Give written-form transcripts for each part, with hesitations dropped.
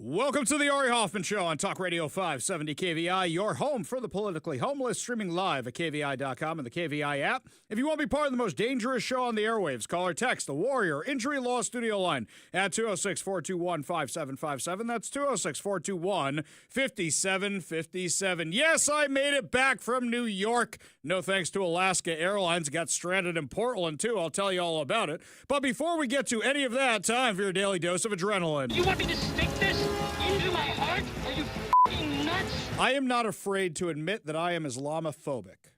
Welcome to the Ari Hoffman Show on Talk Radio 570 KVI, your home for the politically homeless, streaming live at KVI.com and the KVI app. If you want to be part of the most dangerous show on the airwaves, call or text the Warrior Injury Law Studio line at 206-421-5757. That's 206-421-5757. Yes, I made it back from New York. No thanks to Alaska Airlines. Got stranded in Portland, too. I'll tell you all about it. But before we get to any of that, time for your daily dose of adrenaline. You want me to stick this into my heart? Are you f***ing nuts? I am not afraid to admit that I am Islamophobic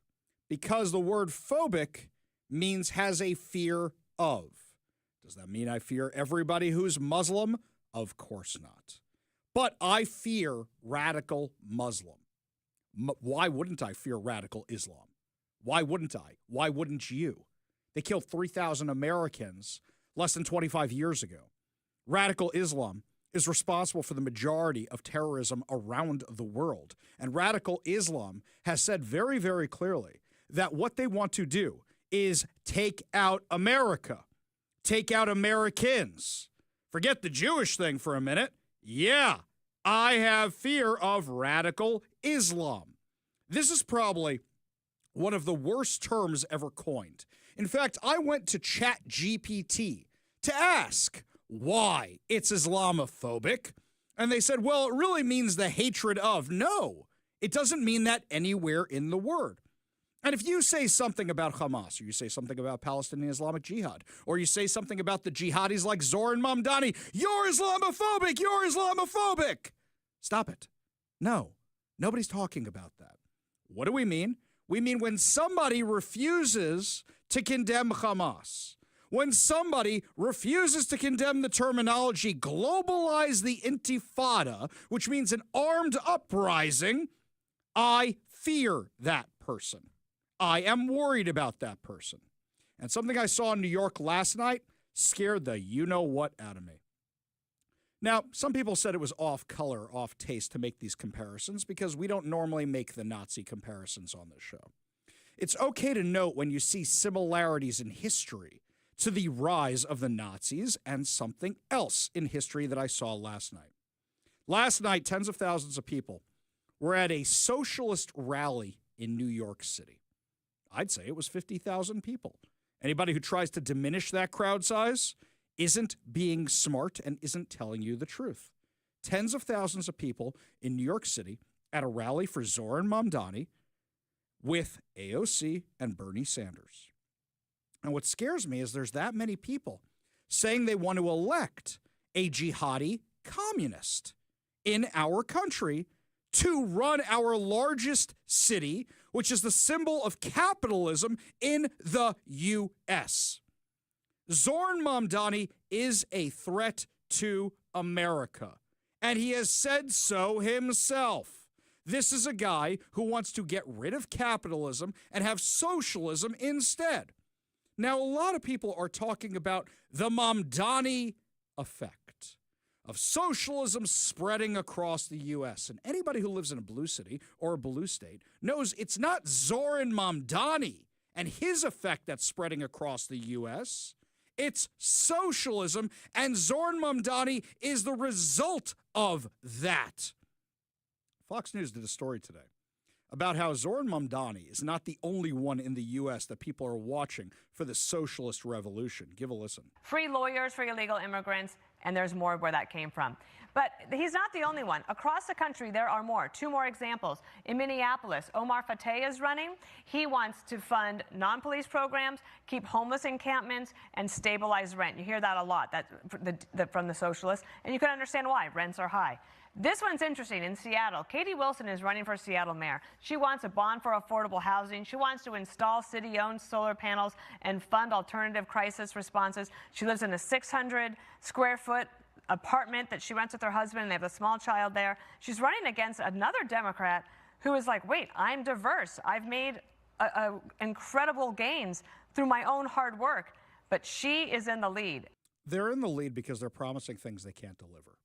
because the word phobic means has a fear of. Does that mean I fear everybody who's Muslim? Of course not. But I fear radical Muslim. Why wouldn't I fear radical Islam? Why wouldn't I? Why wouldn't you? They killed 3,000 Americans less than 25 years ago. Radical Islam is responsible for the majority of terrorism around the world. And radical Islam has said very, very clearly that what they want to do is take out America, take out Americans. Forget the Jewish thing for a minute. Yeah, I have fear of radical Islam. This is probably one of the worst terms ever coined. In fact, I went to ChatGPT to ask why it's Islamophobic. And they said, well, it really means the hatred of. No, it doesn't mean that anywhere in the word. And if you say something about Hamas, or you say something about Palestinian Islamic Jihad, or you say something about the jihadis like Zoran Mamdani, you're Islamophobic, you're Islamophobic. Stop it. No, nobody's talking about that. What do we mean? We mean when somebody refuses to condemn Hamas, when somebody refuses to condemn the terminology, globalize the intifada, which means an armed uprising, I fear that person. I am worried about that person. And something I saw in New York last night scared the you-know-what out of me. Now, some people said it was off color, off taste to make these comparisons because we don't normally make the Nazi comparisons on this show. It's okay to note when you see similarities in history to the rise of the Nazis and something else in history that I saw last night. Last night, tens of thousands of people were at a socialist rally in New York City. I'd say it was 50,000 people. Anybody who tries to diminish that crowd size isn't being smart and isn't telling you the truth. Tens of thousands of people in New York City at a rally for Zoran Mamdani with AOC and Bernie Sanders. And what scares me is there's that many people saying they want to elect a jihadi communist in our country to run our largest city, which is the symbol of capitalism in the U.S. Zoran Mamdani is a threat to America, and he has said so himself. This is a guy who wants to get rid of capitalism and have socialism instead. Now, a lot of people are talking about the Mamdani effect of socialism spreading across the U.S. And anybody who lives in a blue city or a blue state knows it's not Zoran Mamdani and his effect that's spreading across the U.S. It's socialism, and Zoran Mamdani is the result of that. Fox News did a story today about how Zoran Mamdani is not the only one in the U.S. that people are watching for the socialist revolution. Give a listen. Free lawyers for illegal immigrants, and there's more where that came from. But he's not the only one. Across the country, there are more. Two more examples. In Minneapolis, Omar Fateh is running. He wants to fund non-police programs, keep homeless encampments, and stabilize rent. You hear that a lot from the socialists, and you can understand why. Rents are high. This one's interesting. In Seattle, Katie Wilson is running for Seattle mayor. She wants a bond for affordable housing. She wants to install city-owned solar panels and fund alternative crisis responses. She lives in a 600-square-foot apartment that she rents with her husband, and they have a small child there. She's running against another Democrat who is like, wait, I'm diverse. I've made incredible gains through my own hard work. But she is in the lead. They're in the lead because they're promising things they can't deliver.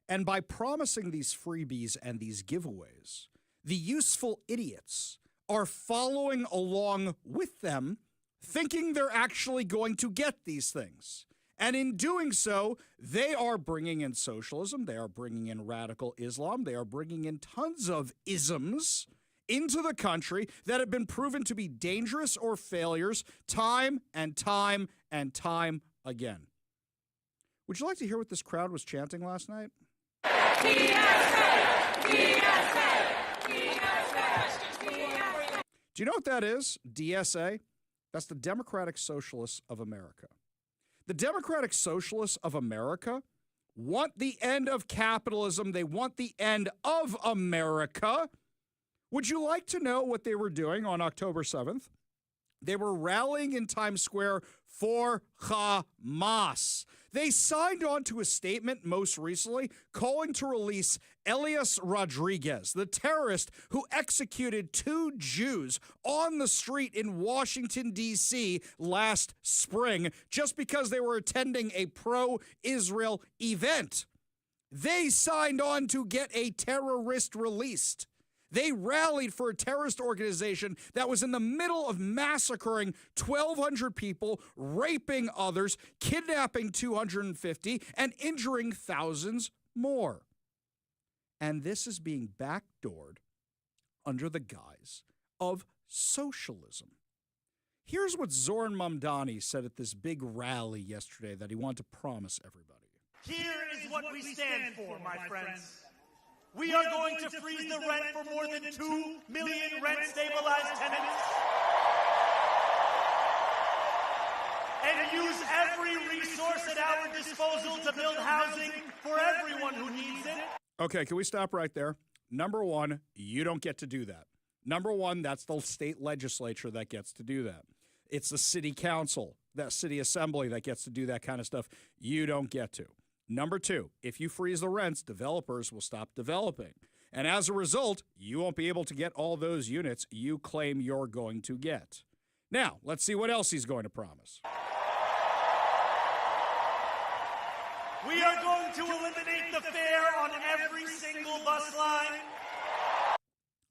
And by promising these freebies and these giveaways, the useful idiots are following along with them, thinking they're actually going to get these things. And in doing so, they are bringing in socialism. They are bringing in radical Islam. They are bringing in tons of isms into the country that have been proven to be dangerous or failures time and time and time again. Would you like to hear what this crowd was chanting last night? Do you know what that is? DSA? That's the Democratic Socialists of America. The Democratic Socialists of America want the end of capitalism. They want the end of America. Would you like to know what they were doing on October 7th? They were rallying in Times Square for Hamas. They signed on to a statement most recently calling to release Elias Rodriguez, the terrorist who executed 2 Jews on the street in Washington, D.C. last spring just because they were attending a pro-Israel event. They signed on to get a terrorist released. They rallied for a terrorist organization that was in the middle of massacring 1,200 people, raping others, kidnapping 250, and injuring thousands more. And this is being backdoored under the guise of socialism. Here's what Zoran Mamdani said at this big rally yesterday that he wanted to promise everybody. Here is what we stand for, my friends. We are going to freeze the rent for more than 2 million rent-stabilized tenants and use every resource at our disposal to build housing for everyone who needs it. Okay, can we stop right there? Number one, you don't get to do that. Number one, that's the state legislature that gets to do that. It's the city council, that city assembly that gets to do that kind of stuff. You don't get to. Number two, if you freeze the rents, developers will stop developing. And as a result, you won't be able to get all those units you claim you're going to get. Now, let's see what else he's going to promise. We are going to eliminate the fare on every single bus line.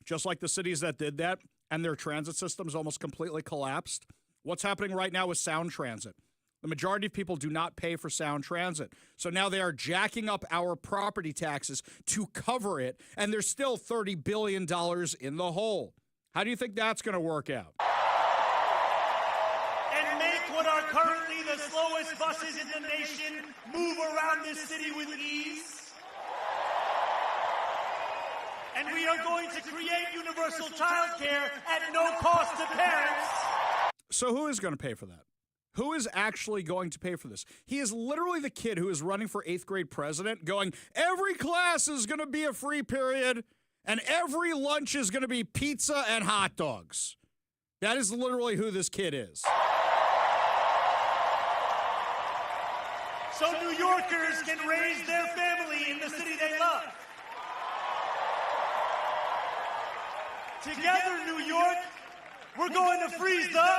Just like the cities that did that and their transit systems almost completely collapsed. What's happening right now with Sound Transit? The majority of people do not pay for Sound Transit. So now they are jacking up our property taxes to cover it, and they're still $30 billion in the hole. How do you think that's going to work out? And make what are currently the slowest buses in the nation move around this city with ease. And we are going to create universal childcare at no cost to parents. So who is going to pay for that? Who is actually going to pay for this? He is literally the kid who is running for 8th grade president going, every class is going to be a free period and every lunch is going to be pizza and hot dogs. That is literally who this kid is. So New Yorkers can raise their family in the city they love. Together, New York, we're going to freeze the...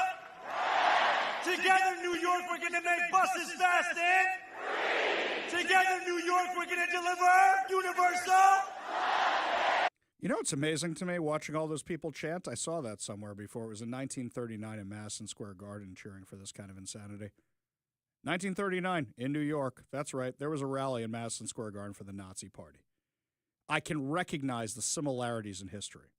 Together, New York, we're going to make buses fast and... Together, New York, we're going to deliver universal... You know what's amazing to me, watching all those people chant? I saw that somewhere before. It was in 1939 in Madison Square Garden cheering for this kind of insanity. 1939 in New York. That's right. There was a rally in Madison Square Garden for the Nazi Party. I can recognize the similarities in history.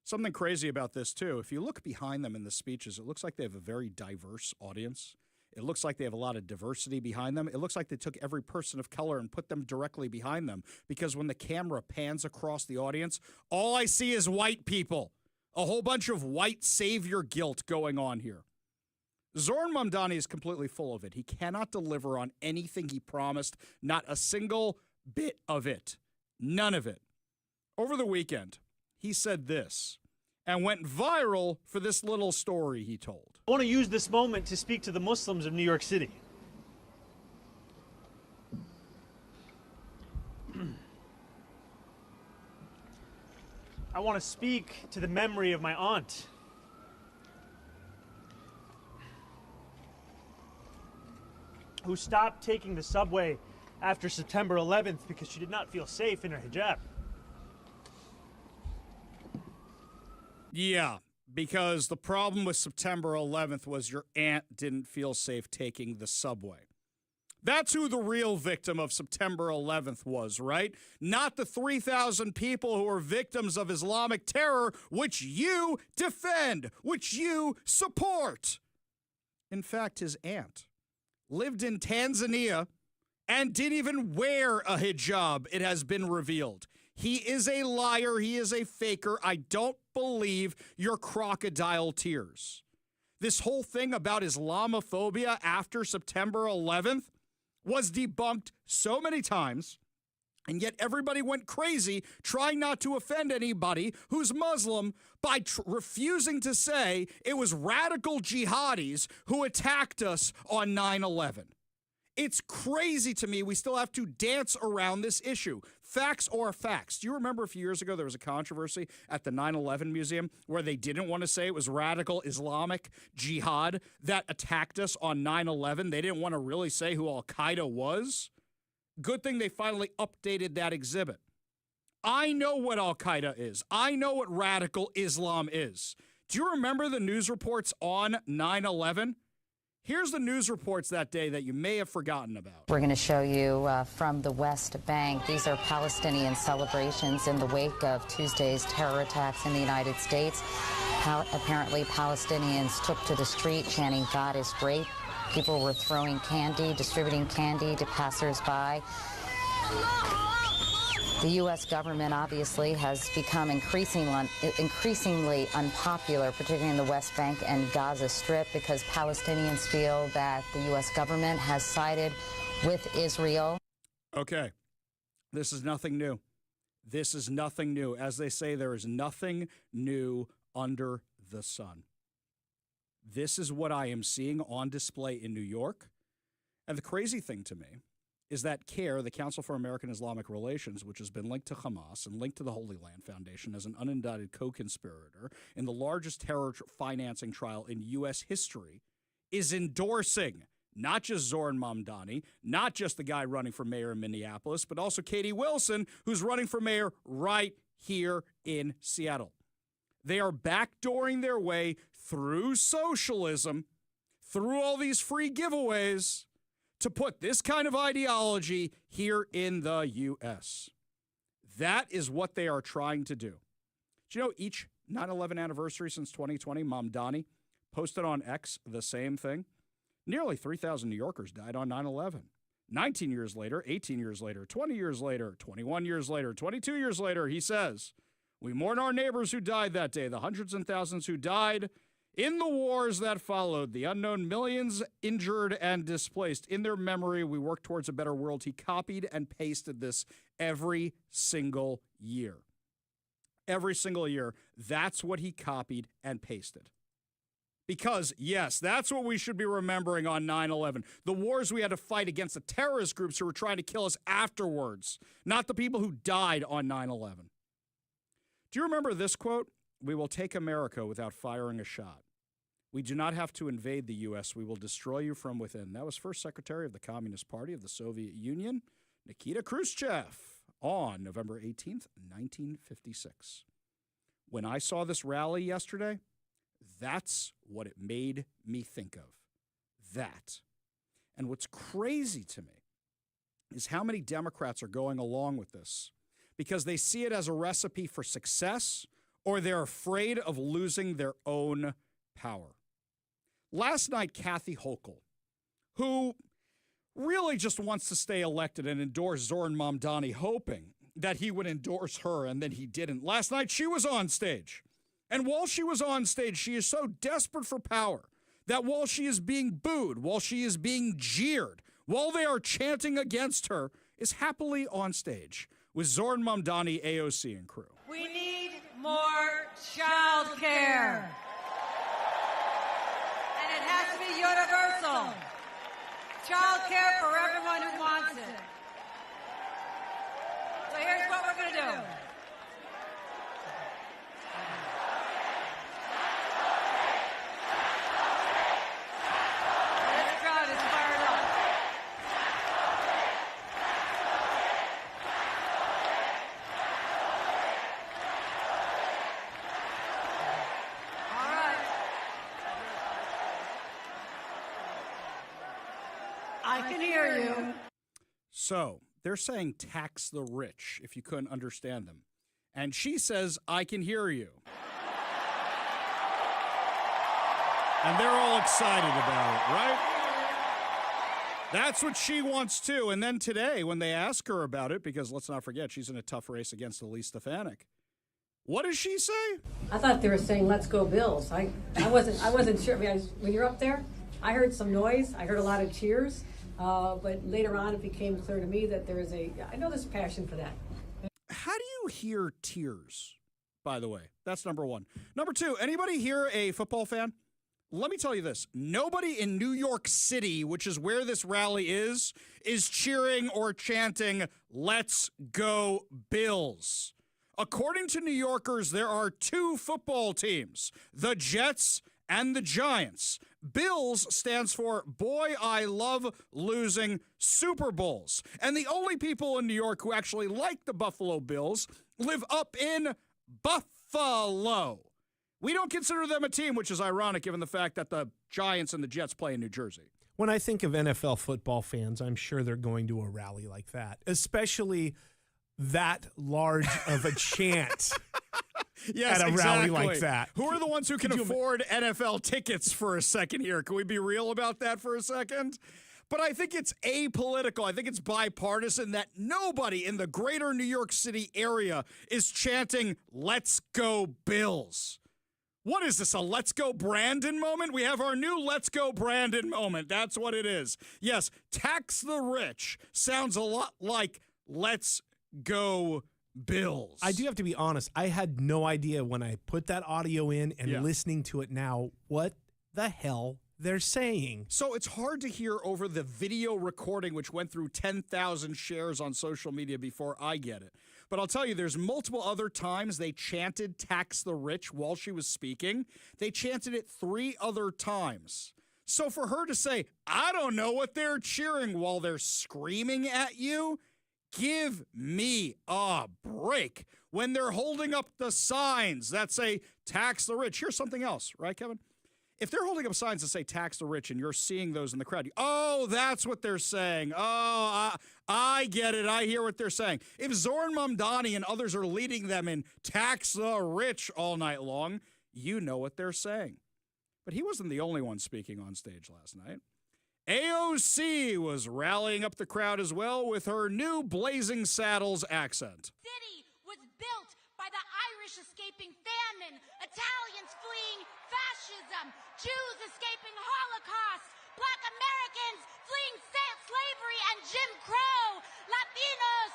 Something crazy about this, too. If you look behind them in the speeches, it looks like they have a very diverse audience. It looks like they have a lot of diversity behind them. It looks like they took every person of color and put them directly behind them, because when the camera pans across the audience, all I see is white people. A whole bunch of white savior guilt going on here. Zoran Mamdani is completely full of it. He cannot deliver on anything he promised, not a single bit of it. None of it. Over the weekend, he said this and went viral for this little story he told. I want to use this moment to speak to the Muslims of New York City. I want to speak to the memory of my aunt. Who stopped taking the subway after September 11th because she did not feel safe in her hijab. Yeah, because the problem with September 11th was your aunt didn't feel safe taking the subway. That's who the real victim of September 11th was, right? Not the 3,000 people who are victims of Islamic terror, which you defend, which you support. In fact, his aunt lived in Tanzania and didn't even wear a hijab, it has been revealed. He is a liar. He is a faker. I don't believe your crocodile tears. This whole thing about Islamophobia after September 11th was debunked so many times, and yet everybody went crazy trying not to offend anybody who's Muslim by refusing to say it was radical jihadis who attacked us on 9/11. It's crazy to me we still have to dance around this issue. Facts are facts. Do you remember a few years ago there was a controversy at the 9/11 Museum where they didn't want to say it was radical Islamic jihad that attacked us on 9/11? They didn't want to really say who Al-Qaeda was. Good thing they finally updated that exhibit. I know what Al-Qaeda is. I know what radical Islam is. Do you remember the news reports on 9/11? Here's the news reports that day that you may have forgotten about. We're going to show you from the West Bank. These are Palestinian celebrations in the wake of Tuesday's terror attacks in the United States. Apparently, Palestinians took to the street chanting, "God is great." People were throwing candy, distributing candy to passersby. The U.S. government obviously has become increasingly unpopular, particularly in the West Bank and Gaza Strip, because Palestinians feel that the U.S. government has sided with Israel. Okay, this is nothing new. This is nothing new. As they say, there is nothing new under the sun. This is what I am seeing on display in New York. And the crazy thing to me is that CARE, the Council for American Islamic Relations, which has been linked to Hamas and linked to the Holy Land Foundation as an unindicted co-conspirator in the largest terror financing trial in U.S. history, is endorsing not just Zoran Mamdani, not just the guy running for mayor in Minneapolis, but also Katie Wilson, who's running for mayor right here in Seattle. They are backdooring their way through socialism, through all these free giveaways, to put this kind of ideology here in the U.S. That is what they are trying to do. Do you know each 9/11 anniversary since 2020, Mamdani posted on X the same thing? Nearly 3,000 New Yorkers died on 9/11. 19 years later, 18 years later, 20 years later, 21 years later, 22 years later, he says, "We mourn our neighbors who died that day, the hundreds and thousands who died in the wars that followed, the unknown millions injured and displaced. In their memory, we work towards a better world." He copied and pasted this every single year. Every single year, that's what he copied and pasted. Because, yes, that's what we should be remembering on 9/11. The wars we had to fight against the terrorist groups who were trying to kill us afterwards, not the people who died on 9/11. Do you remember this quote? "We will take America without firing a shot. We do not have to invade the U.S. We will destroy you from within." That was First Secretary of the Communist Party of the Soviet Union, Nikita Khrushchev, on November 18th, 1956. When I saw this rally yesterday, that's what it made me think of. That. And what's crazy to me is how many Democrats are going along with this because they see it as a recipe for success, or they're afraid of losing their own power. Last night, Kathy Hochul, who really just wants to stay elected and endorse Zoran Mamdani, hoping that he would endorse her, and then he didn't. Last night, she was on stage. And while she was on stage, she is so desperate for power that while she is being booed, while she is being jeered, while they are chanting against her, is happily on stage with Zoran Mamdani, AOC, and crew. We need more child care. And it has to be universal. Child care for everyone who wants it. So here's what we're going to do. This crowd is fired up. All right. I can hear you. So they're saying tax the rich, if you couldn't understand them. And she says, I can hear you. And they're all excited about it, right? That's what she wants too. And then today, when they ask her about it, because let's not forget, she's in a tough race against Elise Stefanik. What does she say? I thought they were saying "Let's go Bills." I wasn't sure. I mean, when you're up there, I heard some noise. I heard a lot of cheers. But later on, it became clear to me that I know there's passion for that. How do you hear tears, by the way? That's number one. Number two, anybody here a football fan? Let me tell you this. Nobody in New York City, which is where this rally is cheering or chanting, "Let's go Bills." According to New Yorkers, there are two football teams, the Jets and the Giants. Bills stands for Boy, I Love Losing Super Bowls. And the only people in New York who actually like the Buffalo Bills live up in Buffalo. We don't consider them a team, which is ironic given the fact that the Giants and the Jets play in New Jersey. When I think of NFL football fans, I'm sure they're going to a rally like that, especially that large of a chant. Yes, at a exactly. rally like that. Who are the ones who can afford NFL tickets for a second here? Can we be real about that for a second? But I think it's apolitical. I think it's bipartisan that nobody in the greater New York City area is chanting, "Let's go Bills." What is this, a Let's Go Brandon moment? We have our new Let's Go Brandon moment. That's what it is. Yes, tax the rich sounds a lot like Let's Go Bills. I do have to be honest. I had no idea when I put that audio in and listening to it now what the hell they're saying. So it's hard to hear over the video recording, which went through 10,000 shares on social media before I get it. But I'll tell you, there's multiple other times they chanted "tax the rich" while she was speaking. They chanted it 3 other times. So for her to say, I don't know what they're cheering while they're screaming at you, give me a break. When they're holding up the signs that say "tax the rich," here's something else, right, Kevin? If they're holding up signs that say "tax the rich" and you're seeing those in the crowd, oh, that's what they're saying. Oh, I get it. I hear what they're saying. If Zoran Mamdani and others are leading them in "tax the rich" all night long, you know what they're saying. But he wasn't the only one speaking on stage last night. AOC was rallying up the crowd as well with her new Blazing Saddles accent. City was built by the Irish escaping famine, Italians fleeing fascism, Jews escaping Holocaust, Black Americans fleeing slavery and Jim Crow, Latinos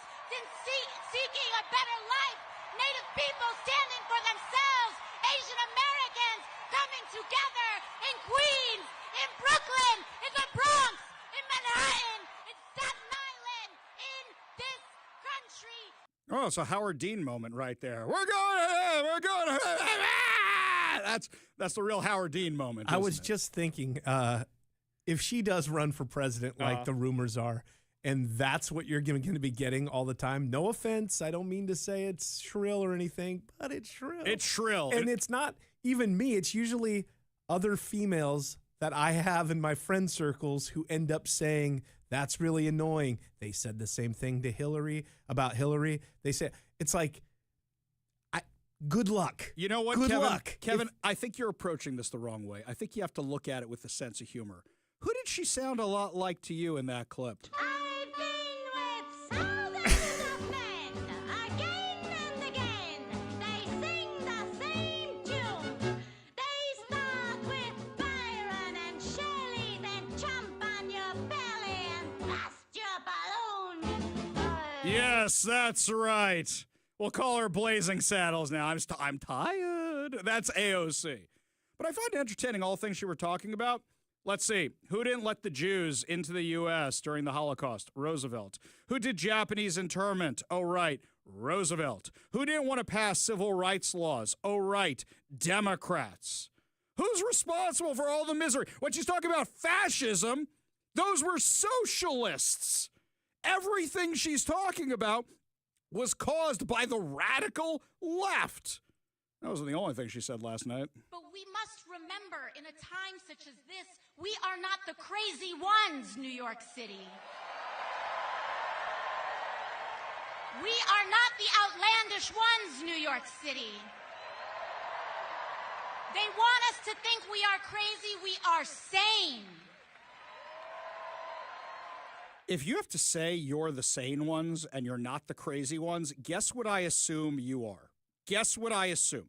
seeking a better life, Native people standing for themselves, Asian Americans coming together in Queens, in Brooklyn, in the Bronx, in Manhattan, in Staten Island, in this country. Oh, it's a Howard Dean moment right there. We're going. That's the real Howard Dean moment. I was just thinking, if she does run for president, like the rumors are, and that's what you're going to be getting all the time. No offense, I don't mean to say it's shrill or anything, but it's shrill. It's shrill, and it's not even me. It's usually other females that I have in my friend circles who end up saying, "That's really annoying." They said the same thing to Hillary about Hillary. They said, it's like, good luck. You know what, good Kevin? luck. Kevin, I think you're approaching this the wrong way. I think you have to look at it with a sense of humor. Who did she sound a lot like to you in that clip? I've been with thousands of men, again and again. They sing the same tune. They start with Byron and Shelley, then jump on your belly and bust your balloon. Yes, that's right. We'll call her Blazing Saddles now. I'm tired. That's AOC. But I find entertaining all things she were talking about. Let's see. Who didn't let the Jews into the U.S. during the Holocaust? Roosevelt. Who did Japanese internment? Oh, right. Roosevelt. Who didn't want to pass civil rights laws? Oh, right. Democrats. Who's responsible for all the misery? When she's talking about fascism, those were socialists. Everything she's talking about was caused by the radical left. That wasn't the only thing she said last night. But we must remember, in a time such as this, we are not the crazy ones, New York City. We are not the outlandish ones, New York City. They want us to think we are crazy. We are sane. If you have to say you're the sane ones and you're not the crazy ones, guess what I assume you are? Guess what I assume?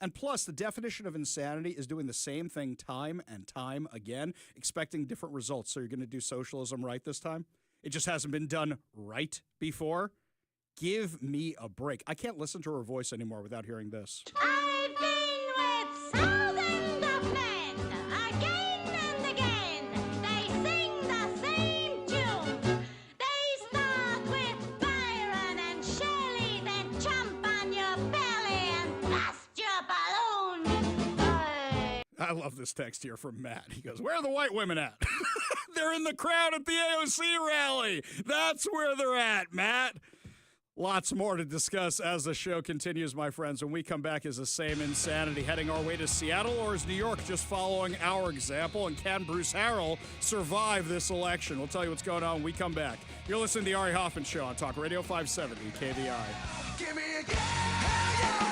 And plus, the definition of insanity is doing the same thing time and time again, expecting different results. So you're going to do socialism right this time? It just hasn't been done right before? Give me a break. I can't listen to her voice anymore without hearing this. I've been with thousands of men, again and again. They sing the same tune. They start with Byron and Shelley, then jump on your belly and bust your balloon. I love this text here from Matt. He goes, where are the white women at? They're in the crowd at the AOC rally. That's where they're at, Matt. Lots more to discuss as the show continues, my friends. When we come back, is the same insanity heading our way to Seattle, or is New York just following our example? And can Bruce Harrell survive this election? We'll tell you what's going on when we come back. You're listening to the Ari Hoffman Show on Talk Radio 570 KVI. Give me a hell yeah!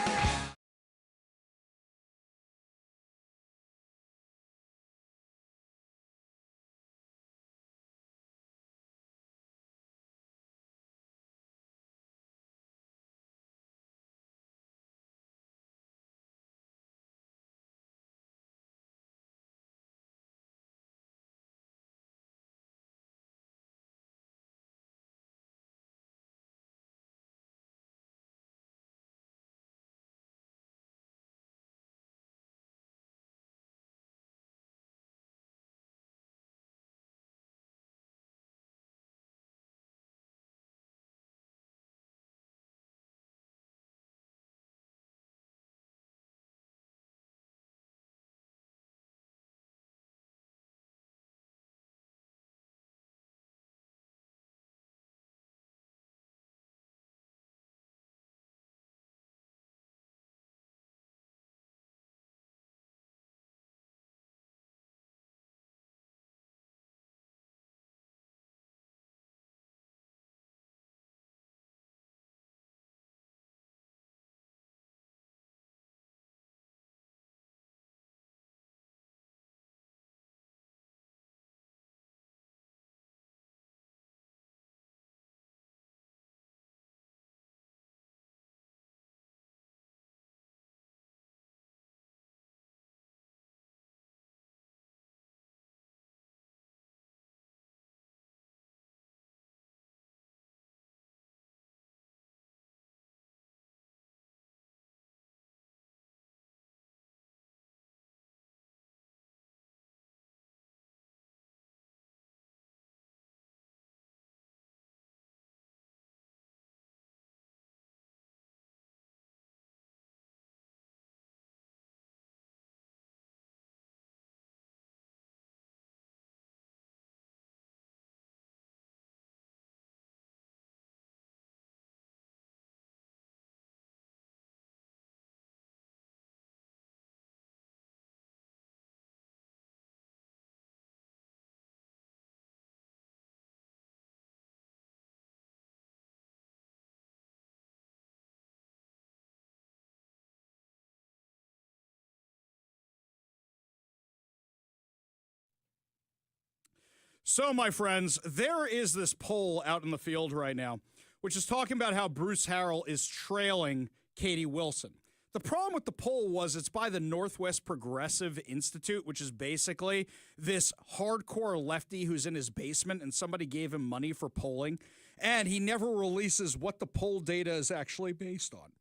So, my friends, there is this poll out in the field right now, which is talking about how Bruce Harrell is trailing Katie Wilson. The problem with the poll was it's by the Northwest Progressive Institute, which is basically this hardcore lefty who's in his basement and somebody gave him money for polling, and he never releases what the poll data is actually based on.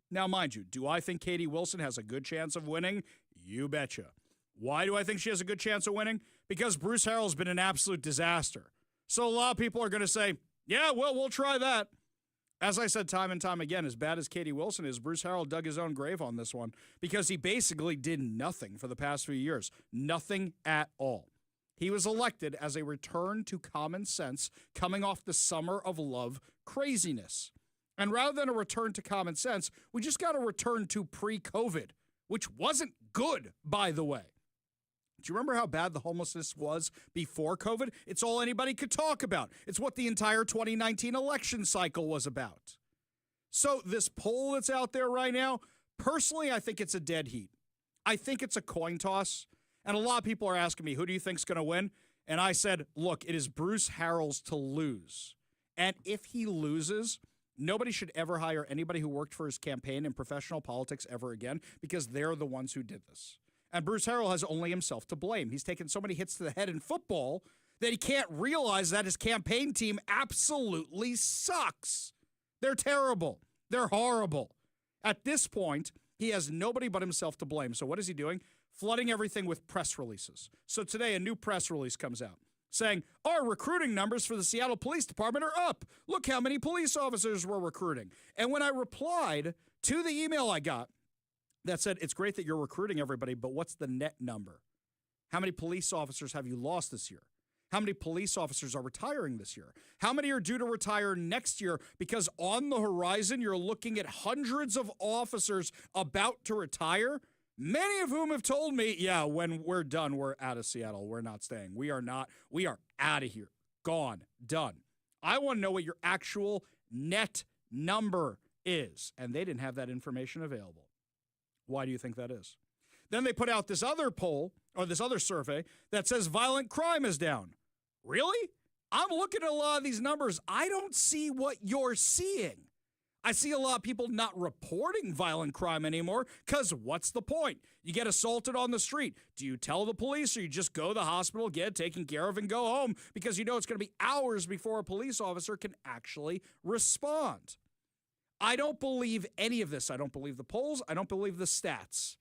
Now, mind you, do I think Katie Wilson has a good chance of winning? You betcha. Why do I think she has a good chance of winning? Because Bruce Harrell's been an absolute disaster. So a lot of people are going to say, yeah, well, we'll try that. As I said time and time again, as bad as Katie Wilson is, Bruce Harrell dug his own grave on this one because he basically did nothing for the past few years. Nothing at all. He was elected as a return to common sense coming off the summer of love craziness. And rather than a return to common sense, we just got to return to pre-COVID, which wasn't good, by the way. Do you remember how bad the homelessness was before COVID? It's all anybody could talk about. It's what the entire 2019 election cycle was about. So this poll that's out there right now, personally, I think it's a dead heat. I think it's a coin toss. And a lot of people are asking me, who do you think's going to win? And I said, look, it is Bruce Harrell's to lose. And if he loses, nobody should ever hire anybody who worked for his campaign in professional politics ever again, because they're the ones who did this. And Bruce Harrell has only himself to blame. He's taken so many hits to the head in football that he can't realize that his campaign team absolutely sucks. They're terrible. They're horrible. At this point, he has nobody but himself to blame. So what is he doing? Flooding everything with press releases. So today, a new press release comes out saying, our recruiting numbers for the Seattle Police Department are up. Look how many police officers we're recruiting. And when I replied to the email I got that said, it's great that you're recruiting everybody, but what's the net number? How many police officers have you lost this year? How many police officers are retiring this year? How many are due to retire next year? Because on the horizon, you're looking at hundreds of officers about to retire, many of whom have told me, yeah, when we're done, we're out of Seattle. We're not staying. We are out of here. Gone. Done. I want to know what your actual net number is. And they didn't have that information available. Why do you think that is? Then they put out this other poll, or this other survey, that says violent crime is down. Really? I'm looking at a lot of these numbers. I don't see what you're seeing. I see a lot of people not reporting violent crime anymore, because what's the point? You get assaulted on the street. Do you tell the police, or you just go to the hospital, get it taken care of, and go home, because you know it's going to be hours before a police officer can actually respond? I don't believe any of this. I don't believe the polls. I don't believe the stats.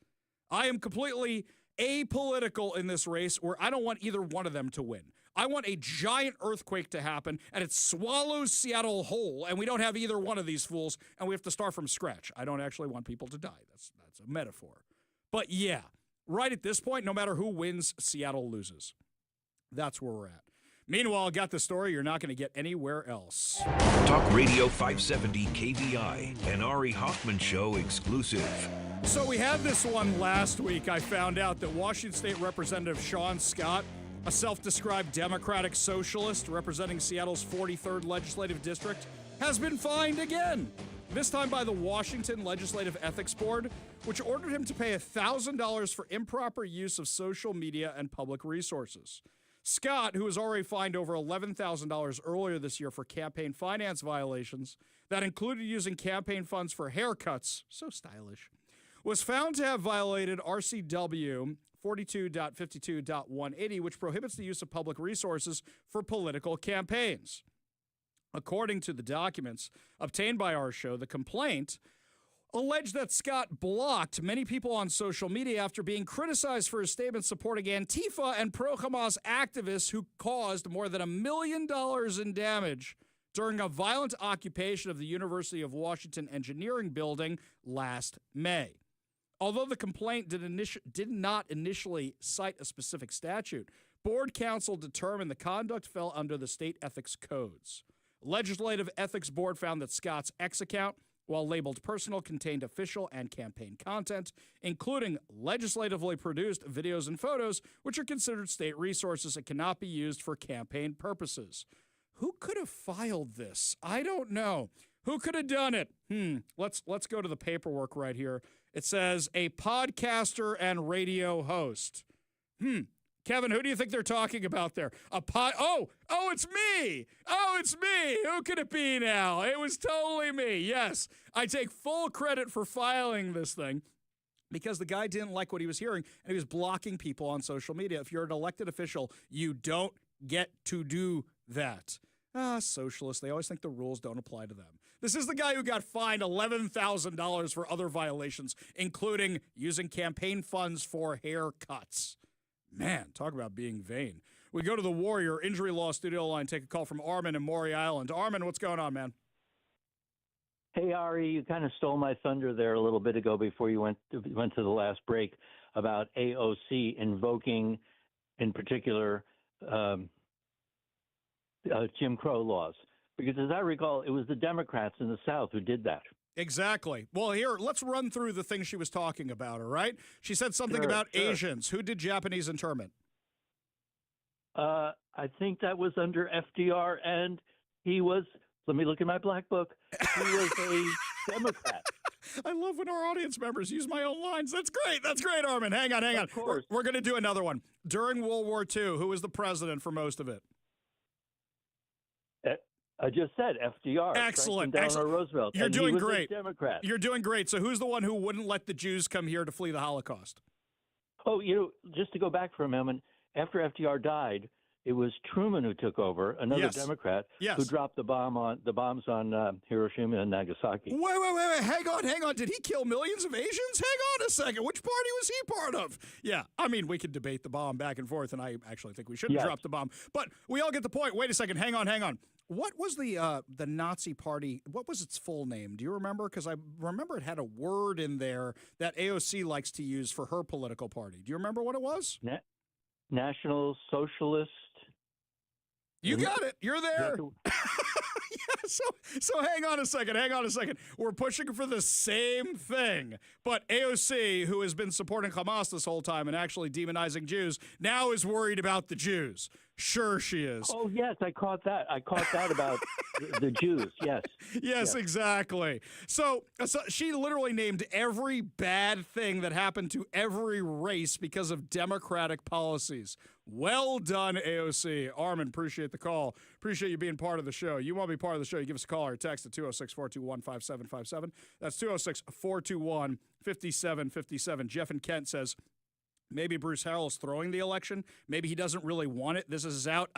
I am completely apolitical in this race, where I don't want either one of them to win. I want a giant earthquake to happen, and it swallows Seattle whole, and we don't have either one of these fools, and we have to start from scratch. I don't actually want people to die. That's a metaphor. But yeah, right at this point, no matter who wins, Seattle loses. That's where we're at. Meanwhile, got the story you're not going to get anywhere else. Talk Radio 570 KVI, an Ari Hoffman Show exclusive. So we had this one last week. I found out that Washington State Representative Sean Scott, a self-described Democratic socialist representing Seattle's 43rd Legislative District, has been fined again. This time by the Washington Legislative Ethics Board, which ordered him to pay $1,000 for improper use of social media and public resources. Scott, who was already fined over $11,000 earlier this year for campaign finance violations that included using campaign funds for haircuts, so stylish, was found to have violated RCW 42.52.180, which prohibits the use of public resources for political campaigns. According to the documents obtained by our show, the complaint alleged that Scott blocked many people on social media after being criticized for his statements supporting Antifa and pro-Hamas activists who caused more than $1 million in damage during a violent occupation of the University of Washington Engineering Building last May. Although the complaint did not initially cite a specific statute, Board Counsel determined the conduct fell under the state ethics codes. Legislative Ethics Board found that Scott's X account, while labeled personal, contained official and campaign content, including legislatively produced videos and photos, which are considered state resources and cannot be used for campaign purposes. Who could have filed this? I don't know. Who could have done it? Let's go to the paperwork right here. It says a podcaster and radio host. Kevin, who do you think they're talking about there? Oh, it's me. Oh, it's me. Who could it be now? It was totally me. Yes, I take full credit for filing this thing because the guy didn't like what he was hearing and he was blocking people on social media. If you're an elected official, you don't get to do that. Socialists, they always think the rules don't apply to them. This is the guy who got fined $11,000 for other violations, including using campaign funds for haircuts. Man, talk about being vain. We go to the Warrior Injury Law Studio line, take a call from Armin in Maury Island. Armin, what's going on, man? Hey, Ari, you kind of stole my thunder there a little bit ago before you went to the last break about AOC invoking, in particular, Jim Crow laws. Because as I recall, it was the Democrats in the South who did that. Exactly. Well, here, let's run through the things she was talking about, all right? She said something about Asians. Who did Japanese internment? I think that was under FDR, and he was, let me look in my black book, he was a Democrat. I love when our audience members use my own lines. That's great. That's great, Armin. Hang on. Of course. We're going to do another one. During World War II, who was the president for most of it? I just said FDR. Excellent. Franklin Excellent. Delano Roosevelt. You're and doing he was great. A Democrat. You're doing great. So who's the one who wouldn't let the Jews come here to flee the Holocaust? Oh, just to go back for a moment, after FDR died, it was Truman who took over, another Democrat, who dropped the bombs on Hiroshima and Nagasaki. Wait. Hang on. Did he kill millions of Asians? Hang on a second. Which party was he part of? Yeah, I mean, we could debate the bomb back and forth, and I actually think we shouldn't drop the bomb. But we all get the point. Wait a second. Hang on. What was the Nazi party? What was its full name? Do you remember? Because I remember it had a word in there that AOC likes to use for her political party. Do you remember what it was? National Socialist. You got it. You're there. So hang on a second. We're pushing for the same thing. But AOC, who has been supporting Hamas this whole time and actually demonizing Jews, now is worried about the Jews. Sure she is. Oh, yes, I caught that. About the Jews, yes. Yes, exactly. So she literally named every bad thing that happened to every race because of Democratic policies. Well done, AOC. Armin, appreciate the call. Appreciate you being part of the show. You want to be part of the show, you give us a call or text at 206-421-5757. That's 206-421-5757. Jeff in Kent says, maybe Bruce Harrell's throwing the election. Maybe he doesn't really want it. This is out.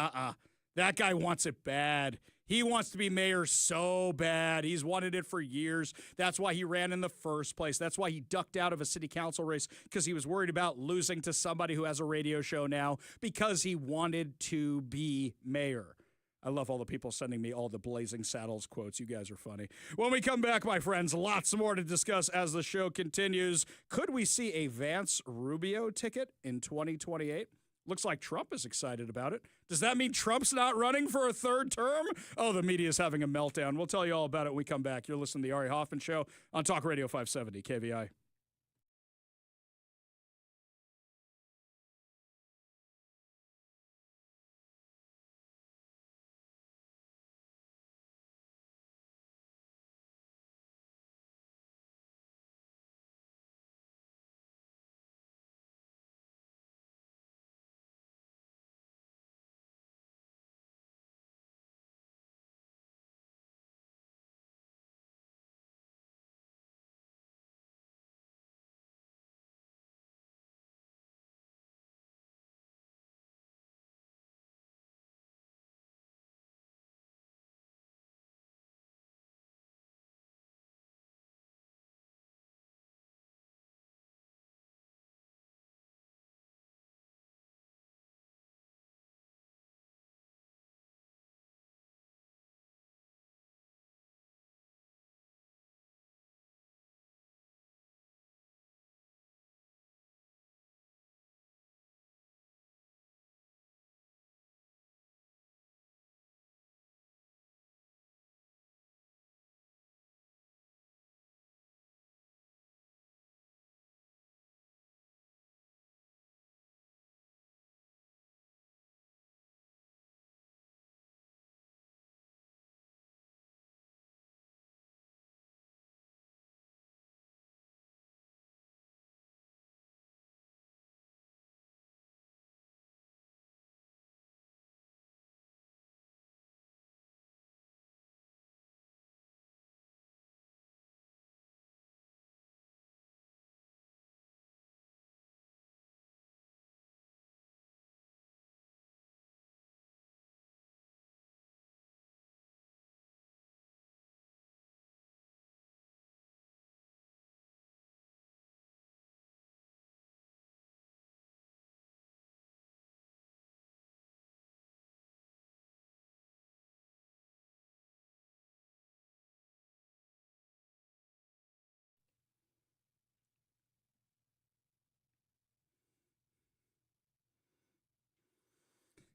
That guy wants it bad. He wants to be mayor so bad. He's wanted it for years. That's why he ran in the first place. That's why he ducked out of a city council race, because he was worried about losing to somebody who has a radio show now, because he wanted to be mayor. I love all the people sending me all the Blazing Saddles quotes. You guys are funny. When we come back, my friends, lots more to discuss as the show continues. Could we see a Vance Rubio ticket in 2028? Looks like Trump is excited about it. Does that mean Trump's not running for a third term? Oh, the media's having a meltdown. We'll tell you all about it when we come back. You're listening to the Ari Hoffman Show on Talk Radio 570 KVI.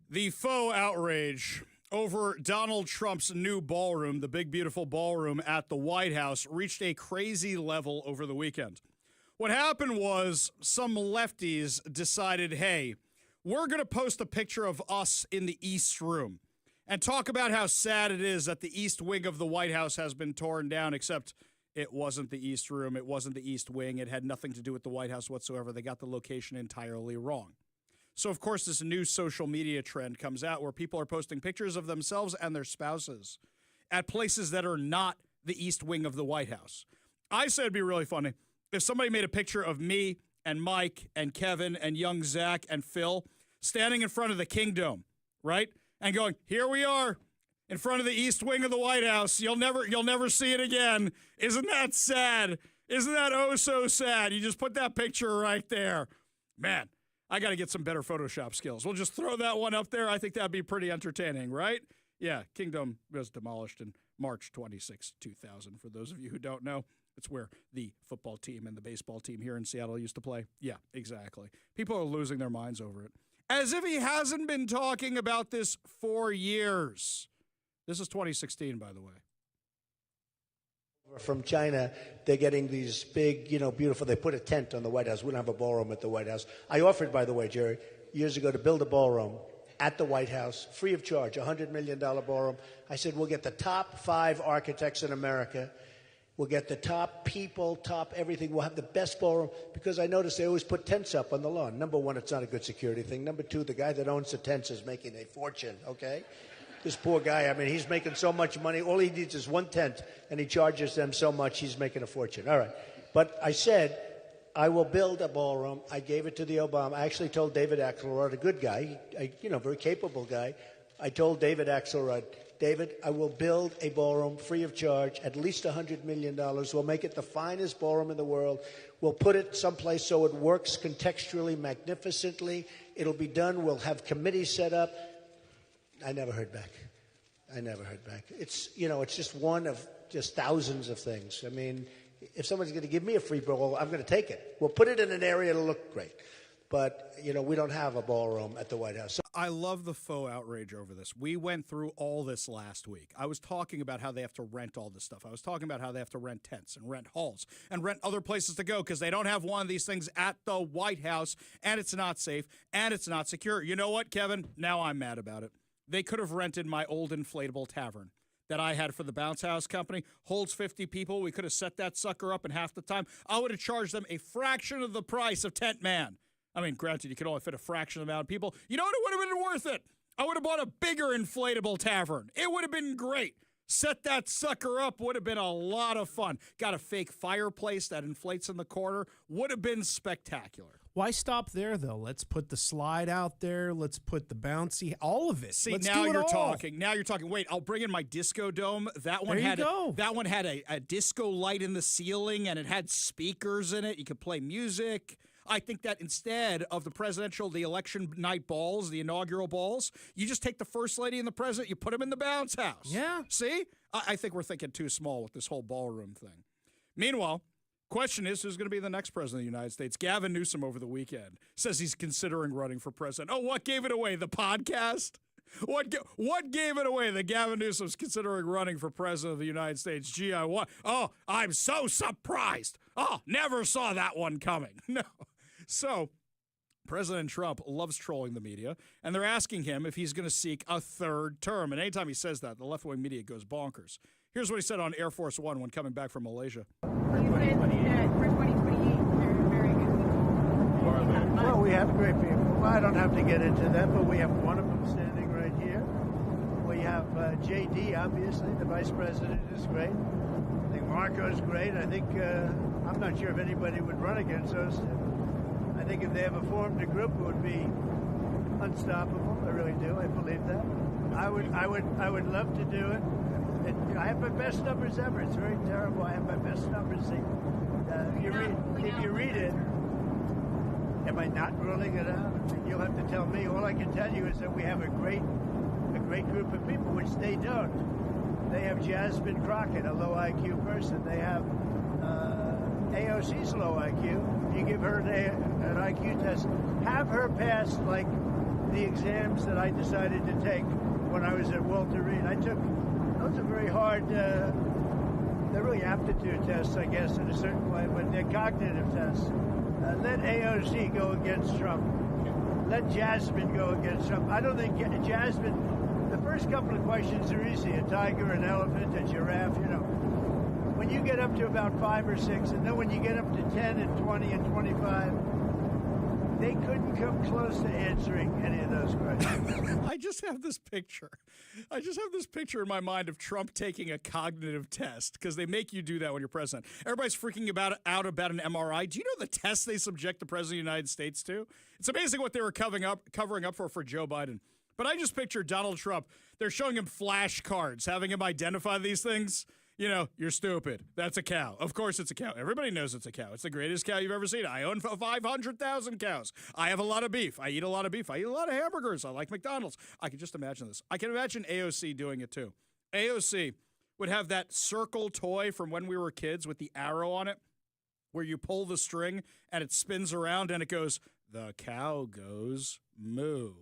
The faux outrage over Donald Trump's new ballroom, the big, beautiful ballroom at the White House, reached a crazy level over the weekend. What happened was some lefties decided, hey, we're going to post a picture of us in the East Room and talk about how sad it is that the East Wing of the White House has been torn down, except it wasn't the East Room. It wasn't the East Wing. It had nothing to do with the White House whatsoever. They got the location entirely wrong. So, of course, this new social media trend comes out where people are posting pictures of themselves and their spouses at places that are not the East Wing of the White House. I said it'd be really funny if somebody made a picture of me and Mike and Kevin and young Zach and Phil standing in front of the Kingdom, right? And going, here we are in front of the East Wing of the White House. You'll never see it again. Isn't that sad? Isn't that oh so sad? You just put that picture right there. Man, I got to get some better Photoshop skills. We'll just throw that one up there. I think that'd be pretty entertaining, right? Yeah, Kingdom was demolished in March 26, 2000. For those of you who don't know, it's where the football team and the baseball team here in Seattle used to play. Yeah, exactly. People are losing their minds over it. As if he hasn't been talking about this for years. This is 2016, by the way. From China, they're getting these big, beautiful, they put a tent on the White House. We don't have a ballroom at the White House. I offered, by the way, Jerry, years ago to build a ballroom at the White House, free of charge, $100 million ballroom. I said, we'll get the top 5 architects in America. We'll get the top people, top everything. We'll have the best ballroom, because I noticed they always put tents up on the lawn. Number one, it's not a good security thing. Number two, the guy that owns the tents is making a fortune, okay? This poor guy, he's making so much money. All he needs is one tent, and he charges them so much, he's making a fortune. All right. But I said, I will build a ballroom. I gave it to the Obama. I actually told David Axelrod, a good guy, very capable guy. I told David Axelrod, David, I will build a ballroom free of charge, at least $100 million. We'll make it the finest ballroom in the world. We'll put it someplace so it works contextually, magnificently. It'll be done. We'll have committees set up. I never heard back. It's, it's just one of just thousands of things. If someone's going to give me a free ballroom, I'm going to take it. We'll put it in an area that'll look great. But, we don't have a ballroom at the White House. I love the faux outrage over this. We went through all this last week. I was talking about how they have to rent all this stuff. I was talking about how they have to rent tents and rent halls and rent other places to go because they don't have one of these things at the White House, and it's not safe, and it's not secure. You know what, Kevin? Now I'm mad about it. They could have rented my old inflatable tavern that I had for the Bounce House Company. Holds 50 people. We could have set that sucker up in half the time. I would have charged them a fraction of the price of Tent Man. Granted, you could only fit a fraction of the amount of people. You know what? It would have been worth it. I would have bought a bigger inflatable tavern. It would have been great. Set that sucker up. Would have been a lot of fun. Got a fake fireplace that inflates in the corner. Would have been spectacular. Why stop there, though? Let's put the slide out there. Let's put the bouncy, all of it. See, Let's now do it you're all. talking. Now you're talking. Wait, I'll bring in my disco dome. That one had a disco light in the ceiling, and it had speakers in it. You could play music. I think that instead of the election night balls, the inaugural balls, you just take the first lady and the president, you put them in the Bounce House. Yeah. See? I think we're thinking too small with this whole ballroom thing. Meanwhile, question is, who's going to be the next president of the United States? Gavin Newsom over the weekend says he's considering running for president. Oh, what gave it away? The podcast? What gave it away that Gavin Newsom's considering running for president of the United States? Gee, I'm so surprised. Oh, never saw that one coming. No. So, President Trump loves trolling the media, and they're asking him if he's going to seek a third term. And anytime he says that, the left-wing media goes bonkers. Here's what he said on Air Force One when coming back from Malaysia. For 2028, they're very good people. Well, we have great people. Well, I don't have to get into them, but we have one of them standing right here. We have J.D., obviously. The vice president is great. I think Marco's great. I think, I'm not sure if anybody would run against us. I think if they ever formed a group, it would be unstoppable. I really do. I believe that. I would love to do it. I have my best numbers ever. It's very terrible. I have my best numbers. If you read it, am I not ruling it out? You'll have to tell me. All I can tell you is that we have a great group of people, which they don't. They have Jasmine Crockett, a low IQ person. They have AOC's low IQ. You give her an IQ test, have her pass like the exams that I decided to take when I was at Walter Reed. Those are very hard, they're really aptitude tests, I guess, in a certain way, but they're cognitive tests. Let AOC go against Trump. Let Jasmine go against Trump. I don't think Jasmine, the first couple of questions are easy. A tiger, an elephant, a giraffe, When you get up to about 5 or 6, and then when you get up to 10 and 20 and 25, they couldn't come close to answering any of those questions. I just have this picture. In my mind of Trump taking a cognitive test, because they make you do that when you're president. Everybody's freaking out about an MRI. Do you know the test they subject the president of the United States to? It's amazing what they were covering up for Joe Biden. But I just picture Donald Trump. They're showing him flashcards, having him identify these things. You're stupid. That's a cow. Of course it's a cow. Everybody knows it's a cow. It's the greatest cow you've ever seen. I own 500,000 cows. I have a lot of beef. I eat a lot of beef. I eat a lot of hamburgers. I like McDonald's. I can just imagine this. I can imagine AOC doing it too. AOC would have that circle toy from when we were kids with the arrow on it, where you pull the string and it spins around and it goes, the cow goes moo.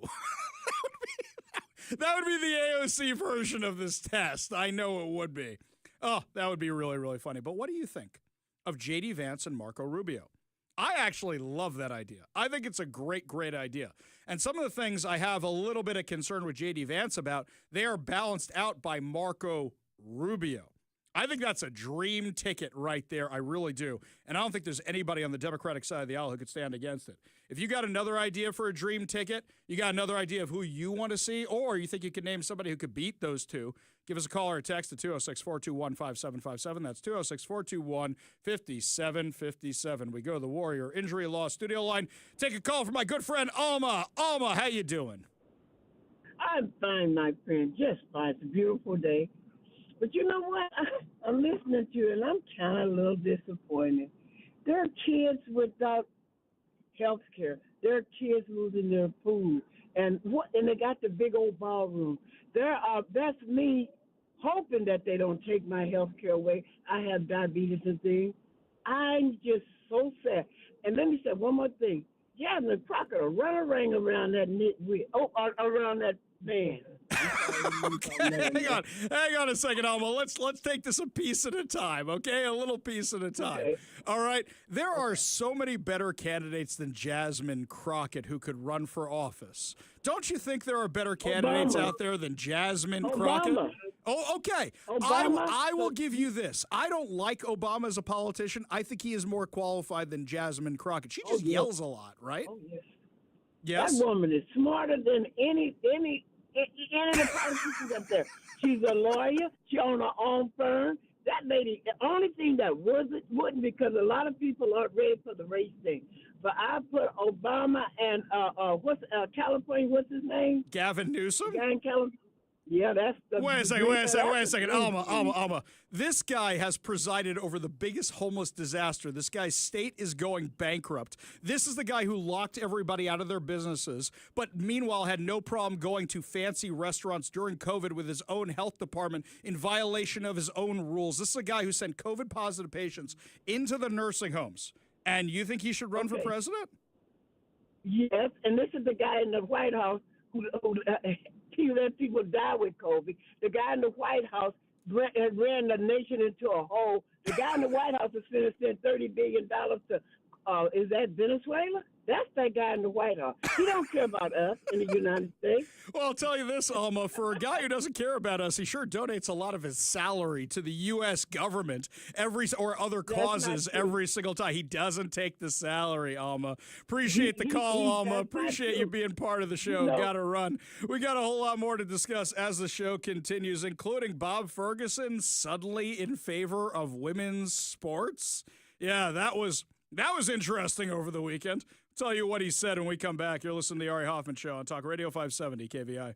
That would be the AOC version of this test. I know it would be. Oh, that would be really, really funny. But what do you think of J.D. Vance and Marco Rubio? I actually love that idea. I think it's a great, great idea. And some of the things I have a little bit of concern with J.D. Vance about, they are balanced out by Marco Rubio. I think that's a dream ticket right there. I really do. And I don't think there's anybody on the Democratic side of the aisle who could stand against it. If you got another idea for a dream ticket, you got another idea of who you want to see, or you think you could name somebody who could beat those two, give us a call or a text at 206-421-5757. That's 206-421-5757. We go to the Warrior Injury Law studio line. Take a call from my good friend, Alma. Alma, how you doing? I'm fine, my friend. Just fine. It's a beautiful day. But you know what? I'm listening to you, and I'm kind of a little disappointed. There are kids without health care. There are kids losing their food. And they got the big old ballroom. That's me hoping that they don't take my health care away. I have diabetes and things. I'm just so sad. And let me say one more thing. Jasmine Crockett will run a ring around that around that band. Okay, hang on a second, Alma. Let's take this a piece at a time, okay? A little piece at a time. Okay. All right. There are so many better candidates than Jasmine Crockett who could run for office. Don't you think there are better candidates out there than Jasmine Crockett? Oh, okay. I will give you this. I don't like Obama as a politician. I think he is more qualified than Jasmine Crockett. She just yells a lot, right? Oh, yes. Yes. That woman is smarter than any of the politicians up there. She's a lawyer. She owns her own firm. That lady, the only thing that wouldn't, because a lot of people aren't ready for the race thing. But I put Obama and California, what's his name? Gavin Newsom? Guy in California. Yeah, that's the... Wait a second. Alma. This guy has presided over the biggest homeless disaster. This guy's state is going bankrupt. This is the guy who locked everybody out of their businesses, but meanwhile had no problem going to fancy restaurants during COVID with his own health department in violation of his own rules. This is a guy who sent COVID-positive patients into the nursing homes. And you think he should run for president? Yes, and this is the guy in the White House who he let people die with COVID. The guy in the White House ran the nation into a hole. The guy in the White House is going to send $30 billion to, is that Venezuela? That's that guy in the White House. He don't care about us in the United States. Well, I'll tell you this, Alma. For a guy who doesn't care about us, he sure donates a lot of his salary to the U.S. government or other causes every single time. He doesn't take the salary, Alma. Appreciate the call, Alma. Appreciate you being part of the show. Gotta run. We got a whole lot more to discuss as the show continues, including Bob Ferguson suddenly in favor of women's sports. Yeah, that was interesting over the weekend. Tell you what he said when we come back. You're listening to the Ari Hoffman Show on Talk Radio 570 KVI.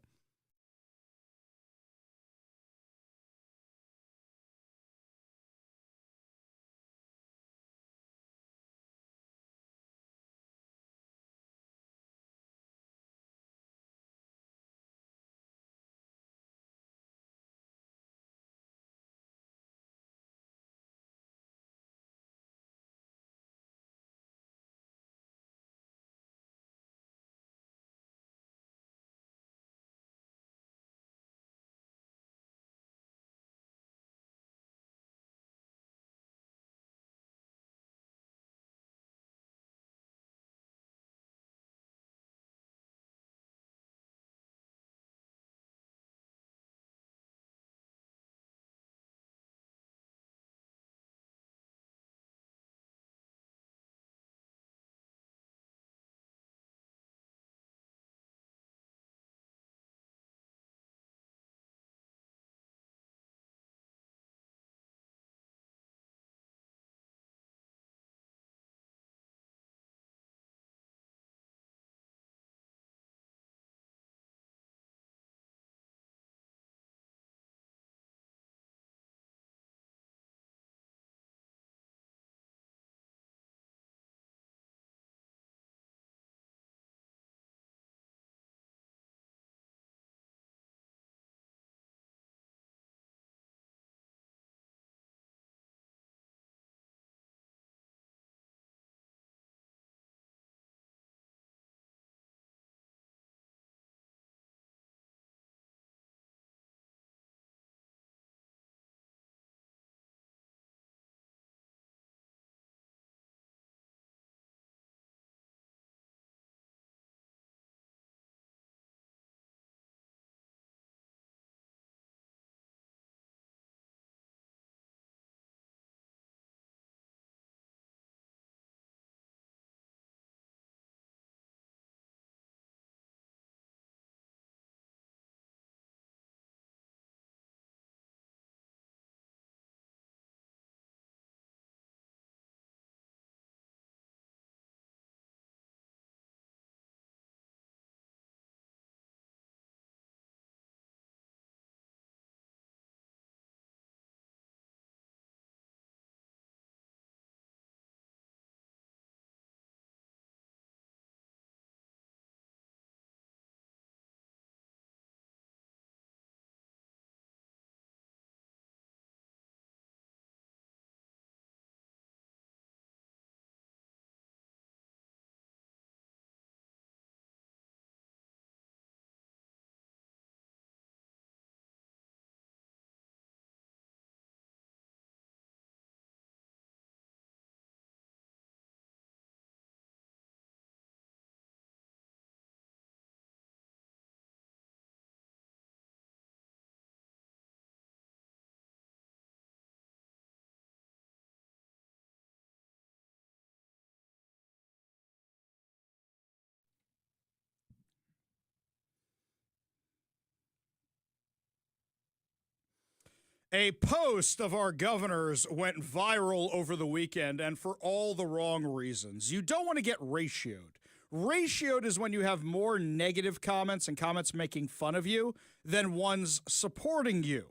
A post of our governor's went viral over the weekend, and for all the wrong reasons. You don't want to get ratioed. Ratioed is when you have more negative comments and comments making fun of you than ones supporting you.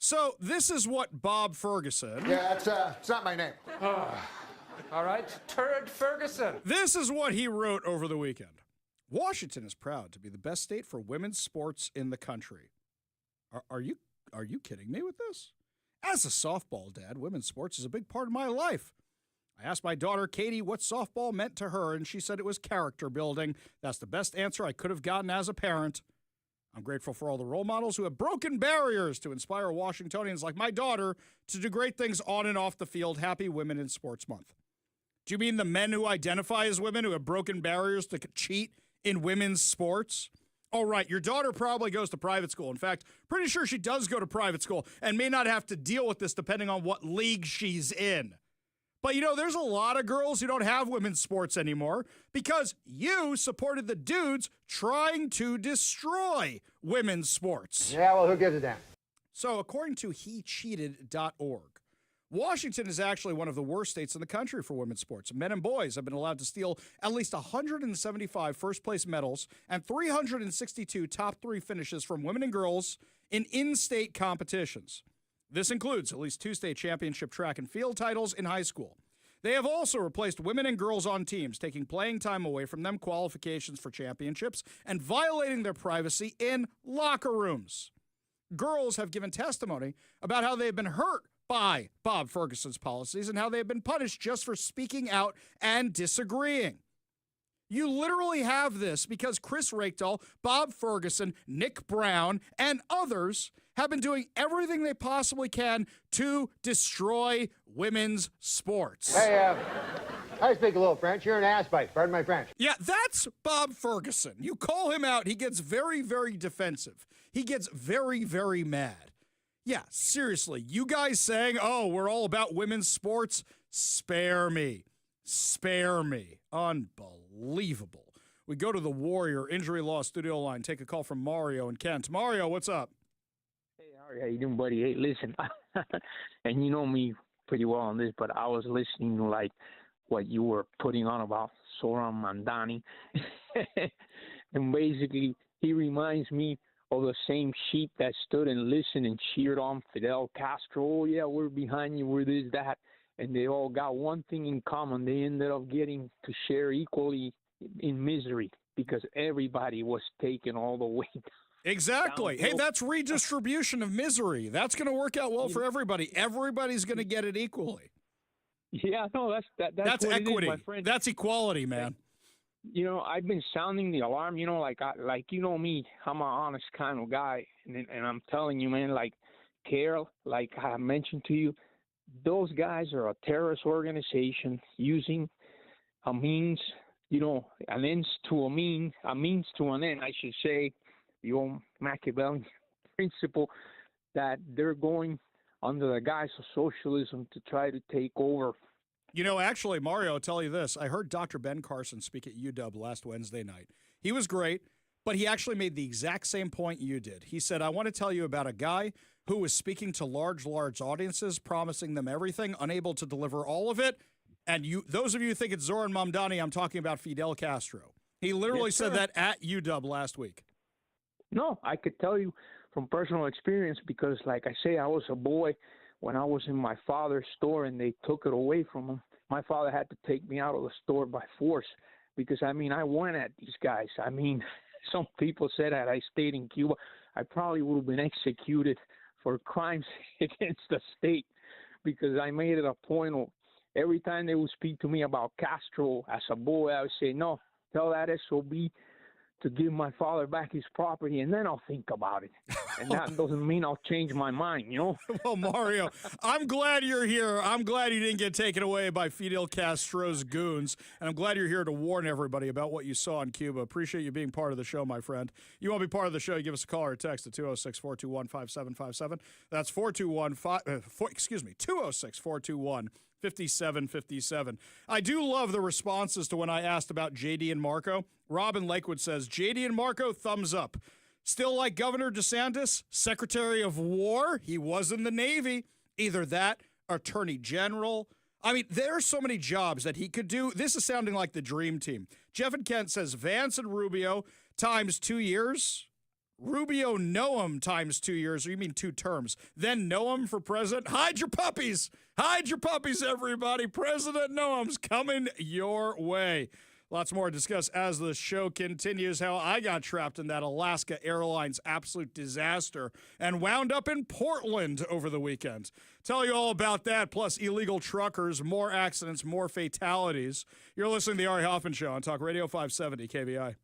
So this is what Bob Ferguson... Yeah, it's not my name. All right, Turd Ferguson. This is what he wrote over the weekend. Washington is proud to be the best state for women's sports in the country. Are you kidding me with this? As a softball dad, women's sports is a big part of my life. I asked my daughter, Katie, what softball meant to her, and she said it was character building. That's the best answer I could have gotten as a parent. I'm grateful for all the role models who have broken barriers to inspire Washingtonians like my daughter to do great things on and off the field. Happy Women in Sports Month. Do you mean the men who identify as women who have broken barriers to cheat in women's sports? Oh, right. Your daughter probably goes to private school. In fact, pretty sure she does go to private school and may not have to deal with this depending on what league she's in. But, you know, there's a lot of girls who don't have women's sports anymore because you supported the dudes trying to destroy women's sports. Yeah, well, who gives a damn? So, according to hecheated.org, Washington is actually one of the worst states in the country for women's sports. Men and boys have been allowed to steal at least 175 first-place medals and 362 top three finishes from women and girls in in-state competitions. This includes at least 2 state championship track and field titles in high school. They have also replaced women and girls on teams, taking playing time away from them, qualifications for championships, and violating their privacy in locker rooms. Girls have given testimony about how they have been hurt by Bob Ferguson's policies and how they have been punished just for speaking out and disagreeing. You literally have this because Chris Rakedall, Bob Ferguson, Nick Brown, and others have been doing everything they possibly can to destroy women's sports. Hey, I speak a little French. You're an ass bite. Pardon my French. Yeah, that's Bob Ferguson. You call him out, he gets very, very defensive. He gets very, very mad. Yeah, seriously, you guys saying, oh, we're all about women's sports? Spare me. Spare me. Unbelievable. We go to the Warrior Injury Law Studio line. Take a call from Mario and Kent. Mario, what's up? Hey, Ari, how you doing, buddy? Hey, listen, and you know me pretty well on this, but I was listening to, like, what you were putting on about Zoran Mandani. And basically, he reminds me of the same sheep that stood and listened and cheered on Fidel Castro. Oh, yeah, we're behind you, we're this, that. And they all got one thing in common. They ended up getting to share equally in misery because everybody was taking all the weight. Exactly. Hey, that's redistribution of misery. That's going to work out well for everybody. Everybody's going to get it equally. Yeah, no, that's what equity. It is, my friend. That's equality, man. You know, I've been sounding the alarm. You know, like you know me, I'm an honest kind of guy, and I'm telling you, man, like Carol, like I mentioned to you, those guys are a terrorist organization using a means, you know, an ends to a means to an end, I should say, the old Machiavellian principle that they're going under the guise of socialism to try to take over. You know, actually, Mario, I'll tell you this. I heard Dr. Ben Carson speak at UW last Wednesday night. He was great, but he actually made the exact same point you did. He said, I want to tell you about a guy who was speaking to large audiences, promising them everything, unable to deliver all of it. And those of you who think it's Zoran Mamdani, I'm talking about Fidel Castro. He literally said that at UW last week. No, I could tell you from personal experience because, like I say, I was a boy when I was in my father's store and they took it away from him. My father had to take me out of the store by force because, I mean, I went at these guys. I mean, some people said that I stayed in Cuba, I probably would have been executed for crimes against the state because I made it a point of every time they would speak to me about Castro as a boy, I would say, no, tell that SOB to give my father back his property, and then I'll think about it. And that doesn't mean I'll change my mind, you know? Well, Mario, I'm glad you're here. I'm glad you didn't get taken away by Fidel Castro's goons, and I'm glad you're here to warn everybody about what you saw in Cuba. Appreciate you being part of the show, my friend. You want to be part of the show, you give us a call or a text at 206-421-5757. That's 206-421-5757. I do love the responses to when I asked about JD and Marco. Robin Lakewood says, JD and Marco, thumbs up. Still like Governor DeSantis, Secretary of War. He was in the Navy. Either that, Attorney General. I mean, there are so many jobs that he could do. This is sounding like the dream team. Jeff and Kent says Vance and Rubio times 2 years. Rubio Noam times 2 years, or you mean 2 terms. Then Noam for president. Hide your puppies. Hide your puppies, everybody. President Noam's coming your way. Lots more to discuss as the show continues. How I got trapped in that Alaska Airlines absolute disaster and wound up in Portland over the weekend. Tell you all about that, plus illegal truckers, more accidents, more fatalities. You're listening to the Ari Hoffman Show on Talk Radio 570 KVI.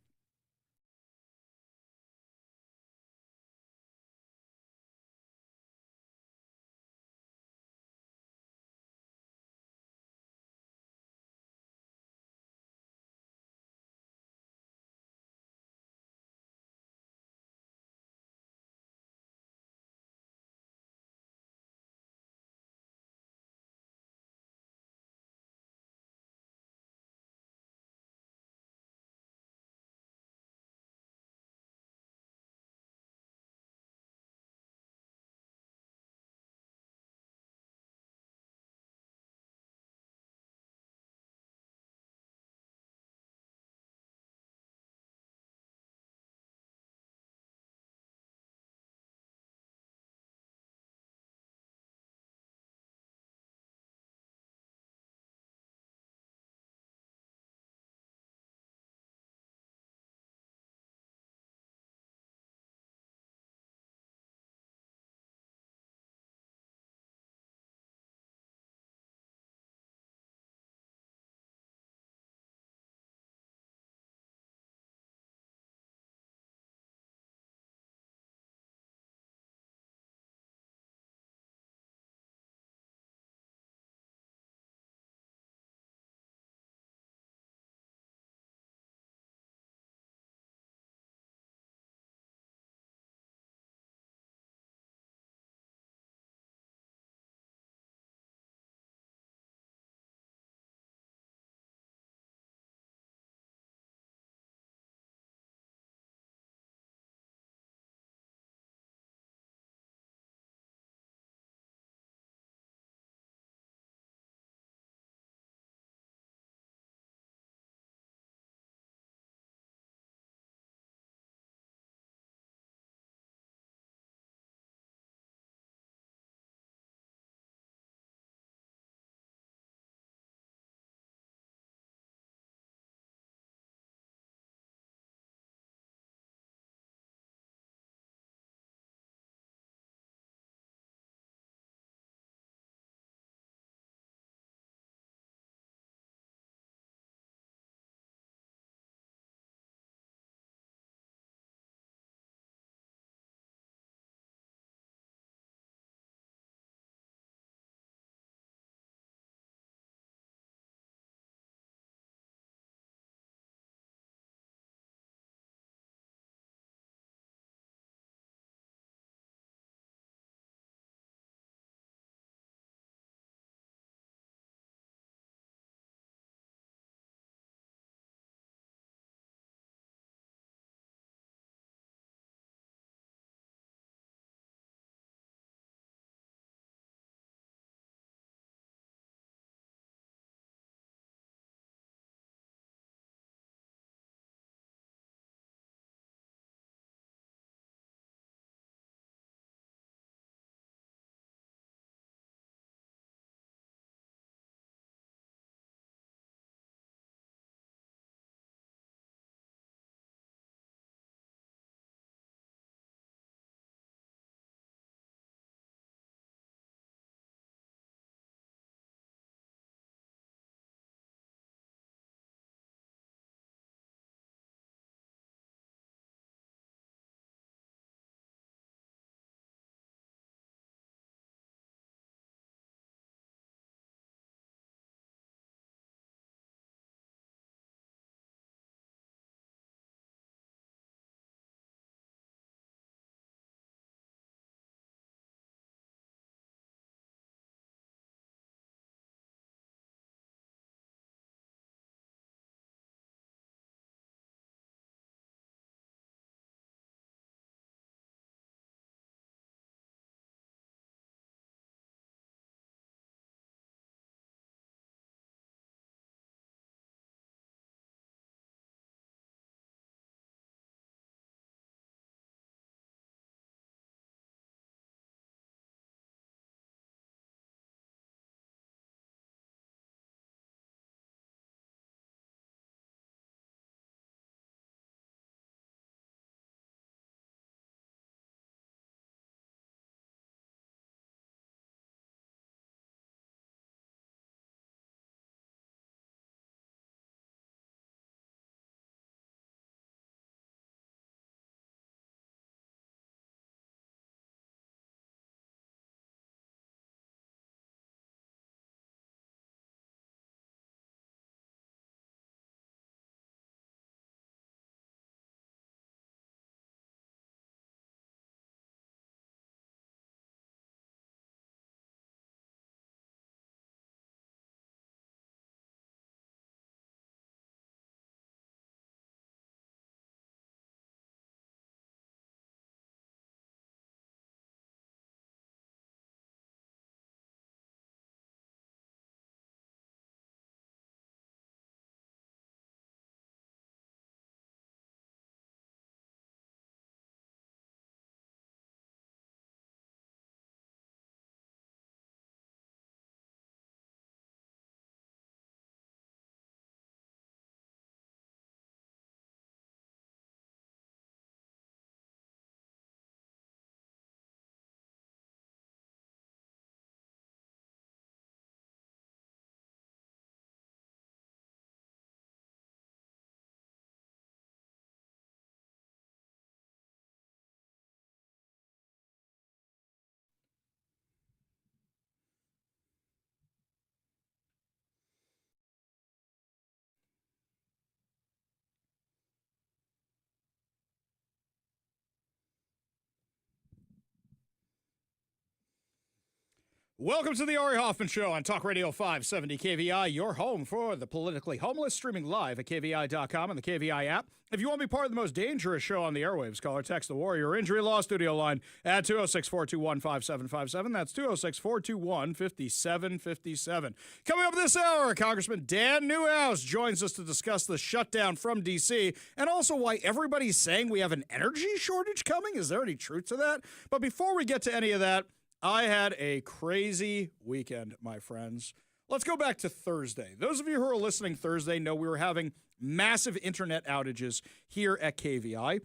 Welcome to the Ari Hoffman Show on Talk Radio 570 KVI, your home for the politically homeless, streaming live at KVI.com and the KVI app. If you want to be part of the most dangerous show on the airwaves, call or text the Warrior Injury Law Studio line at 206-421-5757. That's 206-421-5757. Coming up this hour, Congressman Dan Newhouse joins us to discuss the shutdown from D.C. and also why everybody's saying we have an energy shortage coming. Is there any truth to that? But before we get to any of that, I had a crazy weekend, my friends. Let's go back to Thursday. Those of you who are listening Thursday know we were having massive internet outages here at KVI.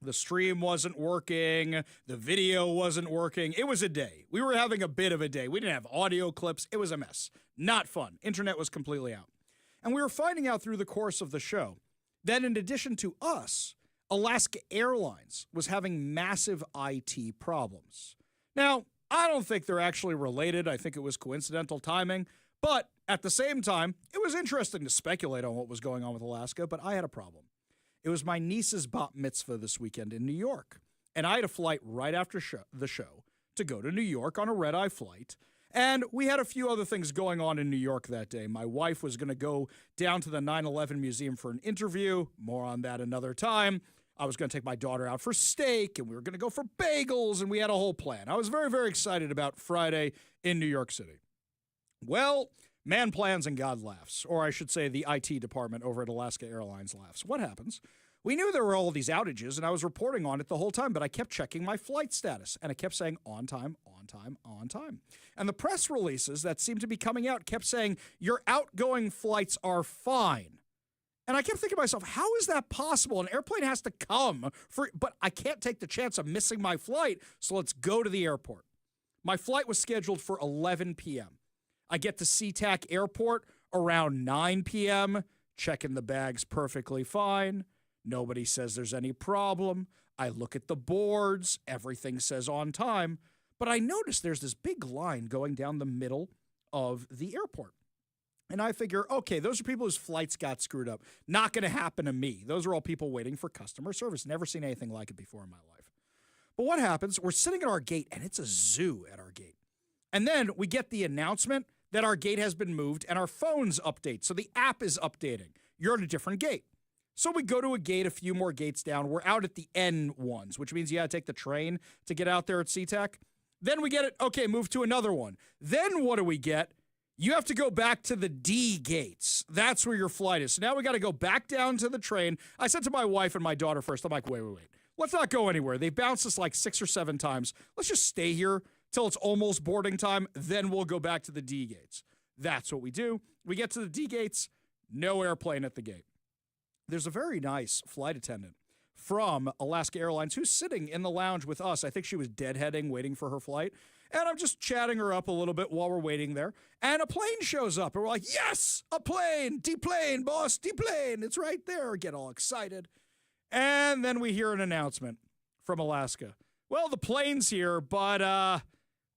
The stream wasn't working. The video wasn't working. It was a day. We were having a bit of a day. We didn't have audio clips. It was a mess. Not fun. Internet was completely out. And we were finding out through the course of the show that in addition to us, Alaska Airlines was having massive IT problems. Now, I don't think they're actually related. I think it was coincidental timing. But at the same time, it was interesting to speculate on what was going on with Alaska, but I had a problem. It was my niece's bat mitzvah this weekend in New York, and I had a flight right after the show to go to New York on a red-eye flight, and we had a few other things going on in New York that day. My wife was going to go down to the 9/11 Museum for an interview. More on that another time. I was going to take my daughter out for steak, and we were going to go for bagels, and we had a whole plan. I was very, very excited about Friday in New York City. Well, man plans and God laughs, or I should say the IT department over at Alaska Airlines laughs. What happens? We knew there were all these outages, and I was reporting on it the whole time, but I kept checking my flight status, and I kept saying on time, on time, on time. And the press releases that seemed to be coming out kept saying, your outgoing flights are fine. And I kept thinking to myself, how is that possible? An airplane has to come, but I can't take the chance of missing my flight, so let's go to the airport. My flight was scheduled for 11 p.m. I get to SeaTac Airport around 9 p.m., checking the bags perfectly fine. Nobody says there's any problem. I look at the boards. Everything says on time. But I notice there's this big line going down the middle of the airport. And I figure, okay, those are people whose flights got screwed up. Not going to happen to me. Those are all people waiting for customer service. Never seen anything like it before in my life. But what happens? We're sitting at our gate, and it's a zoo at our gate. And then we get the announcement that our gate has been moved, and our phones update. So the app is updating. You're at a different gate. So we go to a gate a few more gates down. We're out at the N ones, which means you got to take the train to get out there at SeaTac. Then we get it, okay, move to another one. Then what do we get? You have to go back to the D gates. That's where your flight is. So now we got to go back down to the train. I said to my wife and my daughter first, I'm like, wait. Let's not go anywhere. They bounced us like 6 or 7 times. Let's just stay here till it's almost boarding time. Then we'll go back to the D gates. That's what we do. We get to the D gates, no airplane at the gate. There's a very nice flight attendant from Alaska Airlines who's sitting in the lounge with us. I think she was deadheading, waiting for her flight. And I'm just chatting her up a little bit while we're waiting there. And a plane shows up. And we're like, yes, a plane, D-plane, boss, D-plane. It's right there. Get all excited. And then we hear an announcement from Alaska. Well, the plane's here, but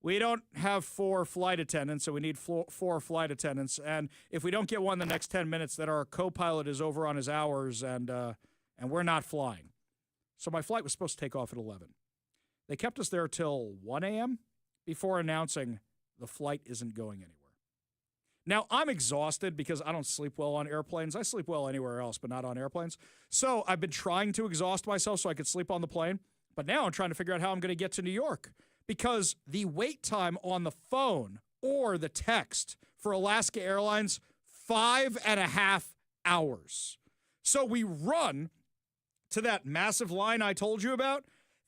we don't have 4 flight attendants, so we need 4 flight attendants. And if we don't get one in the next 10 minutes, then our co-pilot is over on his hours, and we're not flying. So my flight was supposed to take off at 11. They kept us there till 1 a.m., before announcing the flight isn't going anywhere. Now, I'm exhausted because I don't sleep well on airplanes. I sleep well anywhere else, but not on airplanes. So I've been trying to exhaust myself so I could sleep on the plane. But now I'm trying to figure out how I'm going to get to New York because the wait time on the phone or the text for Alaska Airlines, 5.5 hours. So we run to that massive line I told you about.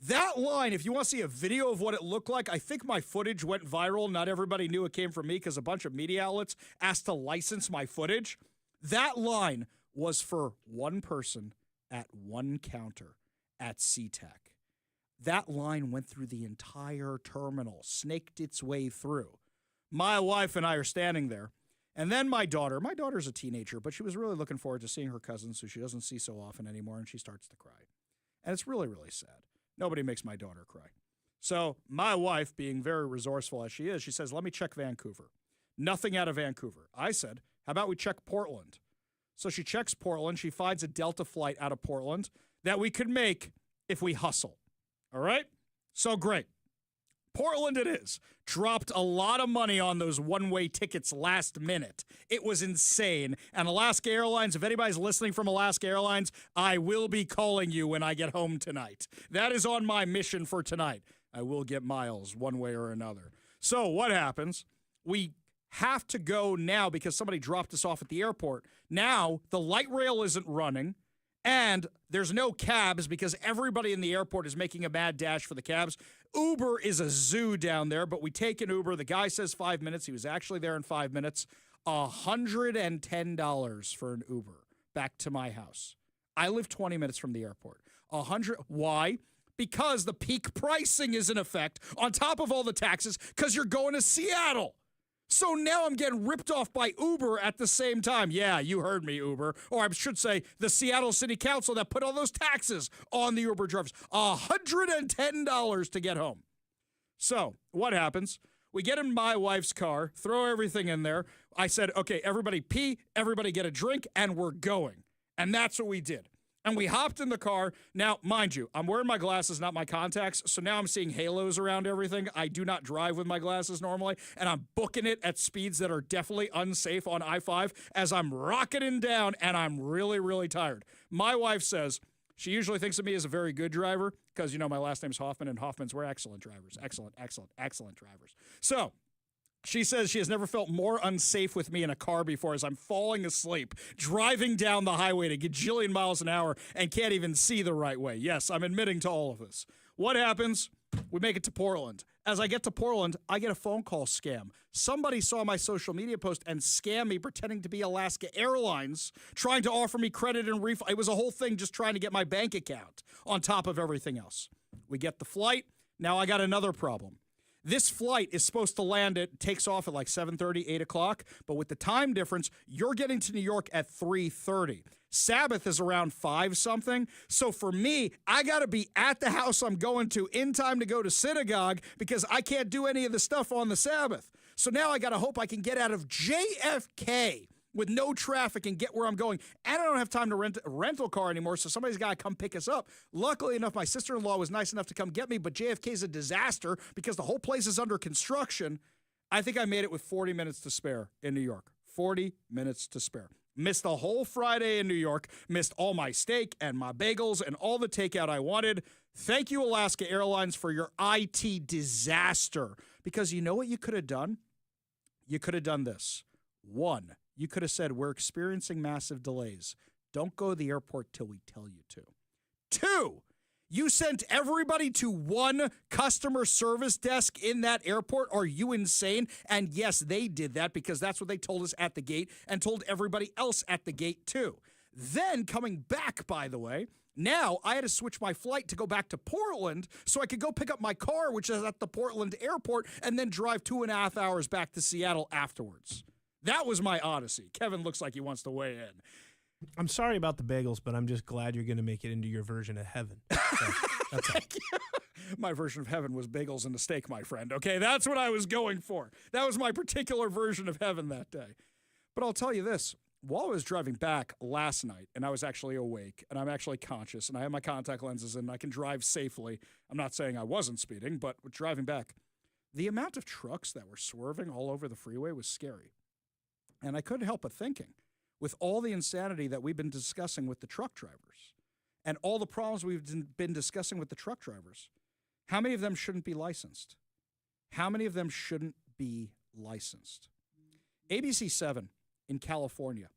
That line, if you want to see a video of what it looked like, I think my footage went viral. Not everybody knew it came from me because a bunch of media outlets asked to license my footage. That line was for one person at one counter at SeaTac. That line went through the entire terminal, snaked its way through. My wife and I are standing there. And then my daughter's a teenager, but she was really looking forward to seeing her cousins who she doesn't see so often anymore, and she starts to cry. And it's really, really sad. Nobody makes my daughter cry. So my wife, being very resourceful as she is, she says, let me check Vancouver. Nothing out of Vancouver. I said, how about we check Portland? So she checks Portland. She finds a Delta flight out of Portland that we could make if we hustle. All right? So great. Portland it is. Dropped a lot of money on those one-way tickets last minute. It was insane. And Alaska Airlines, if anybody's listening from Alaska Airlines, I will be calling you when I get home tonight. That is on my mission for tonight. I will get miles one way or another. So what happens? We have to go now because somebody dropped us off at the airport. Now the light rail isn't running. And there's no cabs because everybody in the airport is making a mad dash for the cabs. Uber is a zoo down there, but we take an Uber. The guy says 5 minutes. He was actually there in 5 minutes. $110 for an Uber back to my house. I live 20 minutes from the airport. Why? Because the peak pricing is in effect on top of all the taxes because you're going to Seattle. So now I'm getting ripped off by Uber at the same time. Yeah, you heard me, Uber. Or I should say the Seattle City Council that put all those taxes on the Uber drivers. $110 to get home. So what happens? We get in my wife's car, throw everything in there. I said, okay, everybody pee, everybody get a drink, and we're going. And that's what we did. And we hopped in the car. Now, mind you, I'm wearing my glasses, not my contacts, so now I'm seeing halos around everything. I do not drive with my glasses normally, and I'm booking it at speeds that are definitely unsafe on I-5 as I'm rocketing down, and I'm really, really tired. My wife says she usually thinks of me as a very good driver because, you know, my last name's Hoffman, and Hoffmans were excellent drivers. Excellent, excellent, excellent drivers. So she says she has never felt more unsafe with me in a car before as I'm falling asleep, driving down the highway at a gajillion miles an hour and can't even see the right way. Yes, I'm admitting to all of this. What happens? We make it to Portland. As I get to Portland, I get a phone call scam. Somebody saw my social media post and scammed me pretending to be Alaska Airlines, trying to offer me credit and refund. It was a whole thing just trying to get my bank account on top of everything else. We get the flight. Now I got another problem. This flight is supposed to land takes off at like 7:30, 8 o'clock, but with the time difference, you're getting to New York at 3:30. Sabbath is around 5-something. So for me, I got to be at the house I'm going to in time to go to synagogue because I can't do any of the stuff on the Sabbath. So now I got to hope I can get out of JFK with no traffic and get where I'm going. And I don't have time to rent a rental car anymore, so somebody's got to come pick us up. Luckily enough, my sister-in-law was nice enough to come get me, but JFK's a disaster because the whole place is under construction. I think I made it with 40 minutes to spare in New York. 40 minutes to spare. Missed the whole Friday in New York, missed all my steak and my bagels and all the takeout I wanted. Thank you, Alaska Airlines, for your IT disaster. Because you know what you could have done? You could have done this. 1, you could have said, we're experiencing massive delays. Don't go to the airport till we tell you to. 2, you sent everybody to one customer service desk in that airport. Are you insane? And yes, they did that because that's what they told us at the gate and told everybody else at the gate too. Then coming back, by the way, now I had to switch my flight to go back to Portland so I could go pick up my car, which is at the Portland airport, and then drive 2.5 hours back to Seattle afterwards. That was my odyssey. Kevin looks like he wants to weigh in. I'm sorry about the bagels, but I'm just glad you're going to make it into your version of heaven. So, that's Thank you. My version of heaven was bagels and a steak, my friend. Okay, that's what I was going for. That was my particular version of heaven that day. But I'll tell you this. While I was driving back last night, and I was actually awake, and I'm actually conscious, and I have my contact lenses in, and I can drive safely. I'm not saying I wasn't speeding, but driving back, the amount of trucks that were swerving all over the freeway was scary. And I couldn't help but thinking, with all the insanity that we've been discussing with the truck drivers and all the problems we've been discussing with the truck drivers, how many of them shouldn't be licensed? How many of them shouldn't be licensed? ABC 7 in California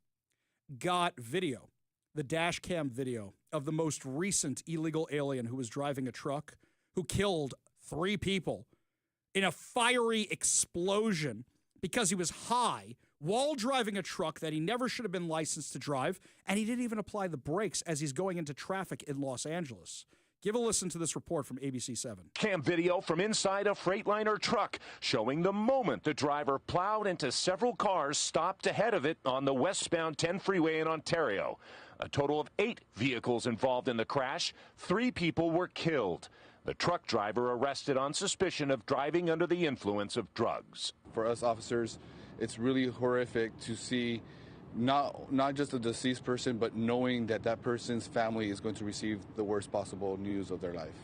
got video, the dash cam video of the most recent illegal alien who was driving a truck who killed 3 people in a fiery explosion because he was high while driving a truck that he never should have been licensed to drive, and he didn't even apply the brakes as he's going into traffic in Los Angeles. Give a listen to this report from ABC 7. Cam video from inside a Freightliner truck showing the moment the driver plowed into several cars stopped ahead of it on the westbound 10 freeway in Ontario. A total of 8 vehicles involved in the crash. 3 people were killed. The truck driver arrested on suspicion of driving under the influence of drugs. For us officers, it's really horrific to see not just a deceased person, but knowing that that person's family is going to receive the worst possible news of their life.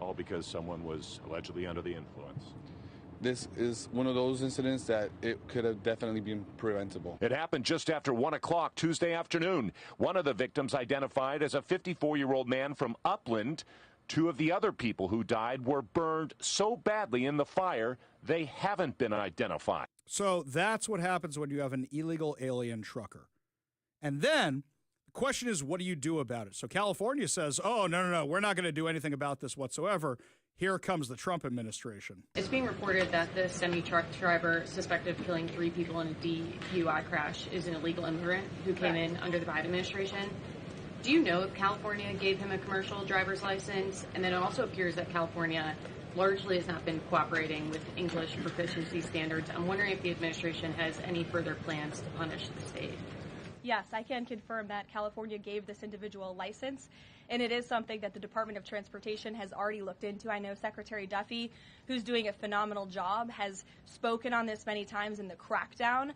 all because someone was allegedly under the influence. This is one of those incidents that it could have definitely been preventable. It happened just after 1 o'clock Tuesday afternoon. One of the victims identified as a 54-year-old man from Upland. Two of the other people who died were burned so badly in the fire, they haven't been identified. So that's what happens when you have an illegal alien trucker. And then the question is, what do you do about it? So California says, oh, no, we're not going to do anything about this whatsoever. Here comes the Trump administration. It's being reported that the semi-truck driver suspected of killing 3 people in a DUI crash is an illegal immigrant who came in under the Biden administration. Do you know if California gave him a commercial driver's license? And then it also appears that California largely has not been cooperating with English proficiency standards. I'm wondering if the administration has any further plans to punish the state. Yes, I can confirm that California gave this individual a license, and it is something that the Department of Transportation has already looked into. I know Secretary Duffy, who's doing a phenomenal job, has spoken on this many times in the crackdown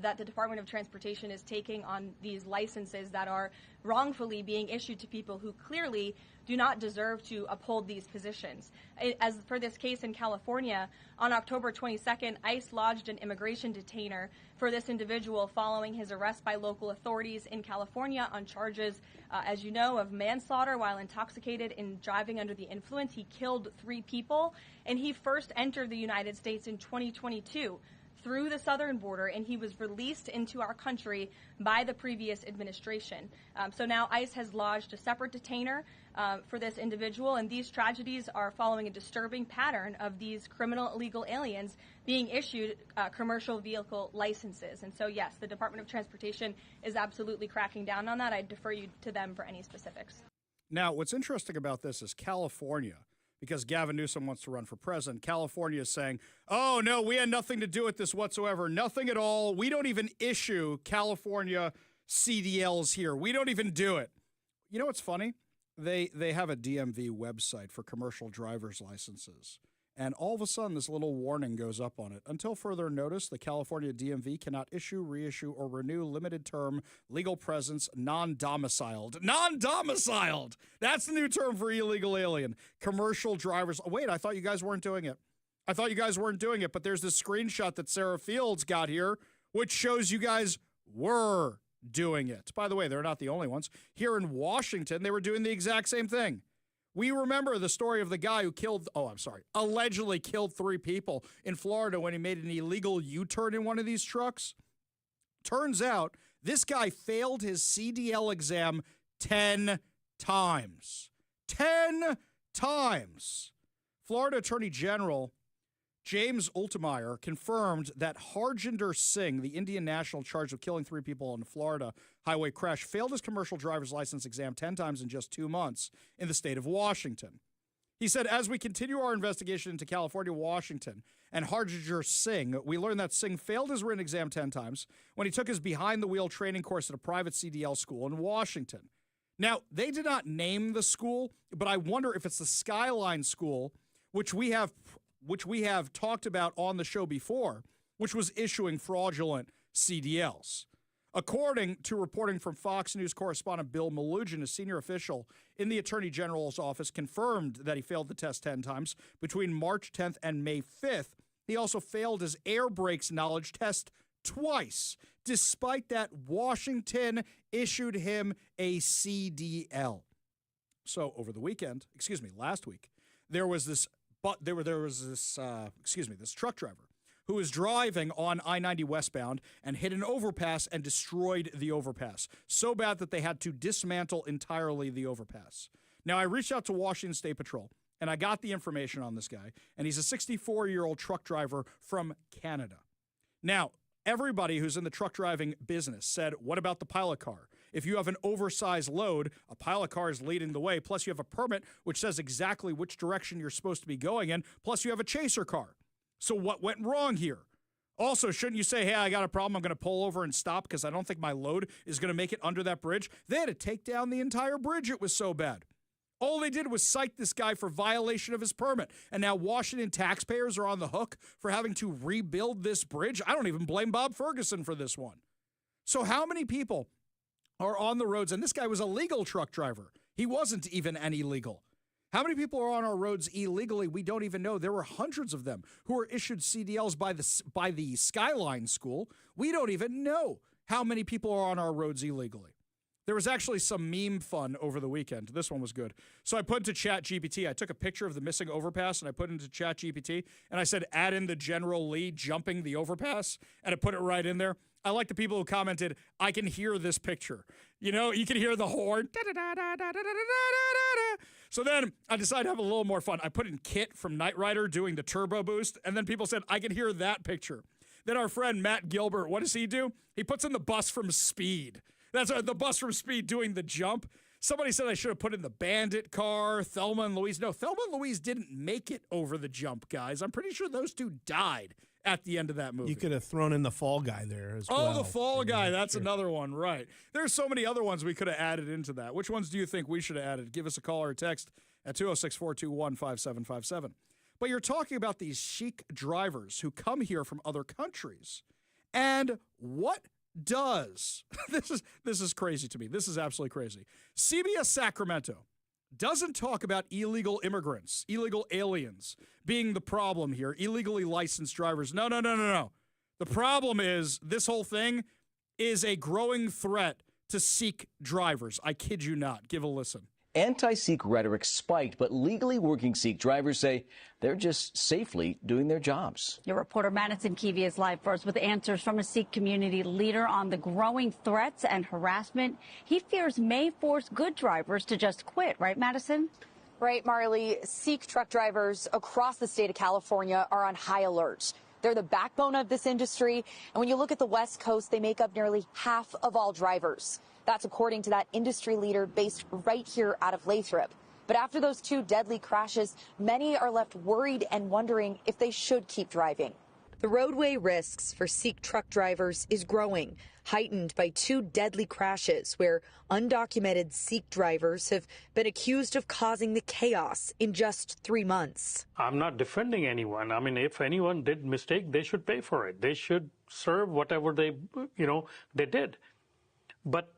that the Department of Transportation is taking on these licenses that are wrongfully being issued to people who clearly do not deserve to uphold these positions. As for this case in California, on October 22nd, ICE lodged an immigration detainer for this individual following his arrest by local authorities in California on charges, as you know, of manslaughter while intoxicated and driving under the influence. He killed 3 people, and he first entered the United States in 2022 through the southern border, and he was released into our country by the previous administration. So now ICE has lodged a separate detainer for this individual, and these tragedies are following a disturbing pattern of these criminal illegal aliens being issued commercial vehicle licenses. And so, yes, the Department of Transportation is absolutely cracking down on that. I defer you to them for any specifics. Now, what's interesting about this is California, because Gavin Newsom wants to run for president. California is saying, oh, no, we had nothing to do with this whatsoever. Nothing at all. We don't even issue California CDLs here. We don't even do it. You know what's funny? They have a DMV website for commercial driver's licenses. And all of a sudden, this little warning goes up on it. Until further notice, the California DMV cannot issue, reissue, or renew limited term legal presence non-domiciled. Non-domiciled! That's the new term for illegal alien. Commercial drivers. Oh, wait, I thought you guys weren't doing it. But there's this screenshot that Sarah Fields got here, which shows you guys were doing it. By the way, they're not the only ones. Here in Washington, they were doing the exact same thing. We remember the story of the guy who allegedly killed 3 people in Florida when he made an illegal U-turn in one of these trucks. Turns out this guy failed his CDL exam 10 times. 10 times. Florida Attorney General James Ultemeyer confirmed that Harjinder Singh, the Indian national charged with killing 3 people in a Florida highway crash, failed his commercial driver's license exam 10 times in just 2 months in the state of Washington. He said, as we continue our investigation into California, Washington, and Harjinder Singh, we learned that Singh failed his written exam 10 times when he took his behind-the-wheel training course at a private CDL school in Washington. Now, they did not name the school, but I wonder if it's the Skyline School, which we have talked about on the show before, which was issuing fraudulent CDLs. According to reporting from Fox News correspondent Bill Malugin, a senior official in the Attorney General's office, confirmed that he failed the test 10 times between March 10th and May 5th. He also failed his air brakes knowledge test twice. Despite that, Washington issued him a CDL. So over the weekend, last week, there was this truck driver who was driving on I-90 westbound and hit an overpass and destroyed the overpass. So bad that they had to dismantle entirely the overpass. Now, I reached out to Washington State Patrol, and I got the information on this guy, and he's a 64-year-old truck driver from Canada. Now, everybody who's in the truck driving business said, what about the pilot car? If you have an oversized load, a pilot car is leading the way, plus you have a permit which says exactly which direction you're supposed to be going in, plus you have a chaser car. So what went wrong here? Also, shouldn't you say, hey, I got a problem, I'm going to pull over and stop because I don't think my load is going to make it under that bridge? They had to take down the entire bridge. It was so bad. All they did was cite this guy for violation of his permit. And now Washington taxpayers are on the hook for having to rebuild this bridge. I don't even blame Bob Ferguson for this one. So how many people are on the roads? And this guy was a legal truck driver. He wasn't even an illegal. How many people are on our roads illegally? We don't even know. There were hundreds of them who were issued CDLs by the Skyline School. We don't even know how many people are on our roads illegally. There was actually some meme fun over the weekend. This one was good. So I put into ChatGPT, I took a picture of the missing overpass and I put it into ChatGPT and I said, add in the General Lee jumping the overpass, and I put it right in there. I like the people who commented, I can hear this picture. You know, you can hear the horn. So then I decided to have a little more fun. I put in Kit from Knight Rider doing the turbo boost, and then people said, I can hear that picture. Then our friend Matt Gilbert, what does he do? He puts in the bus from Speed. That's the bus from Speed doing the jump. Somebody said I should have put in the Bandit car, Thelma and Louise. No, Thelma and Louise didn't make it over the jump, guys. I'm pretty sure those two died at the end of that movie. You could have thrown in the Fall Guy there as well. Oh, the Fall Guy. That's another one, right. There's so many other ones we could have added into that. Which ones do you think we should have added? Give us a call or a text at 206-421-5757. But you're talking about these chic drivers who come here from other countries. And what does this is crazy to me. This is absolutely crazy. CBS Sacramento doesn't talk about illegal immigrants, illegal aliens being the problem here, illegally licensed drivers. No. The problem is this whole thing is a growing threat to Sikh drivers. I kid you not. Give a listen. Anti-Sikh rhetoric spiked, but legally working Sikh drivers say they're just safely doing their jobs. Your reporter Madison Keevy is live first with answers from a Sikh community leader on the growing threats and harassment he fears may force good drivers to just quit. Right, Madison? Right, Marley. Sikh truck drivers across the state of California are on high alert. They're the backbone of this industry. And when you look at the West Coast, they make up nearly half of all drivers. That's according to that industry leader based right here out of Lathrop. But after those two deadly crashes, many are left worried and wondering if they should keep driving. The roadway risks for Sikh truck drivers is growing, heightened by two deadly crashes where undocumented Sikh drivers have been accused of causing the chaos in just 3 months. I'm not defending anyone. I mean, if anyone did mistake, they should pay for it. They should serve whatever they did. But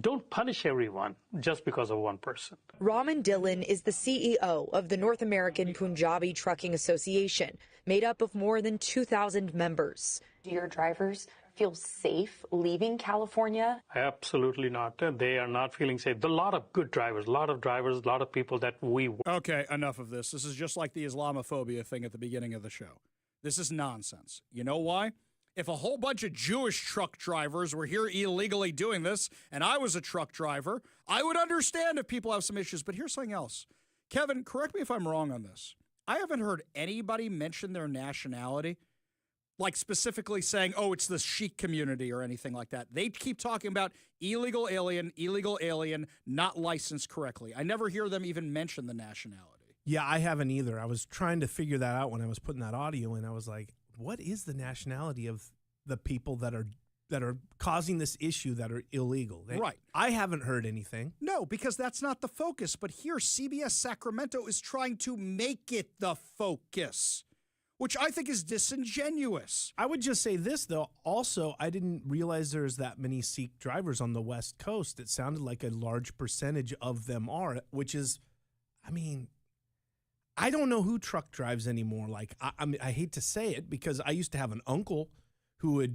don't punish everyone just because of one person. Raman Dillon is the CEO of the North American Punjabi Trucking Association, made up of more than 2,000 members. Do your drivers feel safe leaving California? Absolutely not. They are not feeling safe. There are a lot of good drivers, a lot of people that we... Okay, enough of this. This is just like the Islamophobia thing at the beginning of the show. This is nonsense. You know why? If a whole bunch of Jewish truck drivers were here illegally doing this, and I was a truck driver, I would understand if people have some issues. But here's something else. Kevin, correct me if I'm wrong on this. I haven't heard anybody mention their nationality, like specifically saying, oh, it's the Sikh community or anything like that. They keep talking about illegal alien, not licensed correctly. I never hear them even mention the nationality. Yeah, I haven't either. I was trying to figure that out when I was putting that audio in. I was like, what is the nationality of the people that are causing this issue that are illegal? Right. I haven't heard anything. No, because that's not the focus. But here, CBS Sacramento is trying to make it the focus, which I think is disingenuous. I would just say this, though. Also, I didn't realize there's that many Sikh drivers on the West Coast. It sounded like a large percentage of them are, which is, I mean, I don't know who truck drives anymore. Like, I hate to say it because I used to have an uncle who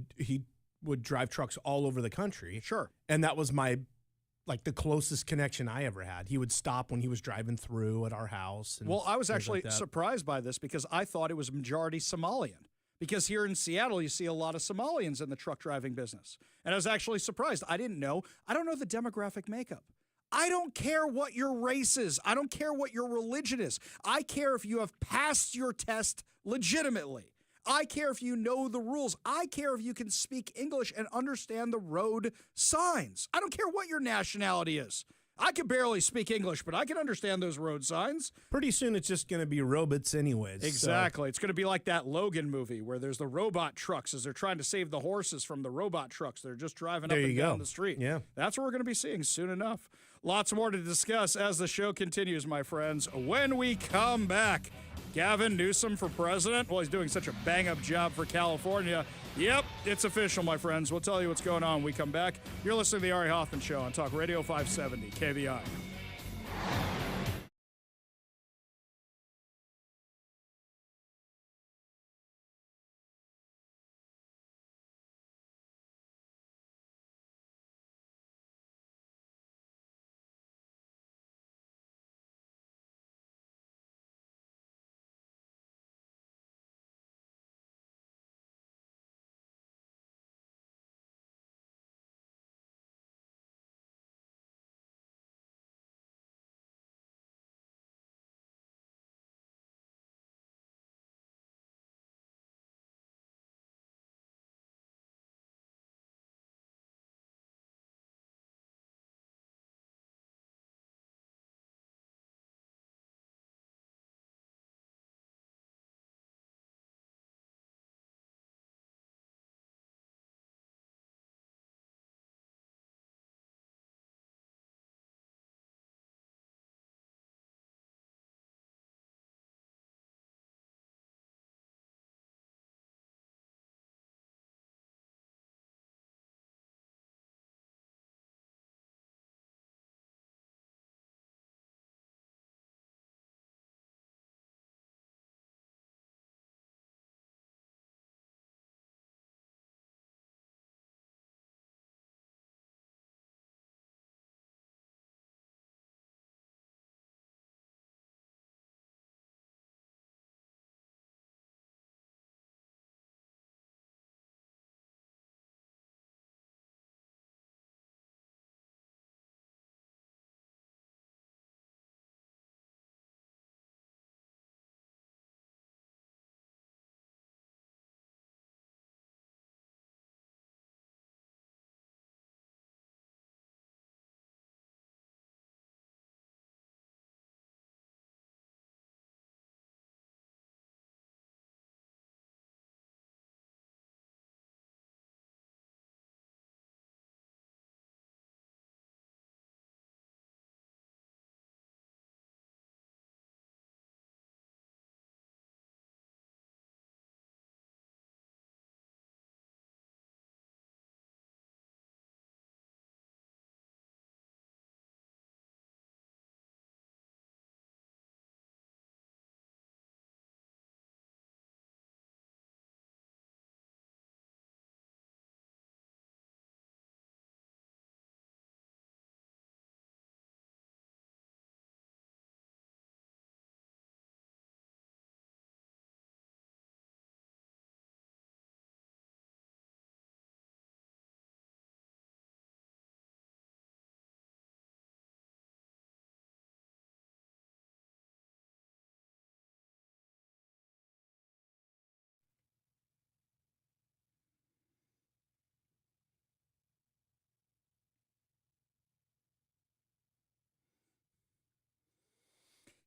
would drive trucks all over the country. Sure. And that was the closest connection I ever had. He would stop when he was driving through at our house. Well, I was actually surprised by this because I thought it was majority Somalian. Because here in Seattle, you see a lot of Somalians in the truck driving business. And I was actually surprised. I don't know the demographic makeup. I don't care what your race is. I don't care what your religion is. I care if you have passed your test legitimately. I care if you know the rules. I care if you can speak English and understand the road signs. I don't care what your nationality is. I can barely speak English, but I can understand those road signs. Pretty soon it's just going to be robots anyways. Exactly. So. It's going to be like that Logan movie where there's the robot trucks as they're trying to save the horses from the robot trucks. They're just driving up and down the street. Yeah. That's what we're going to be seeing soon enough. Lots more to discuss as the show continues, my friends. When we come back, Gavin Newsom for president? Well, he's doing such a bang-up job for California. Yep, it's official, my friends. We'll tell you what's going on when we come back. You're listening to the Ari Hoffman Show on Talk Radio 570 KVI.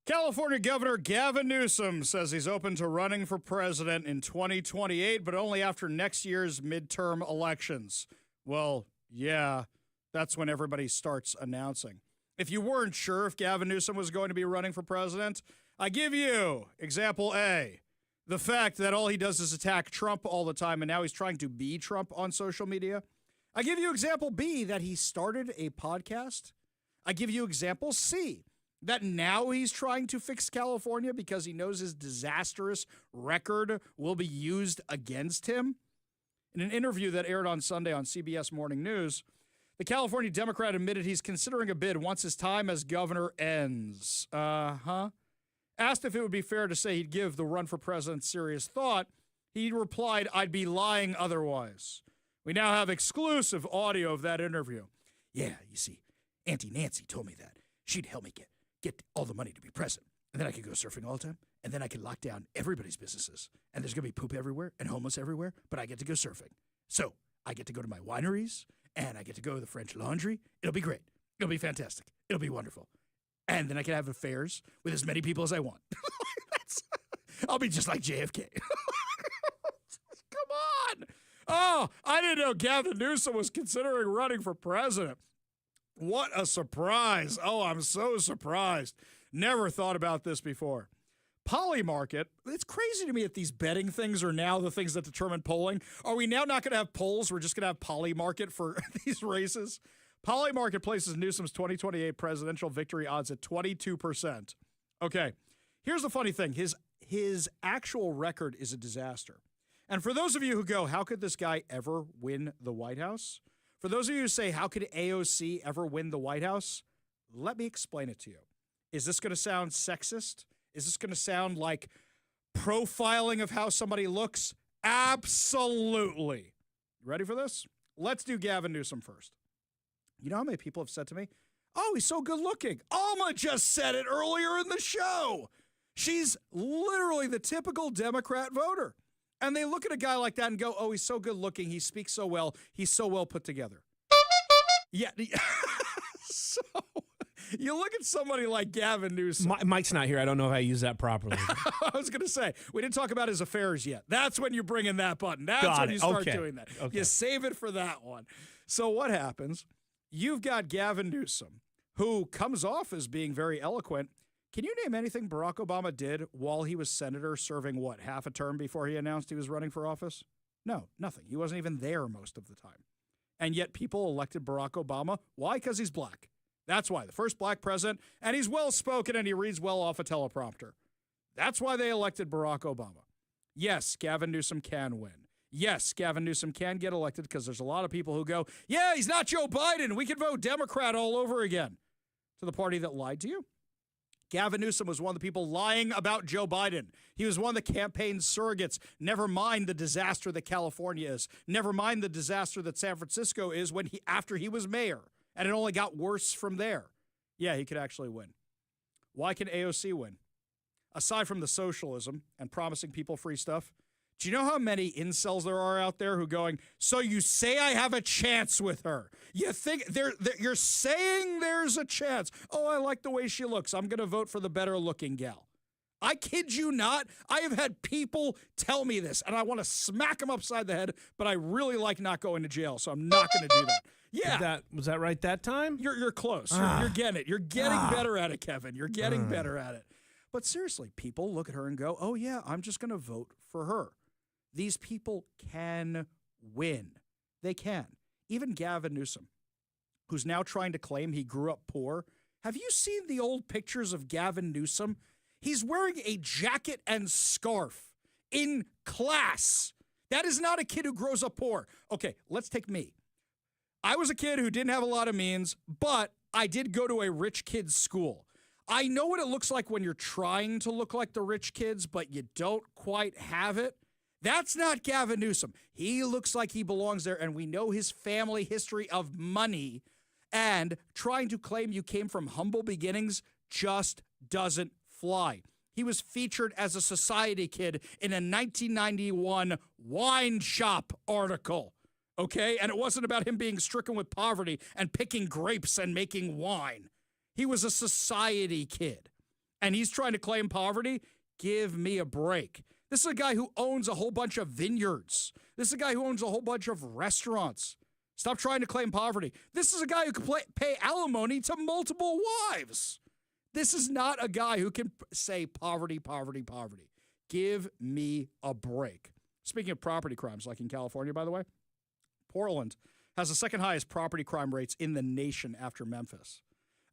California Governor Gavin Newsom says he's open to running for president in 2028, but only after next year's midterm elections. Well, yeah, that's when everybody starts announcing. If you weren't sure if Gavin Newsom was going to be running for president, I give you example A, the fact that all he does is attack Trump all the time, and now he's trying to be Trump on social media. I give you example B, that he started a podcast. I give you example C, that now he's trying to fix California because he knows his disastrous record will be used against him. In an interview that aired on Sunday on CBS Morning News, the California Democrat admitted he's considering a bid once his time as governor ends. Asked if it would be fair to say he'd give the run for president serious thought, he replied, "I'd be lying otherwise." We now have exclusive audio of that interview. Yeah, you see, Auntie Nancy told me that. She'd help me get all the money to be president. And then I could go surfing all the time. And then I could lock down everybody's businesses. And there's going to be poop everywhere and homeless everywhere. But I get to go surfing. So I get to go to my wineries. And I get to go to the French Laundry. It'll be great. It'll be fantastic. It'll be wonderful. And then I can have affairs with as many people as I want. I'll be just like JFK. Come on. Oh, I didn't know Gavin Newsom was considering running for president. What a surprise. Oh, I'm so surprised. Never thought about this before. Polymarket, it's crazy to me that these betting things are now the things that determine polling. Are we now not going to have polls? We're just going to have Polymarket for these races? Polymarket places Newsom's 2028 presidential victory odds at 22%. Okay, here's the funny thing. His actual record is a disaster. And for those of you who go, how could this guy ever win the White House? For those of you who say, how could AOC ever win the White House? Let me explain it to you. Is this going to sound sexist? Is this going to sound like profiling of how somebody looks? Absolutely. You ready for this? Let's do Gavin Newsom first. You know how many people have said to me, oh, he's so good looking. Alma just said it earlier in the show. She's literally the typical Democrat voter. And they look at a guy like that and go, oh, he's so good looking. He speaks so well. He's so well put together. Yeah. So you look at somebody like Gavin Newsom. Mike's not here. I don't know if I use that properly. I was going to say, we didn't talk about his affairs yet. That's when you bring in that button. That's when you start doing that. Okay. You save it for that one. So what happens? You've got Gavin Newsom, who comes off as being very eloquent. Can you name anything Barack Obama did while he was senator, serving, what, half a term before he announced he was running for office? No, nothing. He wasn't even there most of the time. And yet people elected Barack Obama. Why? Because he's black. That's why. The first black president, and he's well-spoken and he reads well off a teleprompter. That's why they elected Barack Obama. Yes, Gavin Newsom can win. Yes, Gavin Newsom can get elected because there's a lot of people who go, yeah, he's not Joe Biden. We could vote Democrat all over again. To the party that lied to you. Gavin Newsom was one of the people lying about Joe Biden. He was one of the campaign surrogates. Never mind the disaster that California is. Never mind the disaster that San Francisco is after he was mayor. And it only got worse from there. Yeah, he could actually win. Why can AOC win? Aside from the socialism and promising people free stuff, do you know how many incels there are out there who going, so you say I have a chance with her? You think you're saying there's a chance. Oh, I like the way she looks. I'm going to vote for the better looking gal. I kid you not. I have had people tell me this, and I want to smack them upside the head, but I really like not going to jail, so I'm not going to do that. Yeah. Was that right that time? You're close. You're getting it. You're getting better at it, Kevin. You're getting better at it. But seriously, people look at her and go, oh, yeah, I'm just going to vote for her. These people can win. They can. Even Gavin Newsom, who's now trying to claim he grew up poor. Have you seen the old pictures of Gavin Newsom? He's wearing a jacket and scarf in class. That is not a kid who grows up poor. Okay, let's take me. I was a kid who didn't have a lot of means, but I did go to a rich kid's school. I know what it looks like when you're trying to look like the rich kids, but you don't quite have it. That's not Gavin Newsom. He looks like he belongs there, and we know his family history of money, and trying to claim you came from humble beginnings just doesn't fly. He was featured as a society kid in a 1991 wine shop article, okay? And it wasn't about him being stricken with poverty and picking grapes and making wine. He was a society kid. and he's trying to claim poverty? Give me a break. This is a guy who owns a whole bunch of vineyards. This is a guy who owns a whole bunch of restaurants. Stop trying to claim poverty. This is a guy who can pay alimony to multiple wives. This is not a guy who can say poverty, poverty, poverty. Give me a break. Speaking of property crimes, like in California, by the way, Portland has the second highest property crime rates in the nation after Memphis.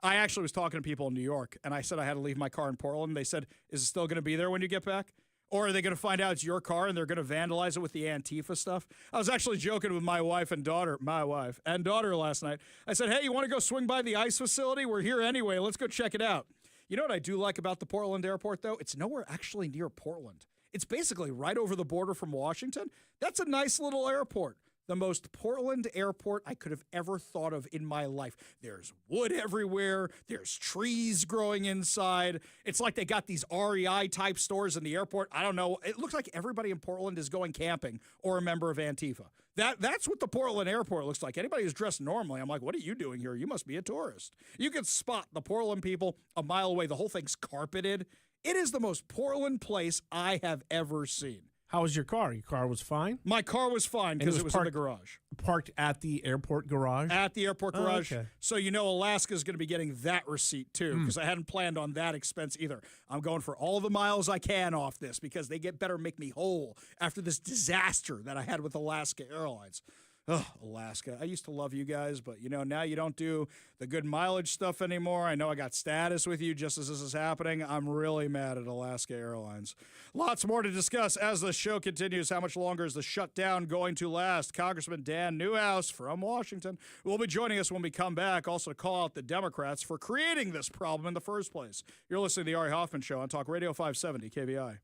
I actually was talking to people in New York, and I said I had to leave my car in Portland. They said, is it still going to be there when you get back? Or are they going to find out it's your car and they're going to vandalize it with the Antifa stuff? I was actually joking with my wife and daughter last night. I said, hey, you want to go swing by the ICE facility? We're here anyway. Let's go check it out. You know what I do like about the Portland airport, though? It's nowhere actually near Portland. It's basically right over the border from Washington. That's a nice little airport. The most Portland airport I could have ever thought of in my life. There's wood everywhere. There's trees growing inside. It's like they got these REI type stores in the airport. I don't know. It looks like everybody in Portland is going camping or a member of Antifa. That's what the Portland airport looks like. Anybody who's dressed normally, I'm like, what are you doing here? You must be a tourist. You can spot the Portland people a mile away. The whole thing's carpeted. It is the most Portland place I have ever seen. How was your car? Your car was fine? My car was fine because it was in the garage. Parked at the airport garage? At the airport garage. Okay. So you know Alaska's going to be getting that receipt too, because I hadn't planned on that expense either. I'm going for all the miles I can off this because they better make me whole after this disaster that I had with Alaska Airlines. Oh, Alaska. I used to love you guys, but, now you don't do the good mileage stuff anymore. I know I got status with you just as this is happening. I'm really mad at Alaska Airlines. Lots more to discuss as the show continues. How much longer is the shutdown going to last? Congressman Dan Newhouse from Washington will be joining us when we come back, also to call out the Democrats for creating this problem in the first place. You're listening to the Ari Hoffman Show on Talk Radio 570 KVI.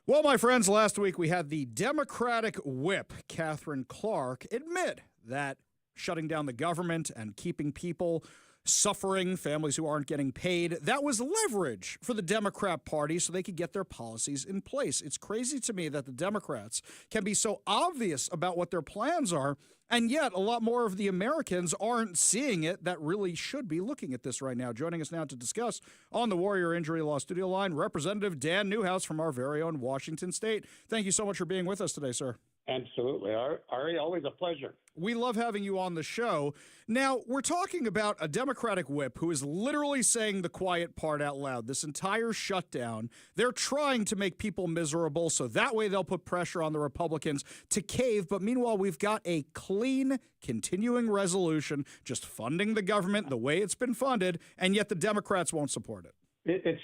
Well, my friends, last week we had the Democratic whip, Catherine Clark, admit that shutting down the government and keeping people suffering, families who aren't getting paid. That was leverage for the Democrat Party so they could get their policies in place. It's crazy to me that the Democrats can be so obvious about what their plans are, and yet a lot more of the Americans aren't seeing it that really should be looking at this right now. Joining us now to discuss on the Warrior Injury Law Studio Line, Representative Dan Newhouse from our very own Washington State. Thank you so much for being with us today, sir. Absolutely. Ari, always a pleasure. We love having you on the show. Now, we're talking about a Democratic whip who is literally saying the quiet part out loud. This entire shutdown, they're trying to make people miserable, so that way they'll put pressure on the Republicans to cave. But meanwhile, we've got a clean, continuing resolution just funding the government the way it's been funded, and yet the Democrats won't support it. It's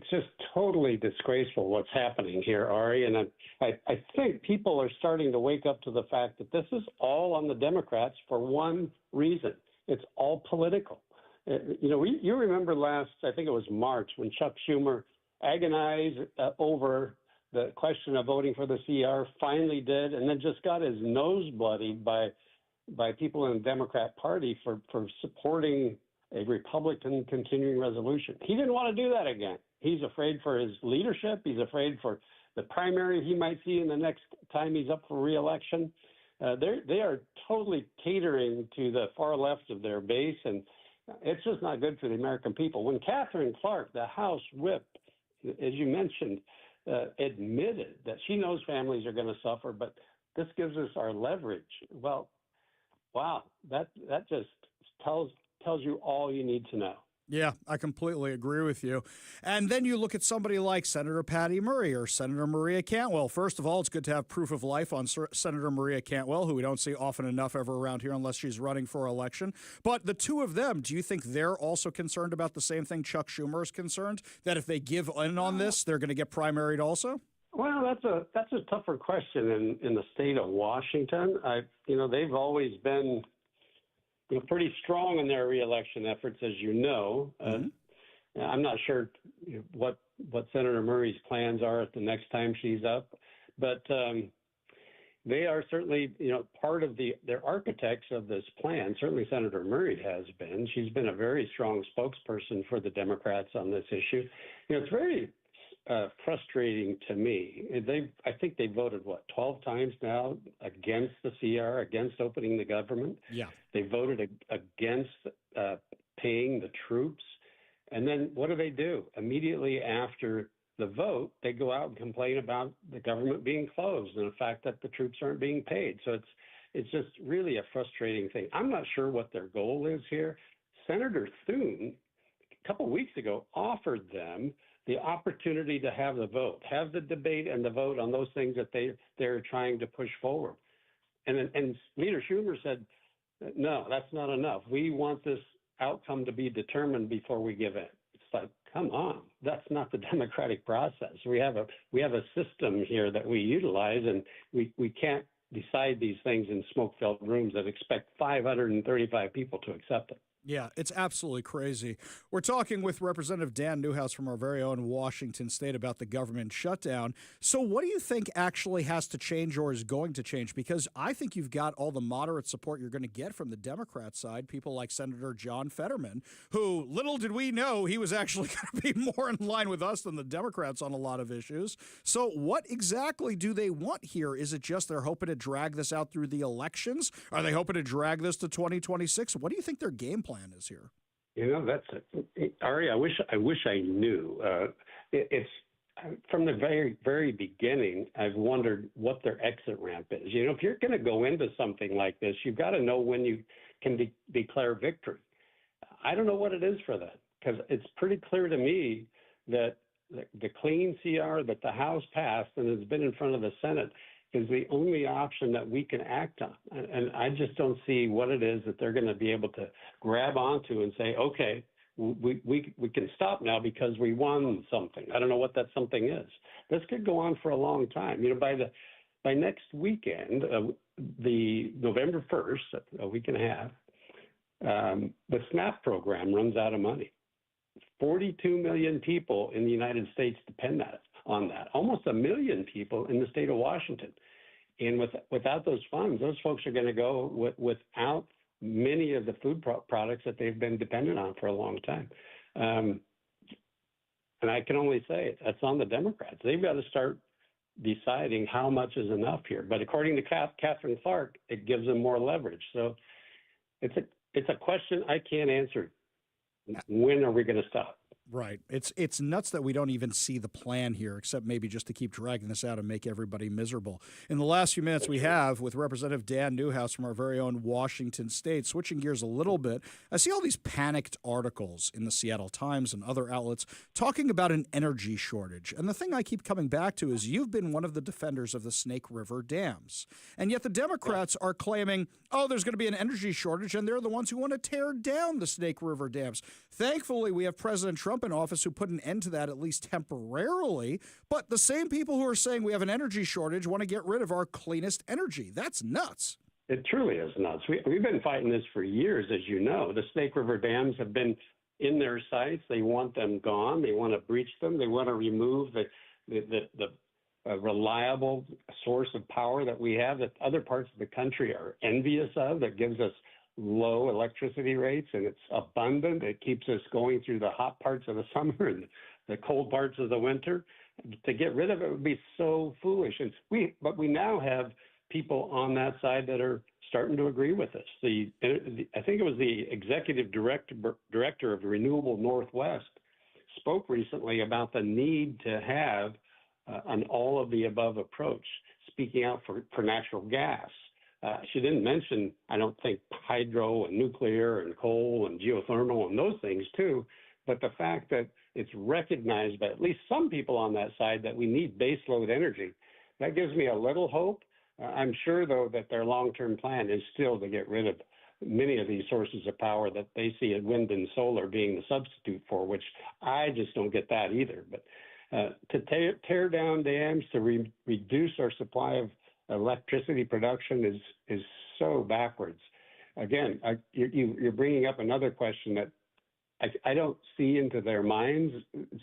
just totally disgraceful what's happening here, Ari. And I think people are starting to wake up to the fact that this is all on the Democrats for one reason. It's all political. You remember last, I think it was March, when Chuck Schumer agonized over the question of voting for the CR, finally did, and then just got his nose bloodied by people in the Democrat Party for supporting a Republican continuing resolution. He didn't want to do that again. He's afraid for his leadership. He's afraid for the primary he might see in the next time he's up for re-election. They are totally catering to the far left of their base, and it's just not good for the American people. When Catherine Clark, the House whip, as you mentioned, admitted that she knows families are going to suffer, but this gives us our leverage. Well, wow, that just tells you all you need to know. Yeah, I completely agree with you. And then you look at somebody like Senator Patty Murray or Senator Maria Cantwell. First of all, it's good to have proof of life on Senator Maria Cantwell, who we don't see often enough ever around here unless she's running for election. But the two of them, do you think they're also concerned about the same thing Chuck Schumer is concerned, that if they give in on this, they're going to get primaried also? Well, that's a tougher question in the state of Washington. They've always been pretty strong in their reelection efforts, as you know. I'm not sure what Senator Murray's plans are at the next time she's up, but they are certainly part of their architects of this plan. Certainly Senator Murray has been. She's been a very strong spokesperson for the Democrats on this issue. It's very frustrating to me. I think they voted 12 times now against the CR, against opening the government. Yeah, they voted against paying the troops, and then what do? Immediately after the vote, they go out and complain about the government being closed and the fact that the troops aren't being paid. So it's just really a frustrating thing. I'm not sure what their goal is here. Senator Thune, a couple of weeks ago, offered them the opportunity to have the vote, have the debate and the vote on those things that they're trying to push forward. And Leader Schumer said, no, that's not enough. We want this outcome to be determined before we give in. It's like, come on, that's not the democratic process. We have a system here that we utilize, and we can't decide these things in smoke-filled rooms that expect 535 people to accept it. Yeah, it's absolutely crazy. We're talking with Representative Dan Newhouse from our very own Washington State about the government shutdown. So what do you think actually has to change or is going to change? Because I think you've got all the moderate support you're going to get from the Democrat side, people like Senator John Fetterman, who little did we know he was actually going to be more in line with us than the Democrats on a lot of issues. So what exactly do they want here? Is it just they're hoping to drag this out through the elections? Are they hoping to drag this to 2026? What do you think their game plan is here? Ari, I wish I knew. It's from the very, very beginning, I've wondered what their exit ramp is. If you're going to go into something like this, you've got to know when you can declare victory. I don't know what it is for that, because it's pretty clear to me that the clean CR that the House passed and has been in front of the Senate is the only option that we can act on. And I just don't see what it is that they're going to be able to grab onto and say, okay, we can stop now because we won something. I don't know what that something is. This could go on for a long time. By next weekend, the November 1st, a week and a half, the SNAP program runs out of money. 42 million people in the United States depend on that. Almost 1 million people in the state of Washington. And without those funds, those folks are going to go without many of the food products that they've been dependent on for a long time. And I can only say that's on the Democrats. They've got to start deciding how much is enough here. But according to Catherine Clark, it gives them more leverage. So it's a question I can't answer. When are we going to stop? Right. It's nuts that we don't even see the plan here, except maybe just to keep dragging this out and make everybody miserable. In the last few minutes we have with Representative Dan Newhouse from our very own Washington State, switching gears a little bit, I see all these panicked articles in the Seattle Times and other outlets talking about an energy shortage. And the thing I keep coming back to is you've been one of the defenders of the Snake River dams. And yet the Democrats are claiming, oh, there's going to be an energy shortage, and they're the ones who want to tear down the Snake River dams. Thankfully, we have President Trump in office who put an end to that, at least temporarily. But the same people who are saying we have an energy shortage want to get rid of our cleanest energy. That's nuts. It truly is nuts. We've been fighting this for years, as you know. The Snake River dams have been in their sights. They want them gone. They want to breach them. They want to remove the reliable source of power that we have that other parts of the country are envious of, that gives us low electricity rates, and it's abundant. It keeps us going through the hot parts of the summer and the cold parts of the winter. To get rid of it would be so foolish. But we now have people on that side that are starting to agree with us. I think it was the executive director of Renewable Northwest spoke recently about the need to have an all-of-the-above approach, speaking out for natural gas. She didn't mention, I don't think, hydro and nuclear and coal and geothermal and those things too, but the fact that it's recognized by at least some people on that side that we need baseload energy, that gives me a little hope. I'm sure, though, that their long-term plan is still to get rid of many of these sources of power that they see as wind and solar being the substitute for, which I just don't get that either. But to tear down dams, to reduce our supply of electricity production is so backwards. Again, you're bringing up another question that I don't see into their minds,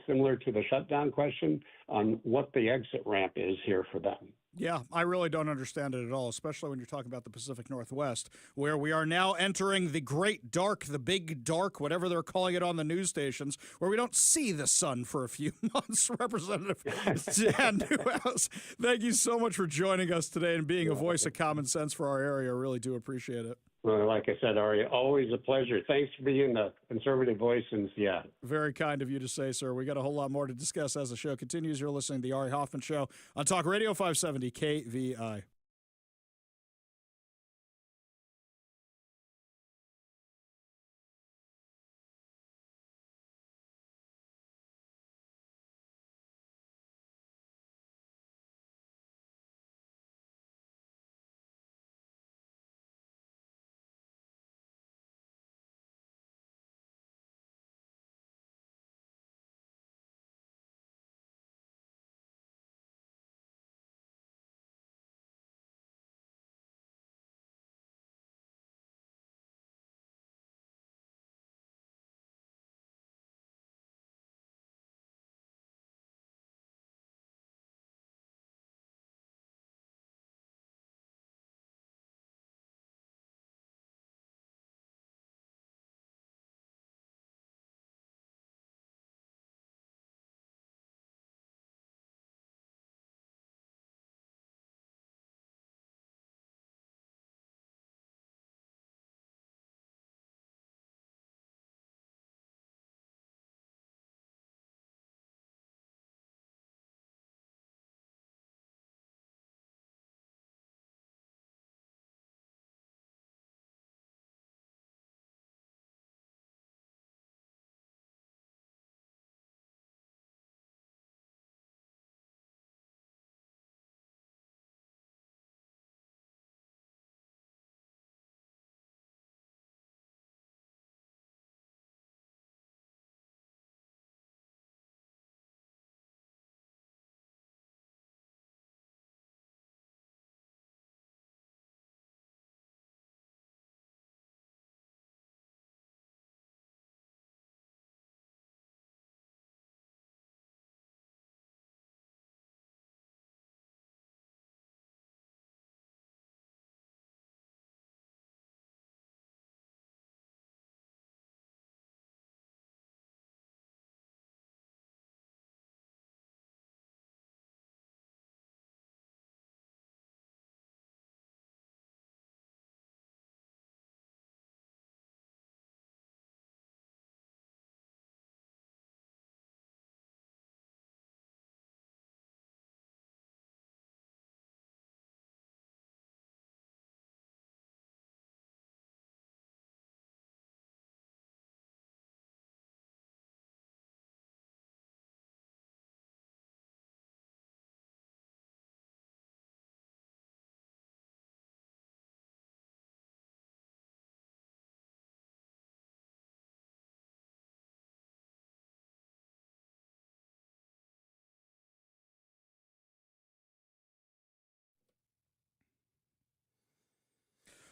similar to the shutdown question, on what the exit ramp is here for them. Yeah, I really don't understand it at all, especially when you're talking about the Pacific Northwest, where we are now entering the great dark, the big dark, whatever they're calling it on the news stations, where we don't see the sun for a few months. Representative Dan Newhouse, thank you so much for joining us today and being a voice of common sense for our area. I really do appreciate it. Well, like I said, Ari, always a pleasure. Thanks for being the conservative voice in Seattle. Very kind of you to say, sir. We got a whole lot more to discuss as the show continues. You're listening to the Ari Hoffman Show on Talk Radio 570 KVI.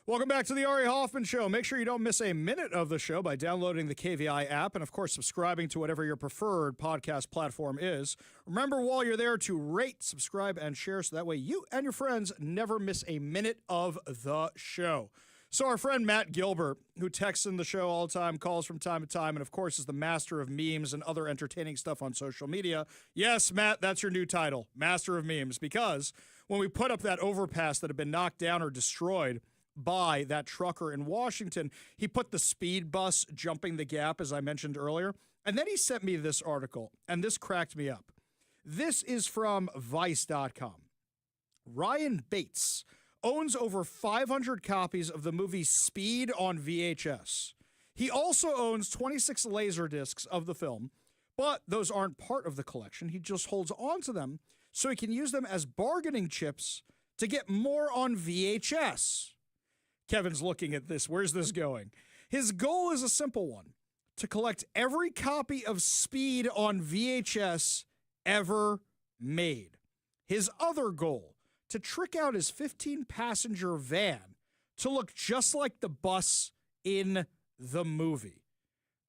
Welcome back to the Ari Hoffman Show. Make sure you don't miss a minute of the show by downloading the KVI app and, of course, subscribing to whatever your preferred podcast platform is. Remember, while you're there, to rate, subscribe, and share so that way you and your friends never miss a minute of the show. So our friend Matt Gilbert, who texts in the show all the time, calls from time to time, and, of course, is the master of memes and other entertaining stuff on social media. Yes, Matt, that's your new title, Master of Memes, because when we put up that overpass that had been knocked down or destroyed by that trucker in Washington, he put the speed bus jumping the gap, as I mentioned earlier. And then he sent me this article, and this cracked me up. This is from Vice.com. Ryan Bates owns over 500 copies of the movie Speed on VHS. He also owns 26 laser discs of the film, but those aren't part of the collection. He just holds on to them so he can use them as bargaining chips to get more on VHS. Kevin's looking at this. Where's this going? His goal is a simple one: to collect every copy of Speed on VHS ever made. His other goal: to trick out his 15-passenger van to look just like the bus in the movie.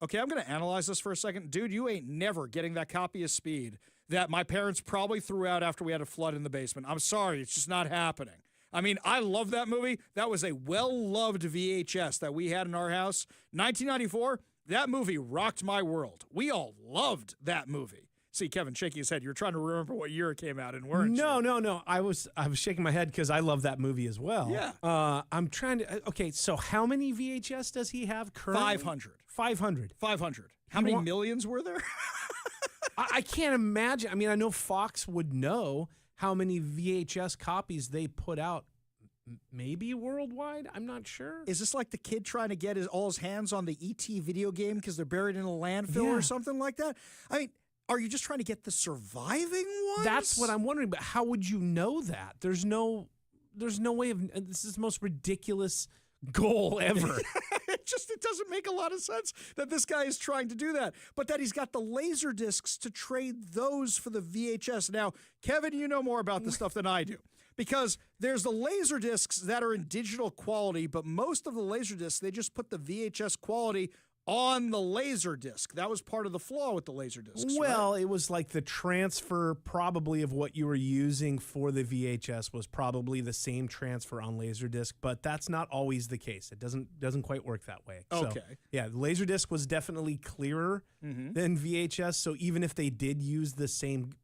Okay, I'm going to analyze this for a second. Dude, you ain't never getting that copy of Speed that my parents probably threw out after we had a flood in the basement. I'm sorry, it's just not happening. I mean, I love that movie. That was a well-loved VHS that we had in our house. 1994, that movie rocked my world. We all loved that movie. See, Kevin shaking his head. You're trying to remember what year it came out in, weren't you? No. I was shaking my head because I love that movie as well. Yeah. I'm trying to. Okay, so how many VHS does he have currently? 500. 500. How many millions were there? I can't imagine. I mean, I know Fox would know how many VHS copies they put out, maybe worldwide. I'm not sure. Is this like the kid trying to get all his hands on the E.T. video game because they're buried in a landfill or something like that? I mean, are you just trying to get the surviving ones? That's what I'm wondering. But how would you know that? There's no way of. This is the most ridiculous goal ever. It doesn't make a lot of sense that this guy is trying to do that, but that he's got the laser discs to trade those for the VHS. Now, Kevin, you know more about this stuff than I do, because there's the laser discs that are in digital quality, but most of the laser discs, they just put the VHS quality on the laser disc. That was part of the flaw with the laser discs. Well, right? It was like the transfer probably of what you were using for the VHS was probably the same transfer on laser disc, but that's not always the case. It doesn't quite work that way. Okay. So, yeah, laser disc was definitely clearer than VHS, so even if they did use the same,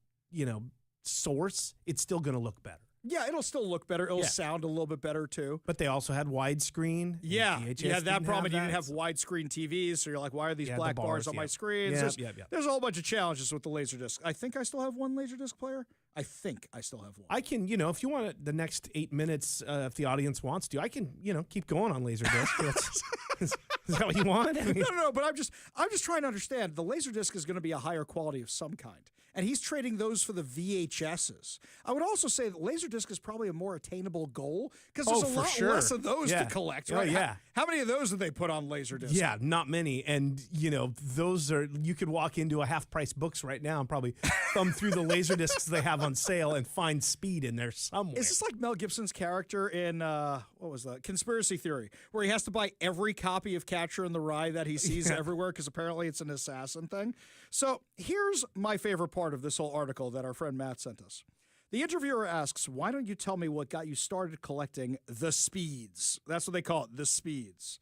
source, it's still going to look better. Yeah, it'll still look better. It'll sound a little bit better, too. But they also had widescreen. Yeah, VHS that problem. You didn't have widescreen TVs, so you're like, why are these black bars on my screen? There's a whole bunch of challenges with the Laserdisc. I think I still have one Laserdisc player. I think I still have one. I can, if you want the next 8 minutes, if the audience wants to, I can, keep going on Laserdisc. Is that what you want? I mean, no, but I'm just trying to understand. The Laserdisc is going to be a higher quality of some kind, and he's trading those for the VHSs. I would also say that Laserdisc is probably a more attainable goal because there's a lot less of those to collect, right? Oh, yeah. How many of those did they put on Laserdisc? Yeah, not many. And, those are, you could walk into a half-price books right now and probably thumb through the Laserdiscs they have on sale and find Speed in there somewhere. Is this like Mel Gibson's character in, what was that, Conspiracy Theory, where he has to buy every copy of Catcher in the Rye that he sees everywhere because apparently it's an assassin thing? So here's my favorite part of this whole article that our friend Matt sent us. The interviewer asks, why don't you tell me what got you started collecting the Speeds? That's what they call it, the Speeds.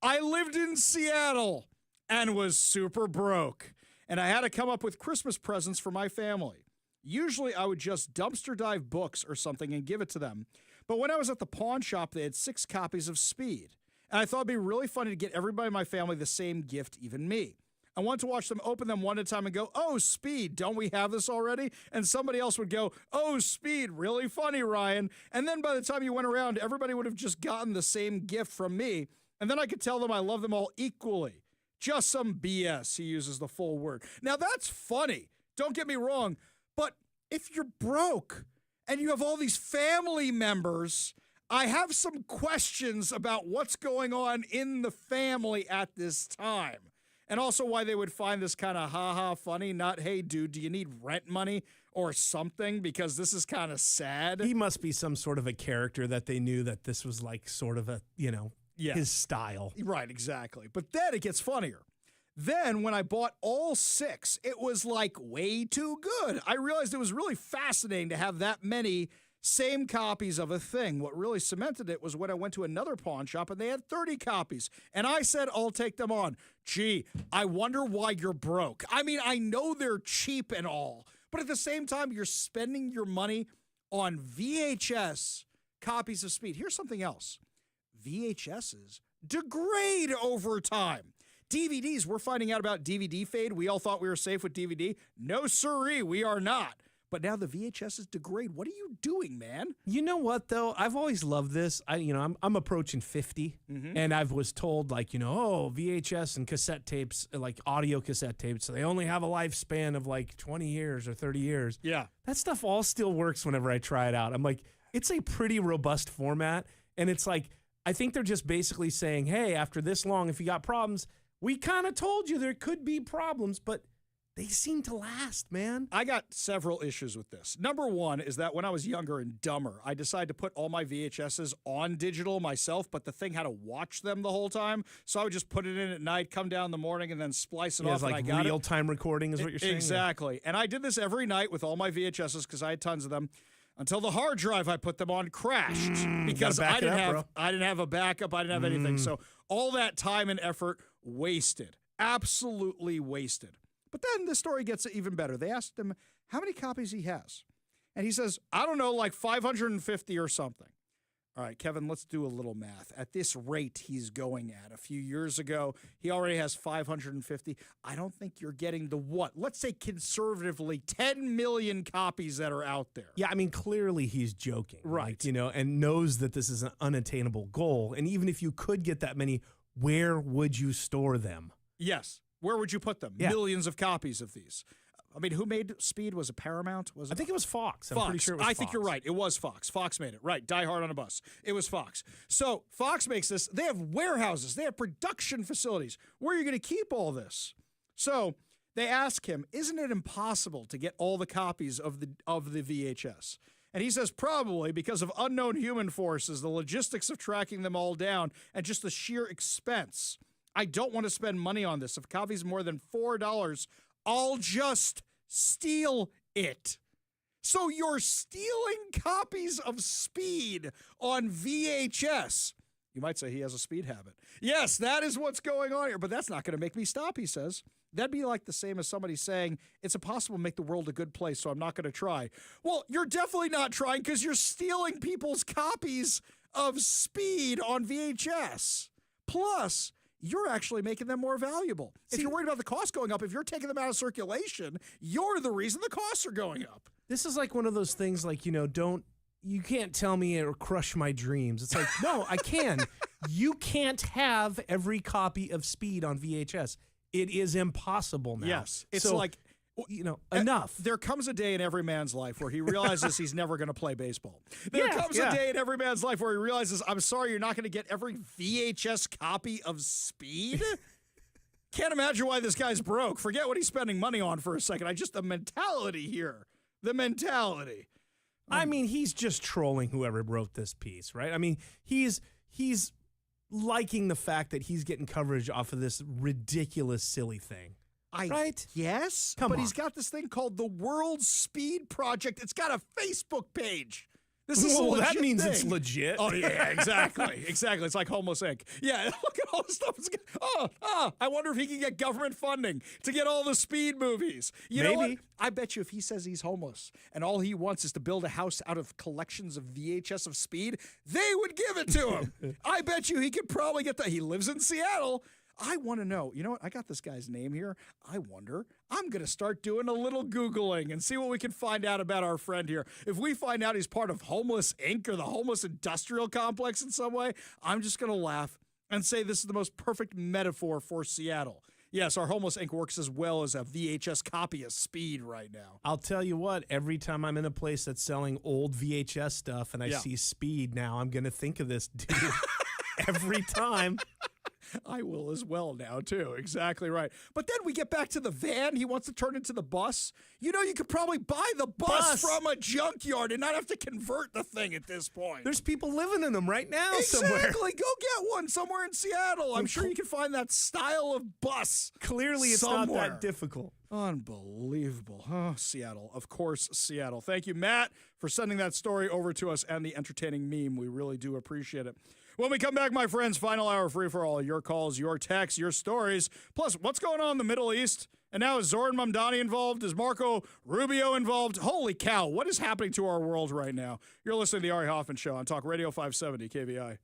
I lived in Seattle and was super broke, and I had to come up with Christmas presents for my family. Usually I would just dumpster dive books or something and give it to them. But when I was at the pawn shop, they had 6 copies of Speed. And I thought it'd be really funny to get everybody in my family the same gift, even me. I wanted to watch them open them one at a time and go, oh, Speed, don't we have this already? And somebody else would go, oh, Speed, really funny, Ryan. And then by the time you went around, everybody would have just gotten the same gift from me. And then I could tell them I love them all equally. Just some BS, he uses the full word. Now, that's funny. Don't get me wrong. But if you're broke and you have all these family members, I have some questions about what's going on in the family at this time. And also why they would find this kind of ha-ha funny, not, hey, dude, do you need rent money? or something because this is kind of sad. He must be some sort of a character that they knew that this was like sort of a, his style. Right, exactly. But then it gets funnier. Then when I bought all 6, it was like way too good. I realized it was really fascinating to have that many same copies of a thing. What really cemented it was when I went to another pawn shop and they had 30 copies. And I said, I'll take them on. Gee, I wonder why you're broke. I mean, I know they're cheap and all, but at the same time, you're spending your money on VHS copies of Speed. Here's something else. VHSs degrade over time. DVDs, we're finding out about DVD fade. We all thought we were safe with DVD. No siree, we are not. But now the VHSs degrade. What are you doing, man? You know what, though? I've always loved this. I'm approaching 50, and I was told, VHS and cassette tapes, like audio cassette tapes, so they only have a lifespan of like 20 years or 30 years. Yeah. That stuff all still works whenever I try it out. I'm like, it's a pretty robust format, and it's like, I think they're just basically saying, hey, after this long, if you got problems, we kind of told you there could be problems, but they seem to last, man. I got several issues with this. Number one is that when I was younger and dumber, I decided to put all my VHSs on digital myself, but the thing had to watch them the whole time. So I would just put it in at night, come down in the morning, and then splice it off. It's like and I got real-time recording is what you're saying? Exactly. And I did this every night with all my VHSs because I had tons of them. Until the hard drive I put them on crashed because I didn't have a backup. I didn't have anything. So all that time and effort wasted, absolutely wasted. But then the story gets even better. They asked him how many copies he has. And he says, I don't know, like 550 or something. All right, Kevin, let's do a little math. At this rate he's going at, a few years ago, he already has 550. I don't think you're getting the what? Let's say conservatively 10 million copies that are out there. Yeah, I mean, clearly he's joking. Right. And knows that this is an unattainable goal. And even if you could get that many, where would you store them? Yes. Where would you put them? Yeah. Millions of copies of these. I mean, who made Speed? Was it Paramount? Was it? I think it was Fox. I'm Fox. pretty sure it was I Fox. think you're right. It was Fox. Fox made it. Right. Die Hard on a Bus. It was Fox. So Fox makes this. They have warehouses. They have production facilities. Where are you going to keep all this? So they ask him, isn't it impossible to get all the copies of the VHS? And he says, probably because of unknown human forces, the logistics of tracking them all down, and just the sheer expense. I don't want to spend money on this. If copies more than $4, I'll just steal it. So you're stealing copies of Speed on VHS. You might say he has a speed habit. Yes, that is what's going on here, but that's not going to make me stop, he says. That'd be like the same as somebody saying, it's impossible to make the world a good place, so I'm not going to try. Well, you're definitely not trying because you're stealing people's copies of Speed on VHS. Plus, you're actually making them more valuable. If you're worried about the cost going up, if you're taking them out of circulation, you're the reason the costs are going up. This is like one of those things like, you can't tell me or crush my dreams. It's like, no, I can. You can't have every copy of Speed on VHS. It is impossible now. Yes. It's like, enough. There comes a day in every man's life where he realizes he's never going to play baseball. There comes a day in every man's life where he realizes, I'm sorry, you're not going to get every VHS copy of Speed? Can't imagine why this guy's broke. Forget what he's spending money on for a second. The mentality here. The mentality. I mean, he's just trolling whoever wrote this piece, right? I mean, he's liking the fact that he's getting coverage off of this ridiculous, silly thing. Right? Yes. Come on. He's got this thing called the World Speed Project. It's got a Facebook page. This is that means thing. It's legit. Oh, yeah, exactly. Exactly. It's like Homeless Inc. Yeah, look at all the stuff. I wonder if he can get government funding to get all the Speed movies. You know what? I bet you if he says he's homeless and all he wants is to build a house out of collections of VHS of Speed, they would give it to him. I bet you he could probably get that. He lives in Seattle. I want to know, you know what? I got this guy's name here. I wonder. I'm going to start doing a little Googling and see what we can find out about our friend here. If we find out he's part of Homeless Inc. or the Homeless Industrial Complex in some way, I'm just going to laugh and say this is the most perfect metaphor for Seattle. Yes, our Homeless Inc. works as well as a VHS copy of Speed right now. I'll tell you what, every time I'm in a place that's selling old VHS stuff and I see Speed now, I'm going to think of this dude every time. I will as well now, too. Exactly right. But then we get back to the van. He wants to turn into the bus. You know, you could probably buy the bus from a junkyard and not have to convert the thing at this point. There's people living in them right now somewhere. Exactly. Go get one somewhere in Seattle. I'm sure you can find that style of bus. Clearly, it's somewhere. not that difficult. Unbelievable. Oh, Seattle. Of course, Seattle. Thank you, Matt, for sending that story over to us and the entertaining meme. We really do appreciate it. When we come back, my friends, final hour free for all. Your calls, your texts, your stories. Plus, what's going on in the Middle East? And now is Zoran Mamdani involved? Is Marco Rubio involved? Holy cow, what is happening to our world right now? You're listening to the Ari Hoffman Show on Talk Radio 570 KVI.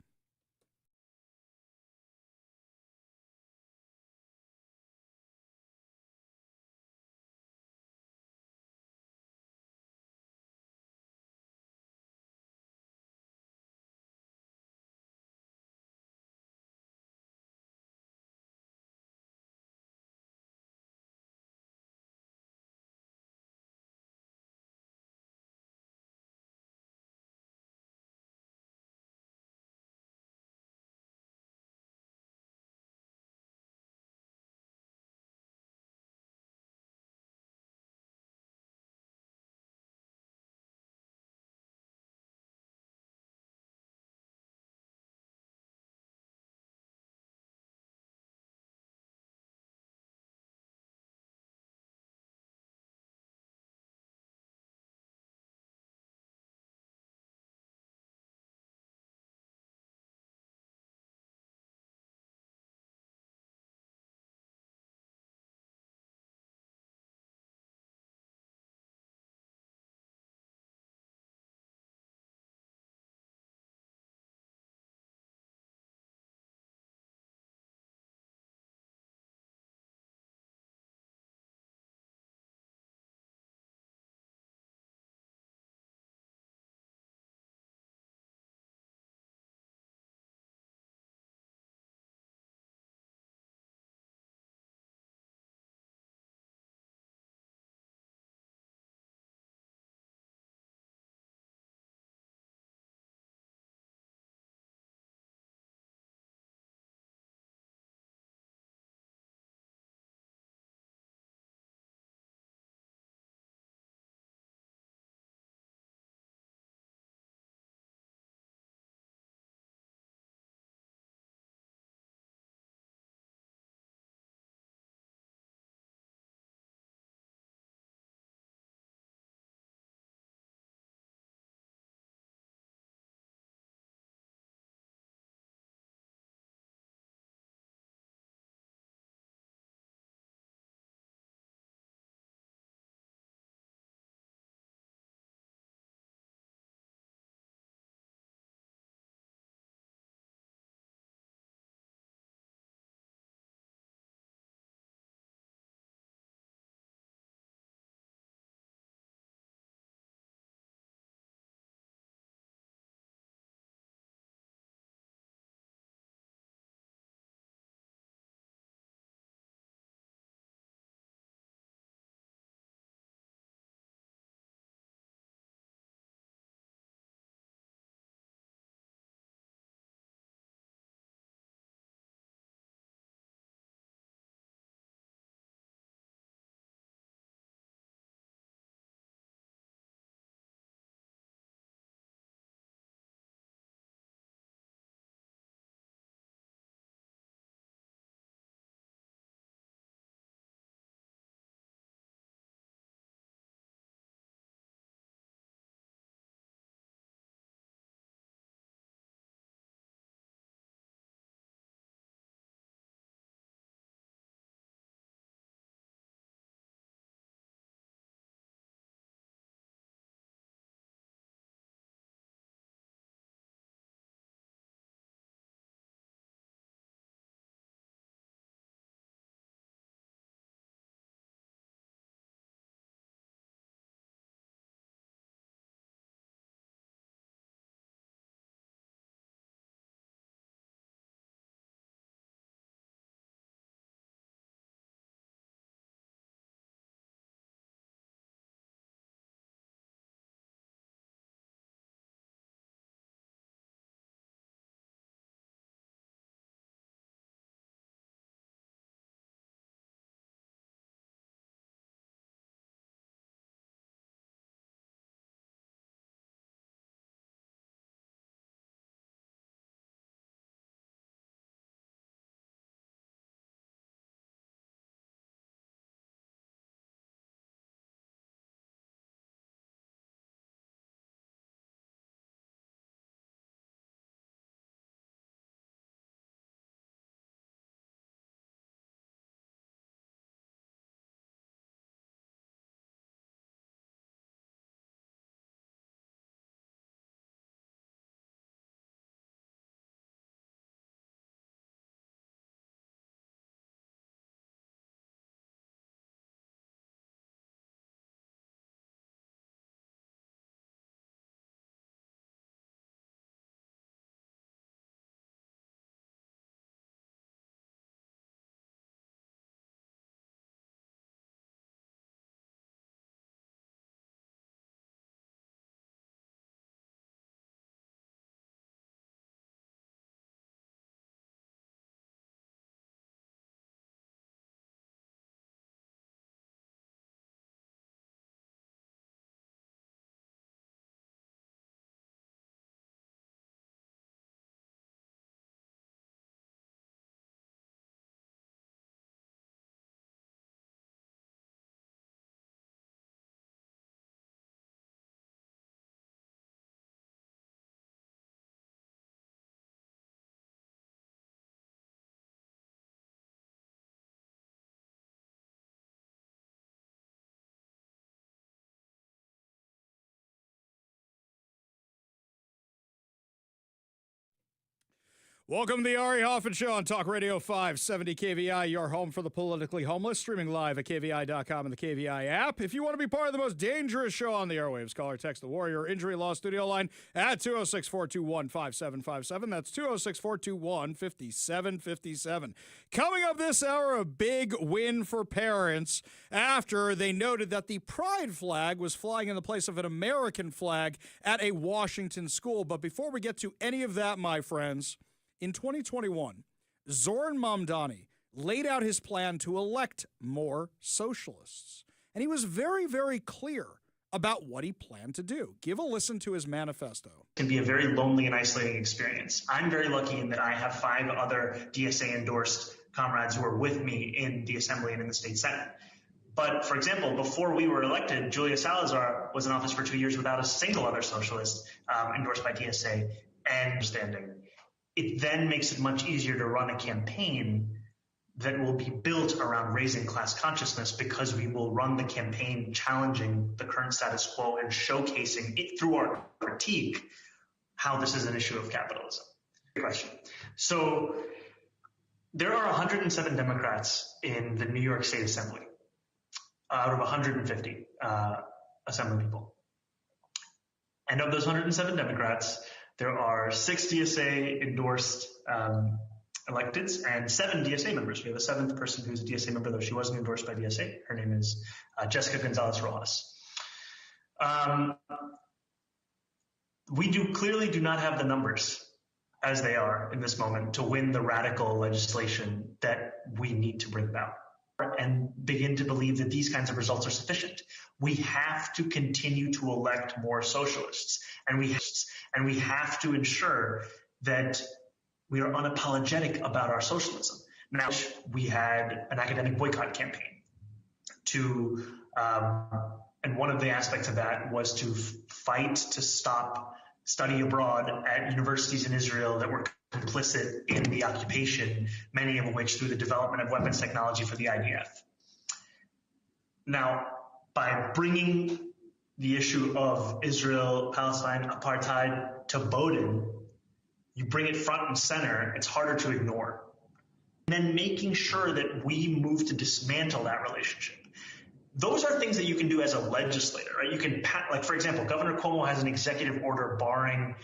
Welcome to the Ari Hoffman Show on Talk Radio 570 KVI, your home for the politically homeless, streaming live at KVI.com and the KVI app. If you want to be part of the most dangerous show on the airwaves, call or text the Warrior Injury Law Studio line at 206-421-5757. That's 206-421-5757. Coming up this hour, a big win for parents after they noted that the pride flag was flying in the place of an American flag at a Washington school. But before we get to any of that, my friends, in 2021, Zoran Mamdani laid out his plan to elect more socialists. And he was very, very clear about what he planned to do. Give a listen to his manifesto. It can be a very lonely and isolating experience. I'm very lucky in that I have 5 other DSA-endorsed comrades who are with me in the Assembly and in the State Senate. But, for example, before we were elected, Julia Salazar was in office for 2 years without a single other socialist endorsed by DSA and understanding. It then makes it much easier to run a campaign that will be built around raising class consciousness, because we will run the campaign challenging the current status quo and showcasing it through our critique how this is an issue of capitalism. Good question. So there are 107 Democrats in the New York State Assembly out of 150 Assembly people. And of those 107 Democrats, there are 6 DSA-endorsed electeds and 7 DSA members. We have a 7th person who's a DSA member, though she wasn't endorsed by DSA. Her name is Jessica Gonzalez-Rojas. We clearly do not have the numbers as they are in this moment to win the radical legislation that we need to bring about and begin to believe that these kinds of results are sufficient. We have to continue to elect more socialists, and we have to ensure that we are unapologetic about our socialism. Now, we had an academic boycott campaign and one of the aspects of that was to fight to stop study abroad at universities in Israel that were complicit in the occupation, many of which through the development of weapons technology for the IDF. Now, by bringing the issue of Israel-Palestine apartheid to Bowdoin, you bring it front and center, it's harder to ignore. And then making sure that we move to dismantle that relationship. Those are things that you can do as a legislator, right? You can, like, for example, Governor Cuomo has an executive order barring,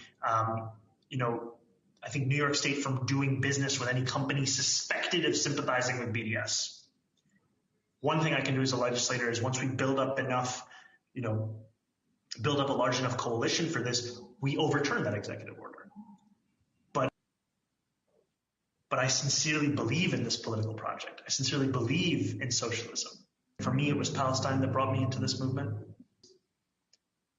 I think New York State from doing business with any company suspected of sympathizing with BDS. One thing I can do as a legislator is once we build up a large enough coalition for this, we overturn that executive order. But I sincerely believe in this political project. I sincerely believe in socialism. For me, it was Palestine that brought me into this movement.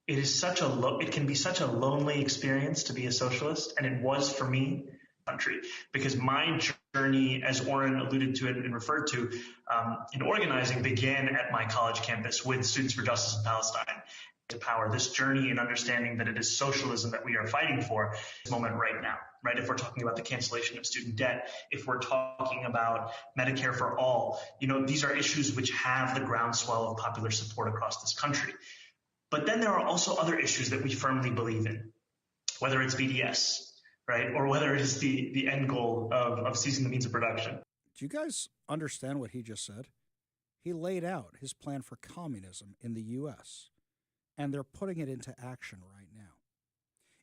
It can be such a lonely experience to be a socialist, and it was for me, country, because my journey, as Oren alluded to and referred to, in organizing began at my college campus with Students for Justice in Palestine. To power this journey and understanding that it is socialism that we are fighting for this moment right now, right? If we're talking about the cancellation of student debt, if we're talking about Medicare for all, these are issues which have the groundswell of popular support across this country. But then there are also other issues that we firmly believe in, whether it's BDS, right? Or whether it is the end goal of seizing the means of production. Do you guys understand what he just said? He laid out his plan for communism in the U.S., and they're putting it into action right now.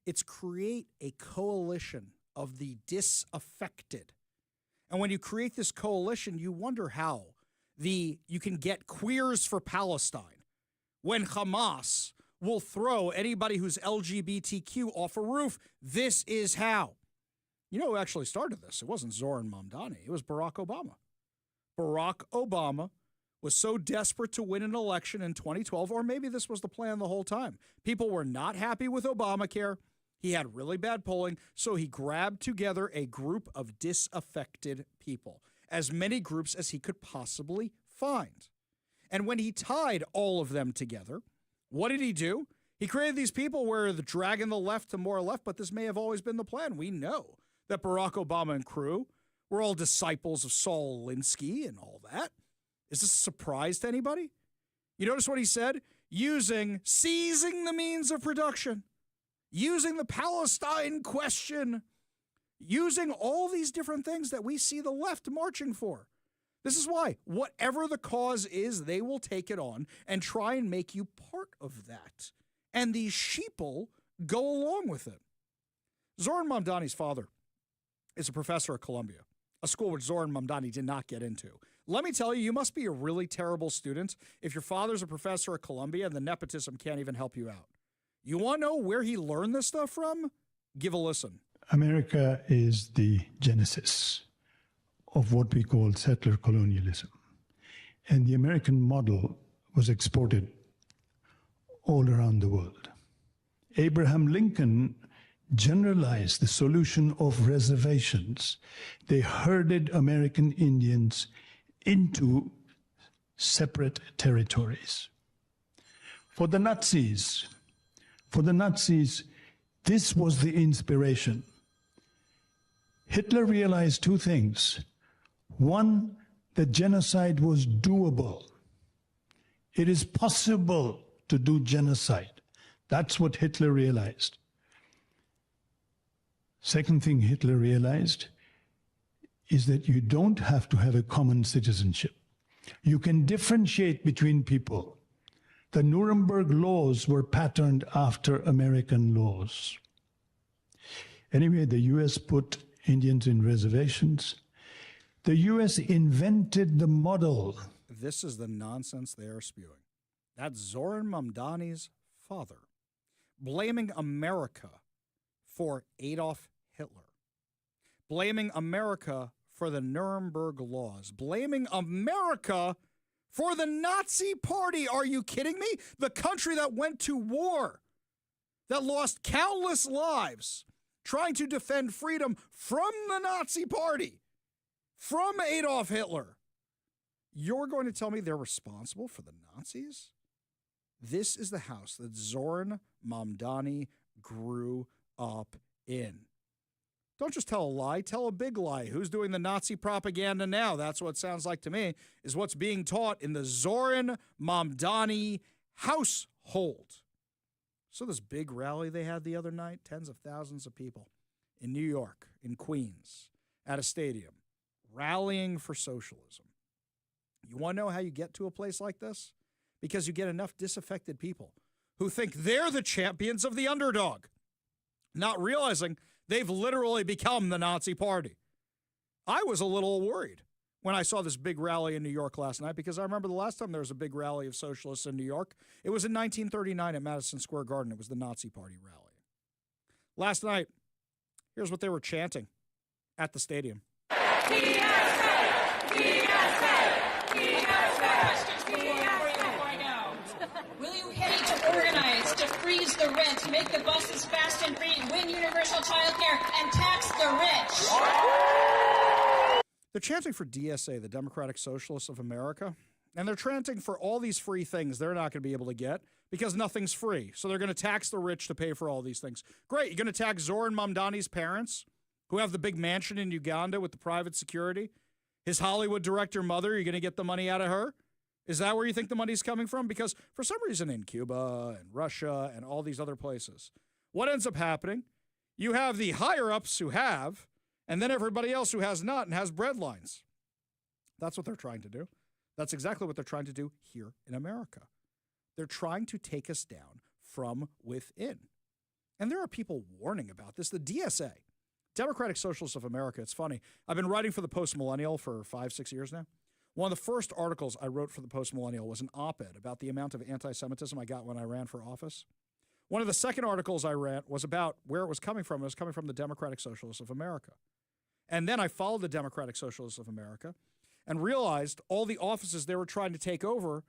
It's create a coalition of the disaffected. And when you create this coalition, you wonder how you can get queers for Palestine when Hamas will throw anybody who's LGBTQ off a roof. This is how. You know who actually started this? It wasn't Zoran Mamdani. It was Barack Obama. Barack Obama was so desperate to win an election in 2012, or maybe this was the plan the whole time. People were not happy with Obamacare. He had really bad polling, so he grabbed together a group of disaffected people, as many groups as he could possibly find. And when he tied all of them together, what did he do? He created these people where the dragging the left to more left, but this may have always been the plan. We know that Barack Obama and crew were all disciples of Saul Alinsky and all that. Is this a surprise to anybody? You notice what he said? Seizing the means of production, using the Palestine question, using all these different things that we see the left marching for. This is why, whatever the cause is, they will take it on and try and make you part of that. And these sheeple go along with it. Zoran Mamdani's father is a professor at Columbia, a school which Zoran Mamdani did not get into. Let me tell you, you must be a really terrible student if your father's a professor at Columbia and the nepotism can't even help you out. You want to know where he learned this stuff from? Give a listen. America is the genesis of what we call settler colonialism. And the American model was exported all around the world. Abraham Lincoln generalized the solution of reservations. They herded American Indians into separate territories. For the Nazis, this was the inspiration. Hitler realized two things. One, that genocide was doable. It is possible to do genocide. That's what Hitler realized. Second thing Hitler realized is that you don't have to have a common citizenship. You can differentiate between people. The Nuremberg laws were patterned after American laws. Anyway, the U.S. put Indians in reservations. The U.S. invented the model. This is the nonsense they are spewing. That's Zoran Mamdani's father, blaming America for Adolf Hitler, blaming America for the Nuremberg laws, blaming America for the Nazi Party. Are you kidding me? The country that went to war, that lost countless lives trying to defend freedom from the Nazi Party, from Adolf Hitler. You're going to tell me they're responsible for the Nazis? This is the house that Zoran Mamdani grew up in. Don't just tell a lie, tell a big lie. Who's doing the Nazi propaganda now? That's what it sounds like to me, is what's being taught in the Zoran Mamdani household. So this big rally they had the other night, tens of thousands of people in New York, in Queens, at a stadium, rallying for socialism. You want to know how you get to a place like this? Because you get enough disaffected people who think they're the champions of the underdog, not realizing they've literally become the Nazi Party. I was a little worried when I saw this big rally in New York last night, because I remember the last time there was a big rally of socialists in New York. It was in 1939 at Madison Square Garden. It was the Nazi Party rally. Last night, here's what they were chanting at the stadium. Will you hate to organize, to freeze the rent, make the buses fast and free, win universal child care, and tax the rich? They're chanting for DSA, the Democratic Socialists of America, and they're chanting for all these free things they're not going to be able to get because nothing's free. So they're going to tax the rich to pay for all these things. Great. You're going to tax Zoran Mamdani's parents, who have the big mansion in Uganda with the private security. His Hollywood director mother, you're going to get the money out of her? Is that where you think the money's coming from? Because for some reason in Cuba and Russia and all these other places, what ends up happening, you have the higher-ups who have, and then everybody else who has not and has breadlines. That's what they're trying to do. That's exactly what they're trying to do here in America. They're trying to take us down from within. And there are people warning about this. The DSA, Democratic Socialists of America, it's funny. I've been writing for the Post Millennial for 5-6 years now. One of the first articles I wrote for the Post Millennial was an op-ed about the amount of anti-Semitism I got when I ran for office. One of the second articles I ran was about where it was coming from. It was coming from the Democratic Socialists of America. And then I followed the Democratic Socialists of America and realized all the offices they were trying to take over.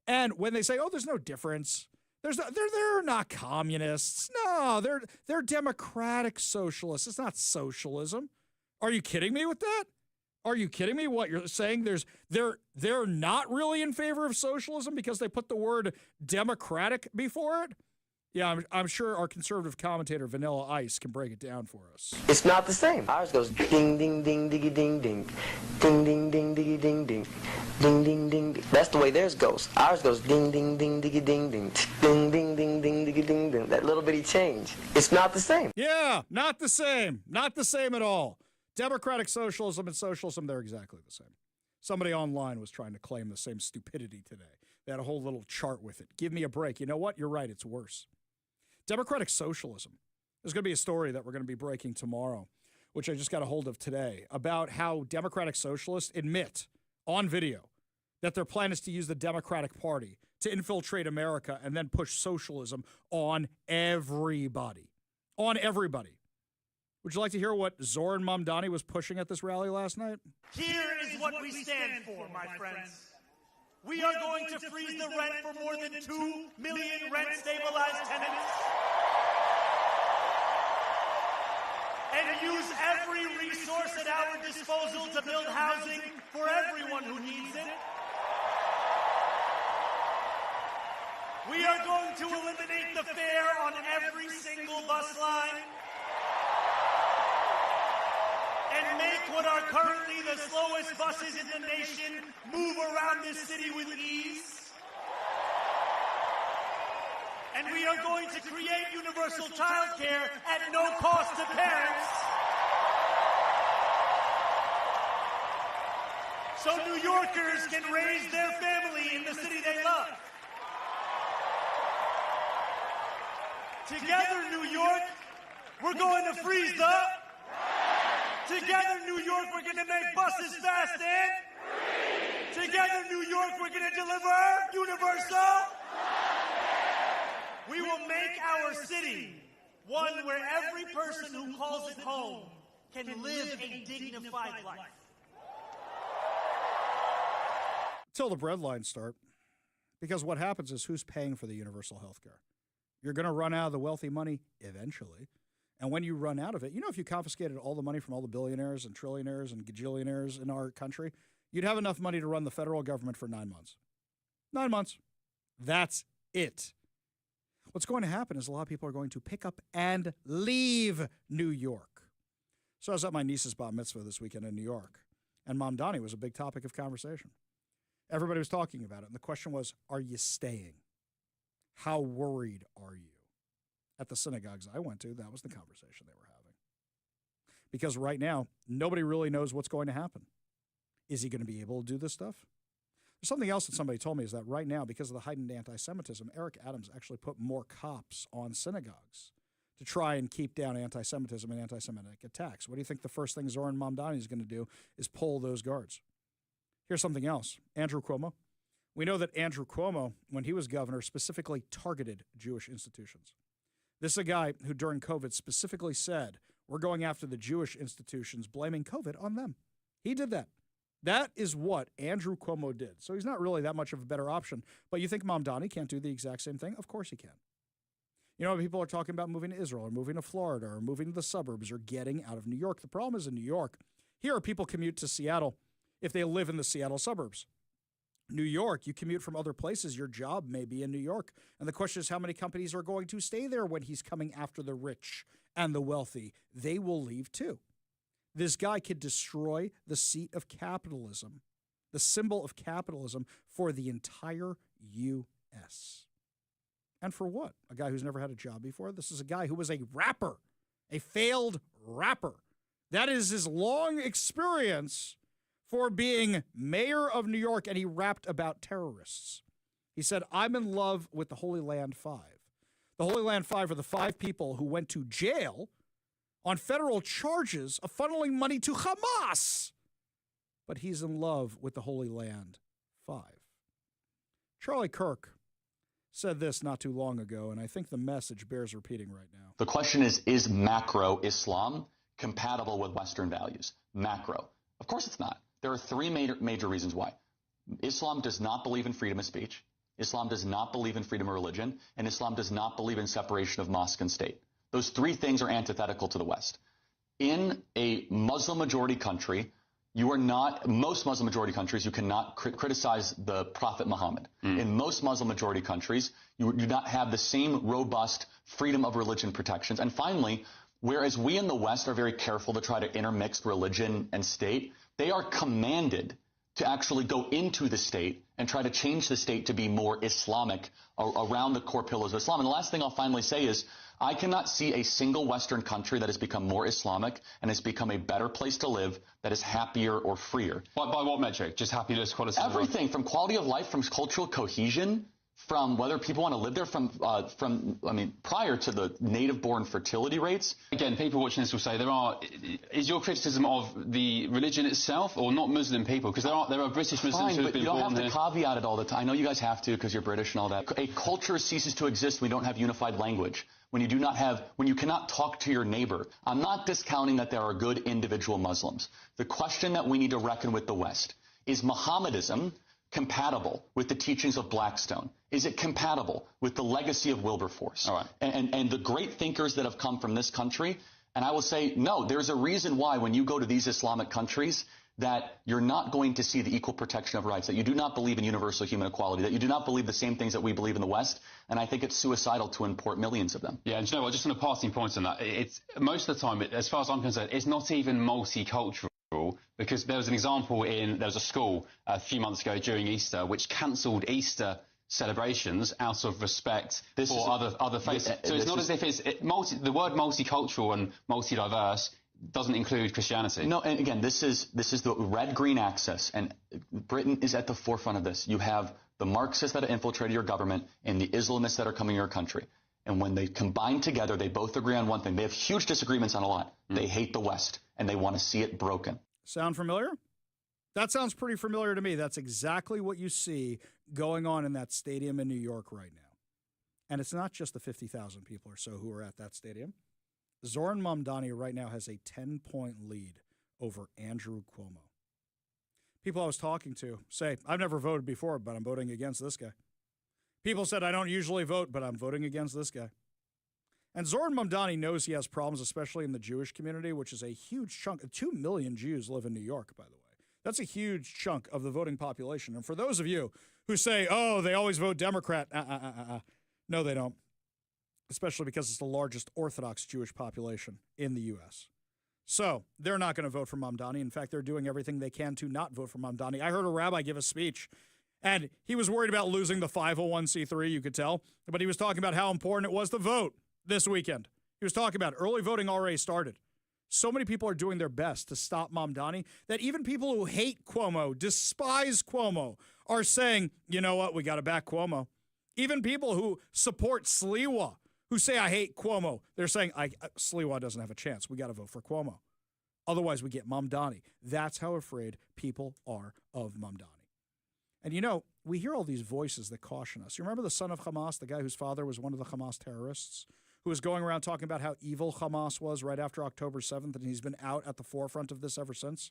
And when they say, oh, there's no difference, they're not communists. No, they're Democratic Socialists. It's not socialism. Are you kidding me with that? Are you kidding me? What you're saying? They're not really in favor of socialism because they put the word democratic before it? Yeah, I'm sure our conservative commentator, Vanilla Ice, can break it down for us. It's not the same. Ours goes ding, ding, ding, diggy, ding, ding. Ding, ding, ding, diggy, ding, ding. Ding, ding, ding. That's the way theirs goes. Ours goes ding, ding, ding, diggy, ding, ding. Ding, ding, ding, ding, diggy, ding, ding. That little bitty change. It's not the same. Yeah, not the same. Not the same at all. Democratic socialism and socialism, they're exactly the same. Somebody online was trying to claim the same stupidity today. They had a whole little chart with it. Give me a break. You know what? You're right. It's worse. Democratic socialism. There's going to be a story that we're going to be breaking tomorrow, which I just got a hold of today, about how Democratic socialists admit on video that their plan is to use the Democratic Party to infiltrate America and then push socialism on everybody. On everybody. Would you like to hear what Zoran Mamdani was pushing at this rally last night? Here is what we stand for, my friends. We are going to freeze the rent for more than 2 million rent-stabilized tenants and use every resource at our disposal to build housing for everyone who needs it. We are going to eliminate the fare on every single bus line and make what are currently the slowest buses in the nation move around this city with ease. And we are going to create universal child care at no cost to parents. So New Yorkers can raise their family in the city they love. Together, New York, we're going to freeze the... Together, New York, we're going to make buses fast and... Together, New York, we're going to deliver universal... We will make our city one where every person who calls it home can live a dignified life. Till the breadlines start. Because what happens is, who's paying for the universal health care? You're going to run out of the wealthy money eventually. And when you run out of it, you know, if you confiscated all the money from all the billionaires and trillionaires and gajillionaires in our country, you'd have enough money to run the federal government for 9 months. 9 months. That's it. What's going to happen is a lot of people are going to pick up and leave New York. So I was at my niece's bar mitzvah this weekend in New York, and Mamdani was a big topic of conversation. Everybody was talking about it, and the question was, are you staying? How worried are you? At the synagogues I went to, that was the conversation they were having. Because right now, nobody really knows what's going to happen. Is he going to be able to do this stuff? There's something else that somebody told me, is that right now, because of the heightened anti-Semitism, Eric Adams actually put more cops on synagogues to try and keep down anti-Semitism and anti-Semitic attacks. What do you think the first thing Zoran Mamdani is going to do is pull those guards? Here's something else. Andrew Cuomo. We know that Andrew Cuomo, when he was governor, specifically targeted Jewish institutions. This is a guy who during COVID specifically said, we're going after the Jewish institutions, blaming COVID on them. He did that. That is what Andrew Cuomo did. So he's not really that much of a better option. But you think Mamdani can't do the exact same thing? Of course he can. You know, people are talking about moving to Israel or moving to Florida or moving to the suburbs or getting out of New York. The problem is in New York, here people commute to Seattle if they live in the Seattle suburbs. New York, you commute from other places. Your job may be in New York. And the question is, how many companies are going to stay there when he's coming after the rich and the wealthy? They will leave too. This guy could destroy the seat of capitalism, the symbol of capitalism for the entire U.S. And for what? A guy who's never had a job before? This is a guy who was a rapper, a failed rapper. That is his long experience for being mayor of New York, and he rapped about terrorists. He said, I'm in love with the Holy Land Five. The Holy Land Five are the 5 people who went to jail on federal charges of funneling money to Hamas. But he's in love with the Holy Land Five. Charlie Kirk said this not too long ago, and I think the message bears repeating right now. The question is macro Islam compatible with Western values? Macro. Of course it's not. There are 3 major reasons why. Islam does not believe in freedom of speech. Islam does not believe in freedom of religion. And Islam does not believe in separation of mosque and state. Those 3 things are antithetical to the West. In a Muslim majority country, You are not, most Muslim majority countries, you cannot criticize the Prophet Muhammad. In most Muslim majority countries, you do not have the same robust freedom of religion protections. And finally, whereas we in the West are very careful to try to intermix religion and state, they are commanded to actually go into the state and try to change the state to be more Islamic around the core pillars of Islam. And the last thing I'll finally say is, I cannot see a single Western country that has become more Islamic and has become a better place to live that is happier or freer. By what metric? Just happiness, quality of life? Everything, from quality of life, from cultural cohesion, from whether people want to live there, prior to the native-born fertility rates. Again, people watching this will say is your criticism of the religion itself or not Muslim people? Because there are British Muslims who have been born here. You don't have to caveat it all the time. I know you guys have to because you're British and all that. A culture ceases to exist when we don't have unified language. When you cannot talk to your neighbor. I'm not discounting that there are good individual Muslims. The question that we need to reckon with the West is Mohammedanism compatible with the teachings of Blackstone? Is it compatible with the legacy of Wilberforce? All right. And the great thinkers that have come from this country? And I will say, no, there's a reason why when you go to these Islamic countries that you're not going to see the equal protection of rights, that you do not believe in universal human equality, that you do not believe the same things that we believe in the West, and I think it's suicidal to import millions of them. Yeah, and you know what, just on a passing point on that, it's most of the time, as far as I'm concerned, it's not even multicultural, because there was an example there was a school a few months ago during Easter which cancelled Easter celebrations out of respect for other faiths. So it's not as if the word multicultural and multi-diverse doesn't include Christianity. No, and again, this is the red-green axis, and Britain is at the forefront of this. You have the Marxists that have infiltrated your government and the Islamists that are coming to your country. And when they combine together, they both agree on one thing. They have huge disagreements on a lot. They hate the West, and they want to see it broken. Sound familiar? That sounds pretty familiar to me. That's exactly what you see going on in that stadium in New York right now. And it's not just the 50,000 people or so who are at that stadium. Zoran Mamdani right now has a 10-point lead over Andrew Cuomo. People I was talking to say, I've never voted before, but I'm voting against this guy. People said, I don't usually vote, but I'm voting against this guy. And Zoran Mamdani knows he has problems, especially in the Jewish community, which is a huge chunk. 2 million Jews live in New York, by the way. That's a huge chunk of the voting population. And for those of you who say, oh, they always vote Democrat, no, they don't. Especially because it's the largest Orthodox Jewish population in the U.S. So they're not going to vote for Mamdani. In fact, they're doing everything they can to not vote for Mamdani. I heard a rabbi give a speech, and he was worried about losing the 501c3, you could tell. But he was talking about how important it was to vote this weekend. He was talking about early voting already started. So many people are doing their best to stop Mamdani that even people who hate Cuomo, despise Cuomo, are saying, you know what, we got to back Cuomo. Even people who support Sliwa, who say, I hate Cuomo, they're saying, Sliwa doesn't have a chance. We got to vote for Cuomo. Otherwise, we get Mamdani. That's how afraid people are of Mamdani. And you know, we hear all these voices that caution us. You remember the son of Hamas, the guy whose father was one of the Hamas terrorists, who was going around talking about how evil Hamas was right after October 7th, and he's been out at the forefront of this ever since?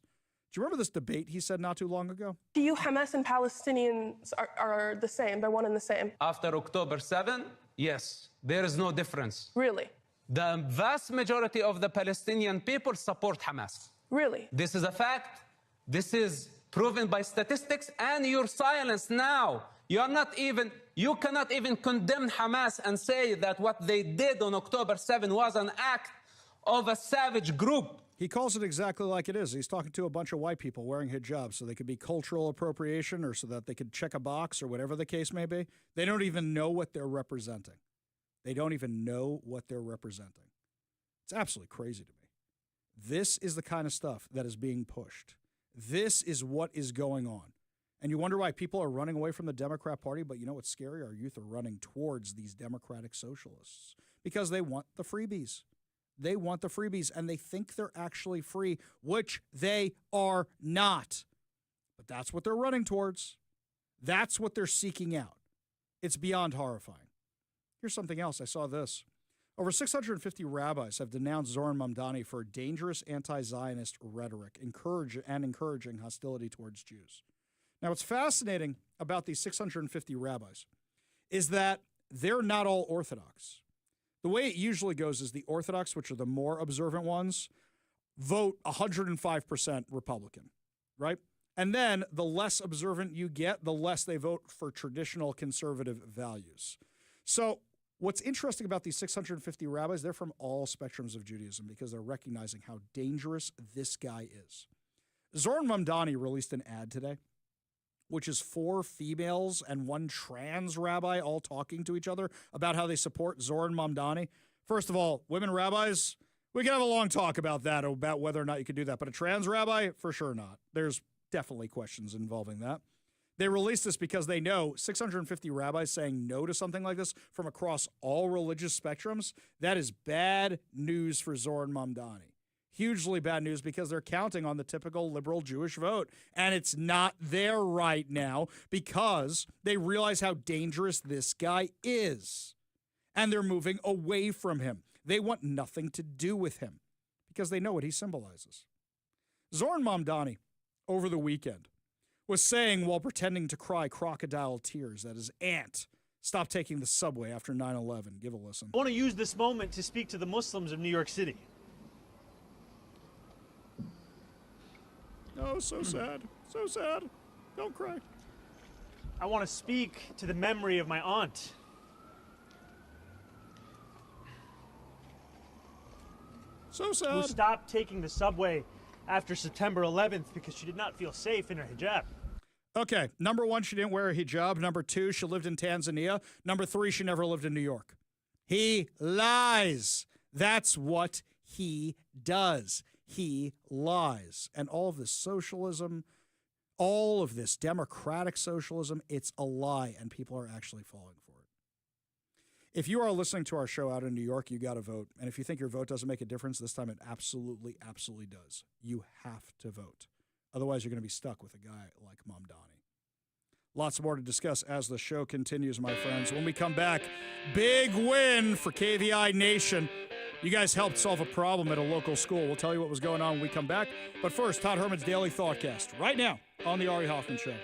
Do you remember this debate he said not too long ago? To you, Hamas and Palestinians are the same. They're one and the same. After October 7, yes, there is no difference. Really? The vast majority of the Palestinian people support Hamas. Really? This is a fact. This is proven by statistics, and your silence now. You cannot even condemn Hamas and say that what they did on October 7 was an act of a savage group. He calls it exactly like it is. He's talking to a bunch of white people wearing hijabs so they could be cultural appropriation or so that they could check a box or whatever the case may be. They don't even know what they're representing. They don't even know what they're representing. It's absolutely crazy to me. This is the kind of stuff that is being pushed. This is what is going on. And you wonder why people are running away from the Democrat Party, but you know what's scary? Our youth are running towards these democratic socialists because they want the freebies. They want the freebies, and they think they're actually free, which they are not. But that's what they're running towards. That's what they're seeking out. It's beyond horrifying. Here's something else. I saw this. Over 650 rabbis have denounced Zoran Mamdani for dangerous anti-Zionist rhetoric, encouraging hostility towards Jews. Now, what's fascinating about these 650 rabbis is that they're not all Orthodox. The way it usually goes is the Orthodox, which are the more observant ones, vote 105% Republican. right? And then the less observant you get, the less they vote for traditional conservative values. So what's interesting about these 650 rabbis, they're from all spectrums of Judaism because they're recognizing how dangerous this guy is. Zoran Mamdani released an ad today, which is 4 females and 1 trans rabbi all talking to each other about how they support Zoran Mamdani. First of all, women rabbis, we can have a long talk about that, about whether or not you could do that. But a trans rabbi, for sure not. There's definitely questions involving that. They released this because they know 650 rabbis saying no to something like this from across all religious spectrums, that is bad news for Zoran Mamdani. Hugely bad news because they're counting on the typical liberal Jewish vote. And it's not there right now because they realize how dangerous this guy is. And they're moving away from him. They want nothing to do with him because they know what he symbolizes. Zoran Mamdani, over the weekend, was saying while pretending to cry crocodile tears that his aunt stopped taking the subway after 9/11. Give a listen. I want to use this moment to speak to the Muslims of New York City. Oh, so sad. So sad. Don't cry. I want to speak to the memory of my aunt. So sad. Who stopped taking the subway after September 11th because she did not feel safe in her hijab. Okay, number 1, she didn't wear a hijab. Number 2, she lived in Tanzania. Number 3, she never lived in New York. He lies. That's what he does. He lies. And all of this socialism, all of this democratic socialism, it's a lie, and people are actually falling for it. If you are listening to our show out in New York, you got to vote. And if you think your vote doesn't make a difference, this time it absolutely, absolutely does. You have to vote. Otherwise, you're going to be stuck with a guy like Mamdani. Lots more to discuss as the show continues, my friends. When we come back, big win for KVI Nation. You guys helped solve a problem at a local school. We'll tell you what was going on when we come back. But first, Todd Herman's Daily Thoughtcast, right now on the Ari Hoffman Show.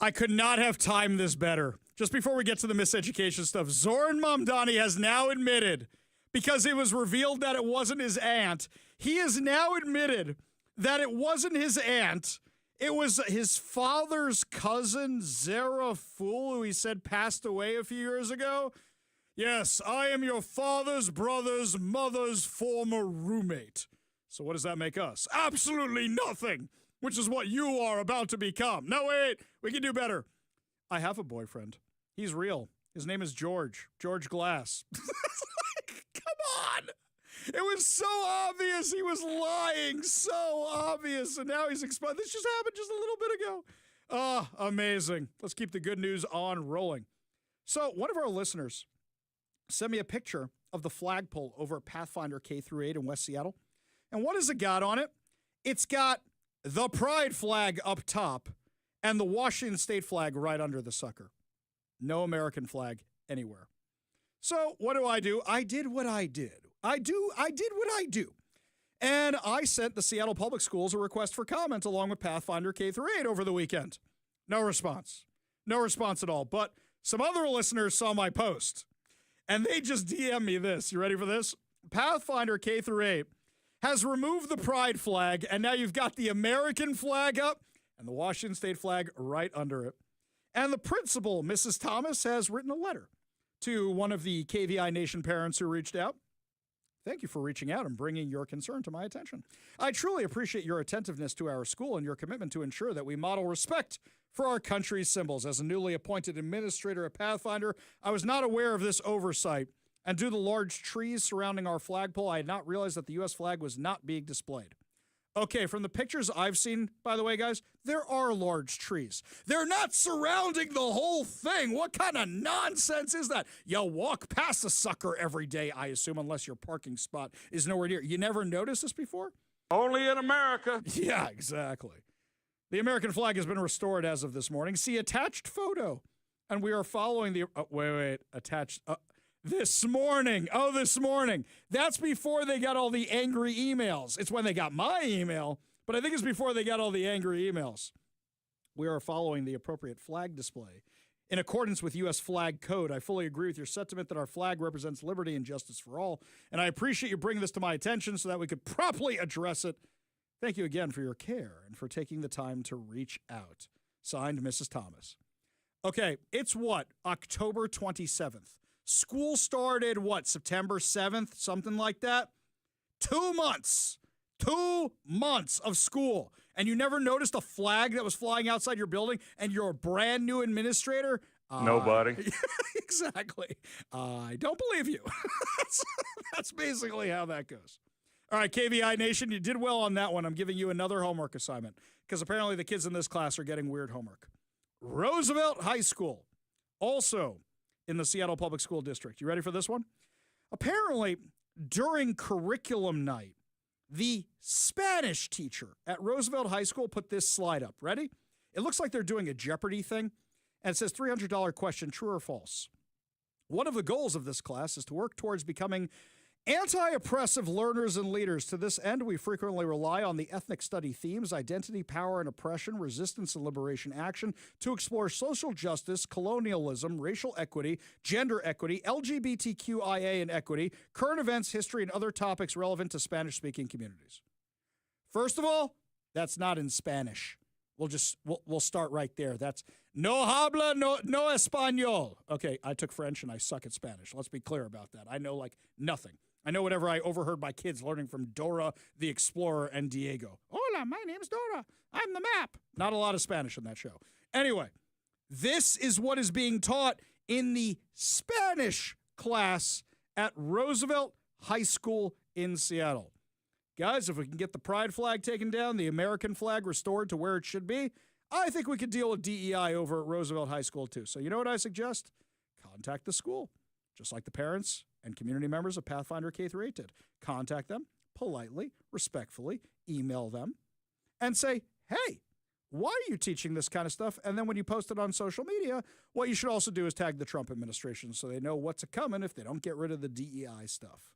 I could not have timed this better. Just before we get to the miseducation stuff, Zoran Mamdani has now admitted, because it was revealed that it wasn't his aunt, he has now admitted that it wasn't his aunt. It was his father's cousin, Zara Fool, who he said passed away a few years ago. Yes, I am your father's brother's mother's former roommate. So what does that make us? Absolutely nothing, which is what you are about to become. No, wait, we can do better. I have a boyfriend. He's real. His name is George Glass. Come on. It was so obvious he was lying, so obvious, and now he's exposed. This just happened just a little bit ago. Ah, amazing. Let's keep the good news on rolling. So one of our listeners sent me a picture of the flagpole over at Pathfinder K-8 in West Seattle. And what has it got on it? It's got the pride flag up top and the Washington state flag right under the sucker. No American flag anywhere. So what do? I did what I did. I did what I do. And I sent the Seattle Public Schools a request for comment along with Pathfinder K-8 over the weekend. No response. No response at all. But some other listeners saw my post, and they just DM me this. You ready for this? Pathfinder K-8 has removed the pride flag, and now you've got the American flag up and the Washington state flag right under it. And the principal, Mrs. Thomas, has written a letter to one of the KVI Nation parents who reached out. Thank you for reaching out and bringing your concern to my attention. I truly appreciate your attentiveness to our school and your commitment to ensure that we model respect for our country's symbols. As a newly appointed administrator at Pathfinder, I was not aware of this oversight, and due to the large trees surrounding our flagpole, I had not realized that the U.S. flag was not being displayed. Okay, from the pictures I've seen, by the way, guys, there are large trees. They're not surrounding the whole thing. What kind of nonsense is that? You walk past a sucker every day, I assume, unless your parking spot is nowhere near. You never noticed this before? Only in America. Yeah, exactly. The American flag has been restored as of this morning. See attached photo. And we are following the... attached... This morning. Oh, this morning. That's before they got all the angry emails. It's when they got my email, but I think it's before they got all the angry emails. We are following the appropriate flag display. In accordance with U.S. flag code, I fully agree with your sentiment that our flag represents liberty and justice for all, and I appreciate you bringing this to my attention so that we could properly address it. Thank you again for your care and for taking the time to reach out. Signed, Mrs. Thomas. Okay, it's what? October 27th. School started, September 7th? Something like that? 2 months. 2 months of school. And you never noticed a flag that was flying outside your building and you're a brand new administrator? Nobody. Exactly. I don't believe you. That's basically how that goes. All right, KVI Nation, you did well on that one. I'm giving you another homework assignment because apparently the kids in this class are getting weird homework. Roosevelt High School, also in the Seattle Public School District. You ready for this one? Apparently, during curriculum night, the Spanish teacher at Roosevelt High School put this slide up. Ready? It looks like they're doing a Jeopardy thing, and it says $300 question, true or false. One of the goals of this class is to work towards becoming anti-oppressive learners and leaders. To this end, we frequently rely on the ethnic study themes, identity, power and oppression, resistance and liberation action to explore social justice, colonialism, racial equity, gender equity, LGBTQIA and equity, current events, history, and other topics relevant to Spanish-speaking communities. First of all, that's not in Spanish. We'll start right there. That's no habla, no español. Okay, I took French and I suck at Spanish. Let's be clear about that. I know nothing. I know whatever I overheard my kids learning from Dora the Explorer and Diego. Hola, my name's Dora. I'm the map. Not a lot of Spanish in that show. Anyway, this is what is being taught in the Spanish class at Roosevelt High School in Seattle. Guys, if we can get the pride flag taken down, the American flag restored to where it should be, I think we could deal with DEI over at Roosevelt High School too. So you know what I suggest? Contact the school, just like the parents and community members of Pathfinder K-8 did. Contact them politely, respectfully, email them, and say, hey, why are you teaching this kind of stuff? And then when you post it on social media, what you should also do is tag the Trump administration so they know what's a-coming if they don't get rid of the DEI stuff.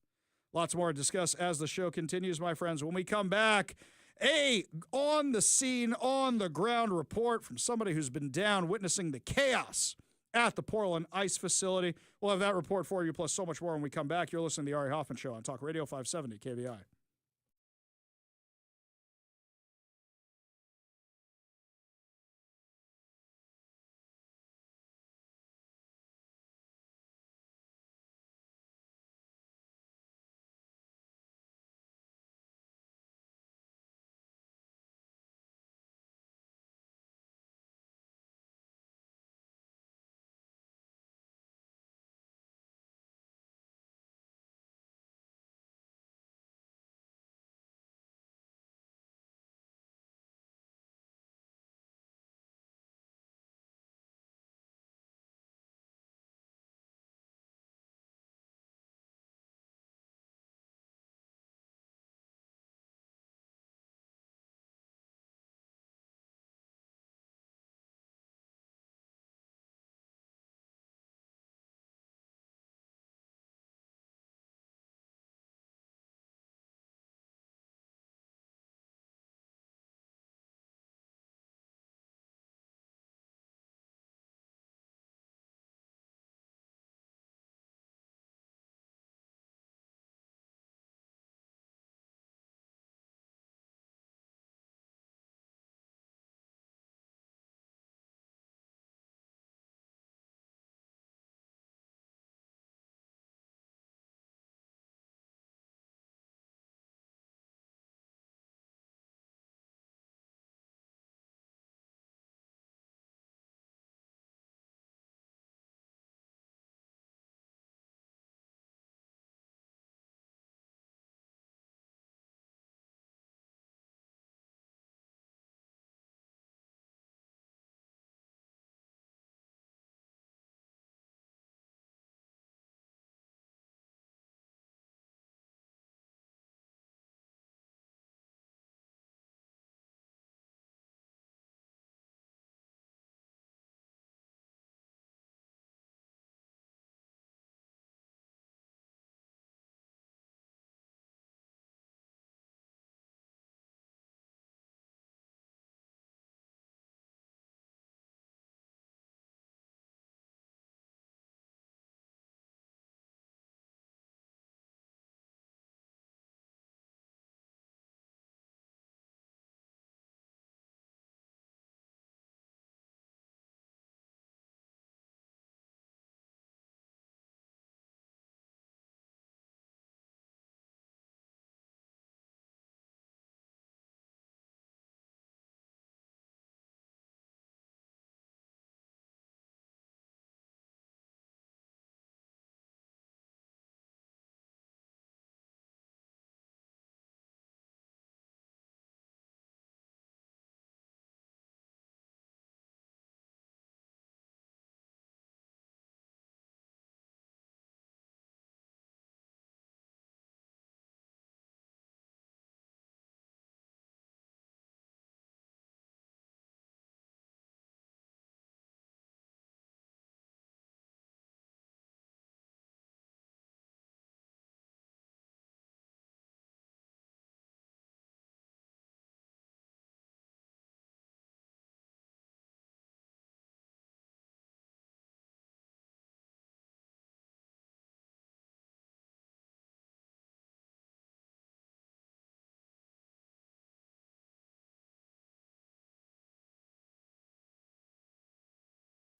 Lots more to discuss as the show continues, my friends. When we come back, A on-the-scene, on-the-ground report from somebody who's been down witnessing the chaos at the Portland Ice facility. We'll have that report for you, plus so much more when we come back. You're listening to the Ari Hoffman Show on Talk Radio 570 KVI.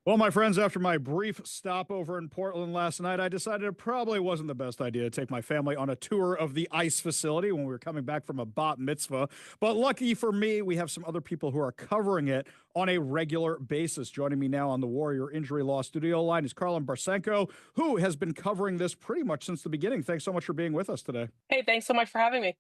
Well, my friends, after my brief stopover in Portland last night, I decided it probably wasn't the best idea to take my family on a tour of the ice facility when we were coming back from a bat mitzvah. But lucky for me, we have some other people who are covering it on a regular basis. Joining me now on the Warrior Injury Law studio line is Carlin Barsenko, who has been covering this pretty much since the beginning. Thanks so much for being with us today. Hey, thanks so much for having me.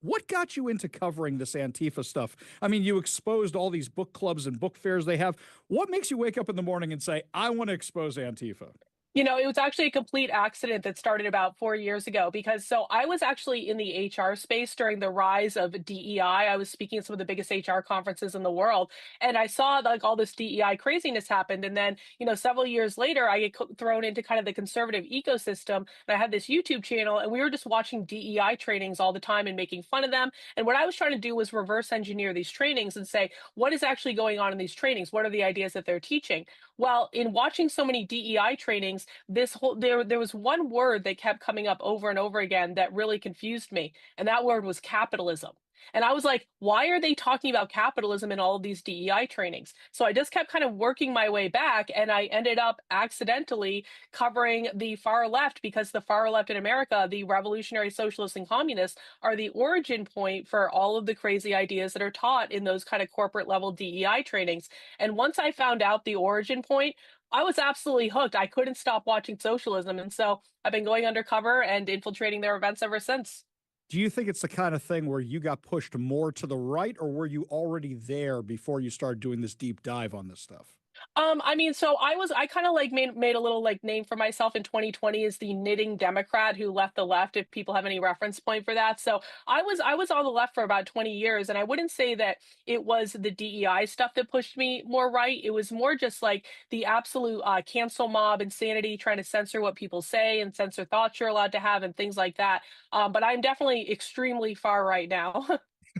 What got you into covering this Antifa stuff? I mean, you exposed all these book clubs and book fairs they have. What makes you wake up in the morning and say, I want to expose Antifa? You know, it was actually a complete accident that started about 4 years ago because so I was actually in the HR space during the rise of DEI. I was speaking at some of the biggest HR conferences in the world, and I saw like all this DEI craziness happened. And then, you know, several years later, I get thrown into kind of the conservative ecosystem, and I had this YouTube channel, and we were just watching DEI trainings all the time and making fun of them. And what I was trying to do was reverse engineer these trainings and say, what is actually going on in these trainings? What are the ideas that they're teaching? Well, in watching so many DEI trainings, there was one word that kept coming up over and over again that really confused me, and that word was capitalism. And I was like, why are they talking about capitalism in all of these DEI trainings? So I just kept kind of working my way back, and I ended up accidentally covering the far left because the far left in America, the revolutionary socialists and communists, are the origin point for all of the crazy ideas that are taught in those kind of corporate level DEI trainings. And once I found out the origin point, I was absolutely hooked. I couldn't stop watching socialism. And so I've been going undercover and infiltrating their events ever since. Do you think it's the kind of thing where you got pushed more to the right, or were you already there before you started doing this deep dive on this stuff? I mean, so I kind of like made a little like name for myself in 2020 as the knitting Democrat who left the left, if people have any reference point for that. So I was on the left for about 20 years, and I wouldn't say that it was the DEI stuff that pushed me more right. It was more just like the absolute cancel mob insanity, trying to censor what people say and censor thoughts you're allowed to have and things like that. But I'm definitely extremely far right now.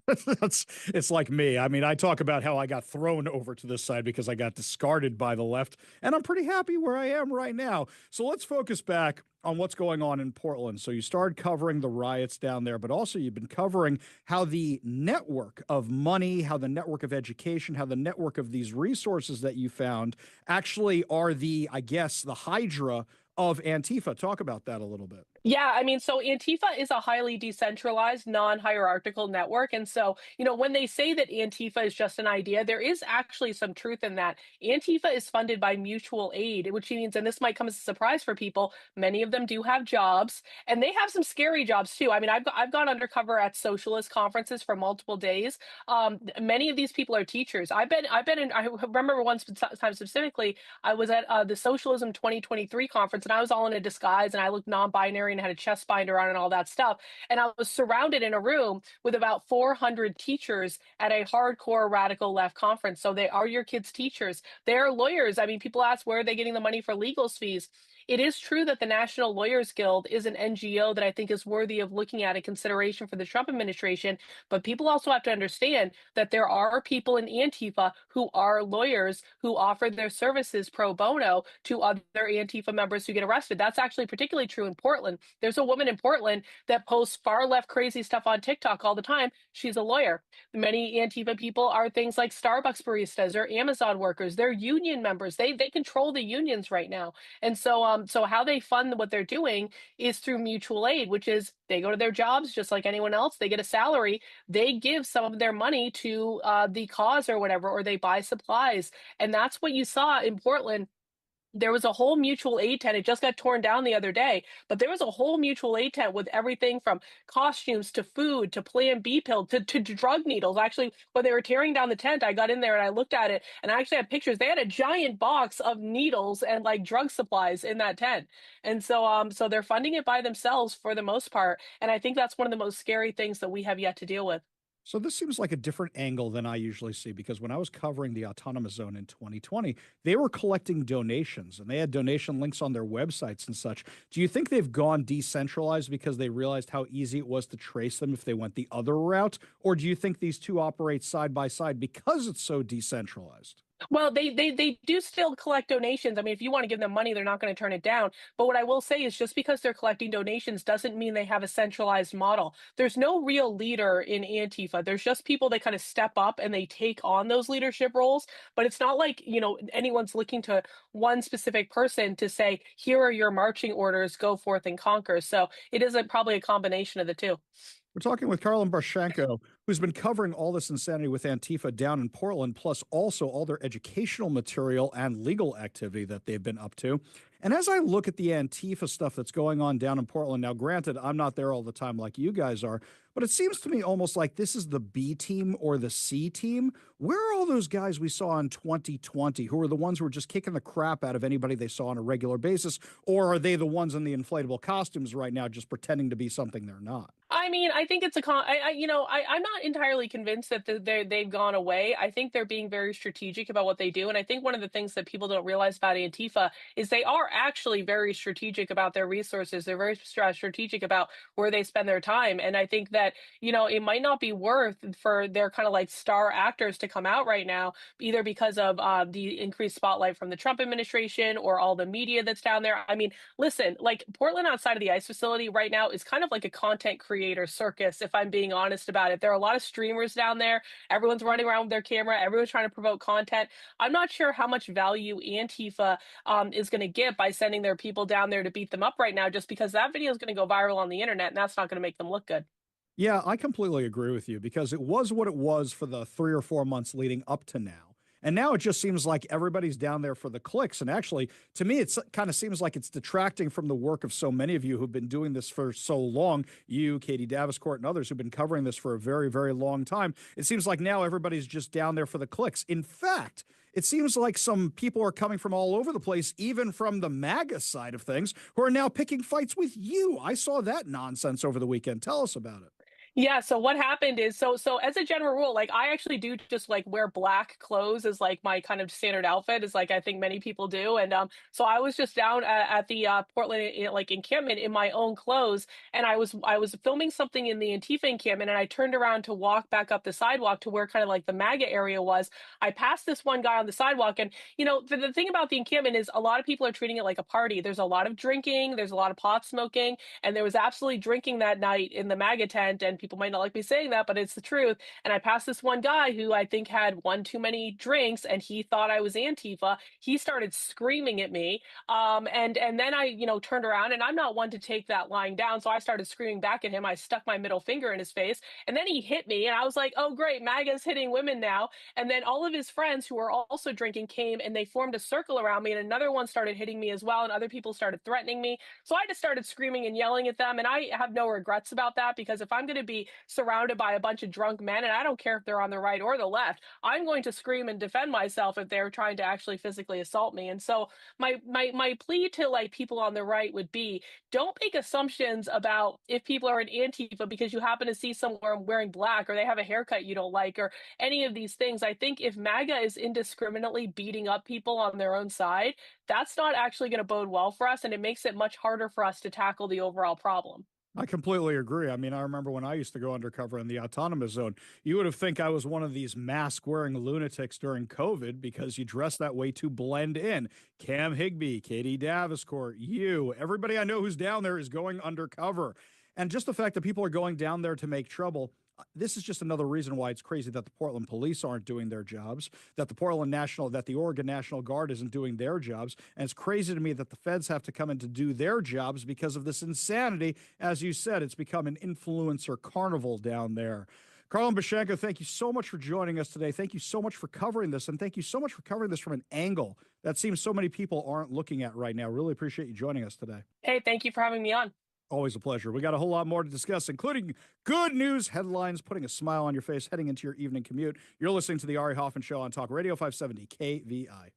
It's like me. I mean, I talk about how I got thrown over to this side because I got discarded by the left, and I'm pretty happy where I am right now. So let's focus back on what's going on in Portland. So you started covering the riots down there, but also you've been covering how the network of money, how the network of education, how the network of these resources that you found actually are the, I guess, the Hydra of Antifa. Talk about that a little bit. Yeah, I mean, so Antifa is a highly decentralized, non-hierarchical network. And so, you know, when they say that Antifa is just an idea, there is actually some truth in that. Antifa is funded by mutual aid, which means, and this might come as a surprise for people, many of them do have jobs, and they have some scary jobs too. I mean, I've gone undercover at socialist conferences for multiple days. Many of these people are teachers. I remember one time specifically, I was at the Socialism 2023 conference, and I was all in a disguise, and I looked non-binary and had a chest binder on and all that stuff. And I was surrounded in a room with about 400 teachers at a hardcore radical left conference. So they are your kids' teachers. They're lawyers. I mean, people ask, where are they getting the money for legal fees? It is true that the National Lawyers Guild is an NGO that I think is worthy of looking at in consideration for the Trump administration. But people also have to understand that there are people in Antifa who are lawyers who offer their services pro bono to other Antifa members who get arrested. That's actually particularly true in Portland. There's a woman in Portland that posts far left crazy stuff on TikTok all the time. She's a lawyer. Many Antifa people are things like Starbucks baristas or Amazon workers. They're union members. They control the unions right now. And so how they fund what they're doing is through mutual aid, which is they go to their jobs just like anyone else. They get a salary. They give some of their money to the cause or whatever, or they buy supplies. And that's what you saw in Portland. There was a whole mutual aid tent. It just got torn down the other day, but there was a whole mutual aid tent with everything from costumes to food to Plan B pill to drug needles. Actually, when they were tearing down the tent, I got in there and I looked at it, and I actually had pictures. They had a giant box of needles and like drug supplies in that tent. And so they're funding it by themselves for the most part. And I think that's one of the most scary things that we have yet to deal with. So this seems like a different angle than I usually see, because when I was covering the autonomous zone in 2020, they were collecting donations and they had donation links on their websites and such. Do you think they've gone decentralized because they realized how easy it was to trace them if they went the other route? Or do you think these two operate side by side because it's so decentralized? Well, they do still collect donations. I mean, if you want to give them money, they're not going to turn it down. But what I will say is just because they're collecting donations doesn't mean they have a centralized model. There's no real leader in Antifa. There's just people that kind of step up and they take on those leadership roles. But it's not like, you know, anyone's looking to one specific person to say, here are your marching orders, go forth and conquer. So it is probably a combination of the two. We're talking with Karlin Barshchenko, who's been covering all this insanity with Antifa down in Portland, plus also all their educational material and legal activity that they've been up to. And as I look at the Antifa stuff that's going on down in Portland, now granted, I'm not there all the time like you guys are, But it seems to me almost like this is the B team or the C team. Where are all those guys we saw in 2020 who are the ones who were just kicking the crap out of anybody they saw on a regular basis? Or are they the ones in the inflatable costumes right now just pretending to be something they're not? I mean, I think it's I'm not entirely convinced that they've gone away. I think they're being very strategic about what they do. And I think one of the things that people don't realize about Antifa is they are actually very strategic about their resources. They're very strategic about where they spend their time. And I think that, it might not be worth for their kind of like star actors to come out right now, either because of the increased spotlight from the Trump administration or all the media that's down there. I mean, listen, like Portland outside of the ICE facility right now is kind of like a content creator circus, if I'm being honest about it. There are a lot of streamers down there. Everyone's running around with their camera. Everyone's trying to promote content. I'm not sure how much value Antifa is going to get by sending their people down there to beat them up right now, just because that video is going to go viral on the internet, and that's not going to make them look good. Yeah, I completely agree with you because it was what it was for the 3 or 4 months leading up to now. And now it just seems like everybody's down there for the clicks. And actually, to me, it kind of seems like it's detracting from the work of so many of you who've been doing this for so long. You, Katie Daviscourt, and others who've been covering this for a very, very long time. It seems like now everybody's just down there for the clicks. In fact, it seems like some people are coming from all over the place, even from the MAGA side of things, who are now picking fights with you. I saw that nonsense over the weekend. Tell us about it. Yeah, so what happened is so as a general rule, like I actually do just like wear black clothes as like my kind of standard outfit, is like I think many people do. And so I was just down at the Portland like encampment in my own clothes, and I was filming something in the Antifa encampment, and I turned around to walk back up the sidewalk to where kind of like the MAGA area was. I passed this one guy on the sidewalk, and the thing about the encampment is a lot of people are treating it like a party. There's a lot of drinking, there's a lot of pot smoking, and there was absolutely drinking that night in the MAGA tent. And people might not like me saying that, but it's the truth. And I passed this one guy who I think had one too many drinks, and he thought I was Antifa. He started screaming at me. And then I, turned around, and I'm not one to take that lying down. So I started screaming back at him. I stuck my middle finger in his face, and then he hit me. And I was like, oh, great, MAGA's hitting women now. And then all of his friends who were also drinking came, and they formed a circle around me, and another one started hitting me as well. And other people started threatening me. So I just started screaming and yelling at them. And I have no regrets about that, because if I'm going to be surrounded by a bunch of drunk men, and I don't care if they're on the right or the left, I'm going to scream and defend myself if they're trying to actually physically assault me. And so my plea to like people on the right would be, don't make assumptions about if people are an Antifa because you happen to see someone wearing black or they have a haircut you don't like or any of these things. I think if MAGA is indiscriminately beating up people on their own side, that's not actually going to bode well for us, and it makes it much harder for us to tackle the overall problem. I completely agree. I mean, I remember when I used to go undercover in the autonomous zone, you would have think I was one of these mask-wearing lunatics during COVID because you dress that way to blend in. Cam Higbee, Katie Daviscourt, you, everybody I know who's down there is going undercover. And just the fact that people are going down there to make trouble, this is just another reason why it's crazy that the Portland police aren't doing their jobs, that the Oregon National Guard isn't doing their jobs. And it's crazy to me that the feds have to come in to do their jobs because of this insanity. As you said, it's become an influencer carnival down there. Karlyn Bashenko, thank you so much for joining us today. Thank you so much for covering this, and thank you so much for covering this from an angle that seems so many people aren't looking at right now. Really appreciate you joining us today. Hey, thank you for having me on. Always a pleasure. We got a whole lot more to discuss, including good news headlines, putting a smile on your face, heading into your evening commute. You're listening to the Ari Hoffman Show on Talk Radio 570 KVI.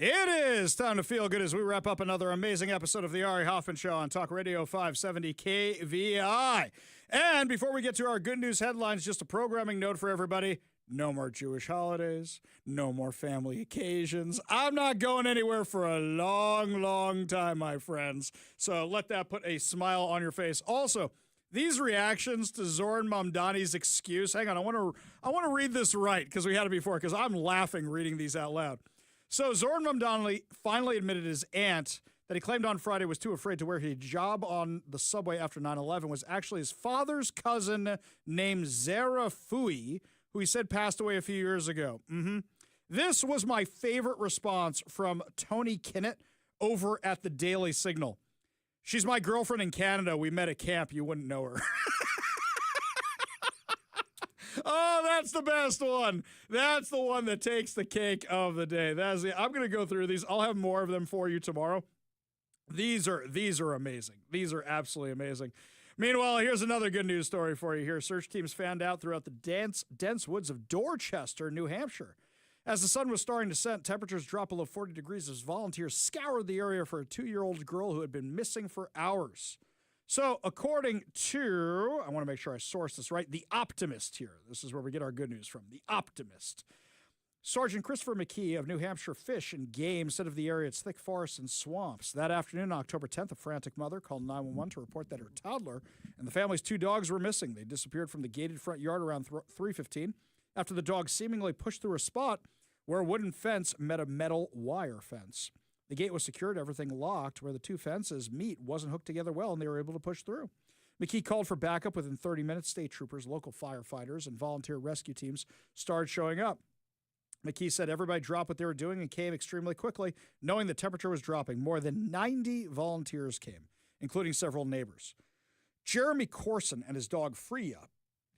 It is time to feel good as we wrap up another amazing episode of the Ari Hoffman Show on Talk Radio 570 KVI. And before we get to our good news headlines, just a programming note for everybody. No more Jewish holidays. No more family occasions. I'm not going anywhere for a long, long time, my friends. So let that put a smile on your face. Also, these reactions to Zoran Mamdani's excuse. Hang on, I want to read this right because we had it before because I'm laughing reading these out loud. So Zoran Mamdani finally admitted his aunt that he claimed on Friday was too afraid to wear his hijab on the subway after 9/11 was actually his father's cousin named Zara Fui, who he said passed away a few years ago. This was my favorite response from Tony Kinnett over at the Daily Signal. She's my girlfriend in Canada. We met at camp. You wouldn't know her. Oh, that's the best one. That's the one that takes the cake of the day. I'm going to go through these. I'll have more of them for you tomorrow. These are amazing. These are absolutely amazing. Meanwhile, here's another good news story for you here. Search teams fanned out throughout the dense woods of Dorchester, New Hampshire. As the sun was starting to set, temperatures dropped below 40 degrees as volunteers scoured the area for a 2-year-old girl who had been missing for hours. So, according to, I want to make sure I source this right, The Optimist here. This is where we get our good news from. The Optimist. Sergeant Christopher McKee of New Hampshire Fish and Game said of the area it's thick forests and swamps. That afternoon, October 10th, a frantic mother called 911 to report that her toddler and the family's 2 dogs were missing. They disappeared from the gated front yard around 3:15 after the dog seemingly pushed through a spot where a wooden fence met a metal wire fence. The gate was secured, everything locked. Where the 2 fences meet wasn't hooked together well, and they were able to push through. McKee called for backup within 30 minutes. State troopers, local firefighters, and volunteer rescue teams started showing up. McKee said everybody dropped what they were doing and came extremely quickly, knowing the temperature was dropping. More than 90 volunteers came, including several neighbors. Jeremy Corson and his dog Freya,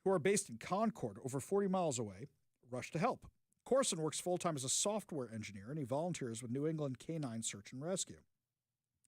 who are based in Concord, over 40 miles away, rushed to help. Corson works full-time as a software engineer, and he volunteers with New England Canine Search and Rescue.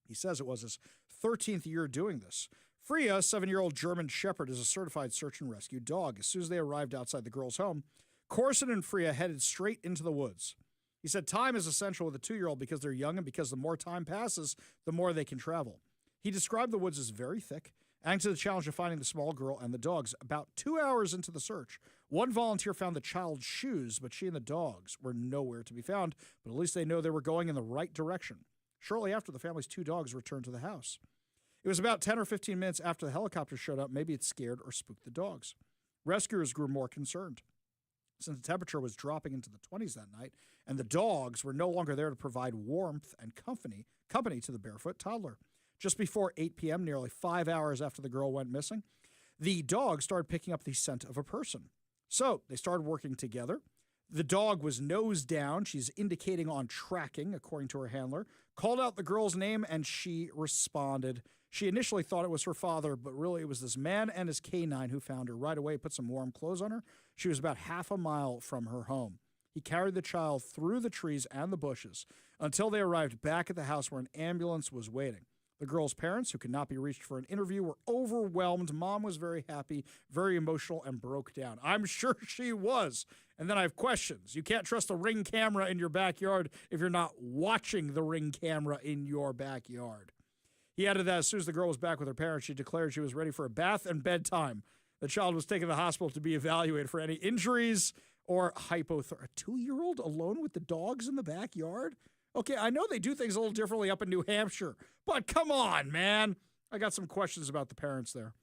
He says it was his 13th year doing this. Freya, a 7-year-old German Shepherd, is a certified search and rescue dog. As soon as they arrived outside the girl's home, Corson and Freya headed straight into the woods. He said time is essential with a 2-year-old because they're young and because the more time passes, the more they can travel. He described the woods as very thick, adding to the challenge of finding the small girl and the dogs. About 2 hours into the search, one volunteer found the child's shoes, but she and the dogs were nowhere to be found, but at least they know they were going in the right direction. Shortly after, the family's 2 dogs returned to the house. It was about 10 or 15 minutes after the helicopter showed up. Maybe it scared or spooked the dogs. Rescuers grew more concerned. Since the temperature was dropping into the 20s that night, and the dogs were no longer there to provide warmth and company to the barefoot toddler. Just before 8 p.m., nearly 5 hours after the girl went missing, the dog started picking up the scent of a person. So they started working together. The dog was nose down. She's indicating on tracking, according to her handler, called out the girl's name, and she responded. She initially thought it was her father, but really it was this man and his canine who found her. Right away, put some warm clothes on her. She was about half a mile from her home. He carried the child through the trees and the bushes until they arrived back at the house where an ambulance was waiting. The girl's parents, who could not be reached for an interview, were overwhelmed. Mom was very happy, very emotional, and broke down. I'm sure she was. And then I have questions. You can't trust a Ring camera in your backyard if you're not watching the Ring camera in your backyard. He added that as soon as the girl was back with her parents, she declared she was ready for a bath and bedtime. The child was taken to the hospital to be evaluated for any injuries or hypothermia. A 2-year-old alone with the dogs in the backyard? Okay, I know they do things a little differently up in New Hampshire, but come on, man. I got some questions about the parents there.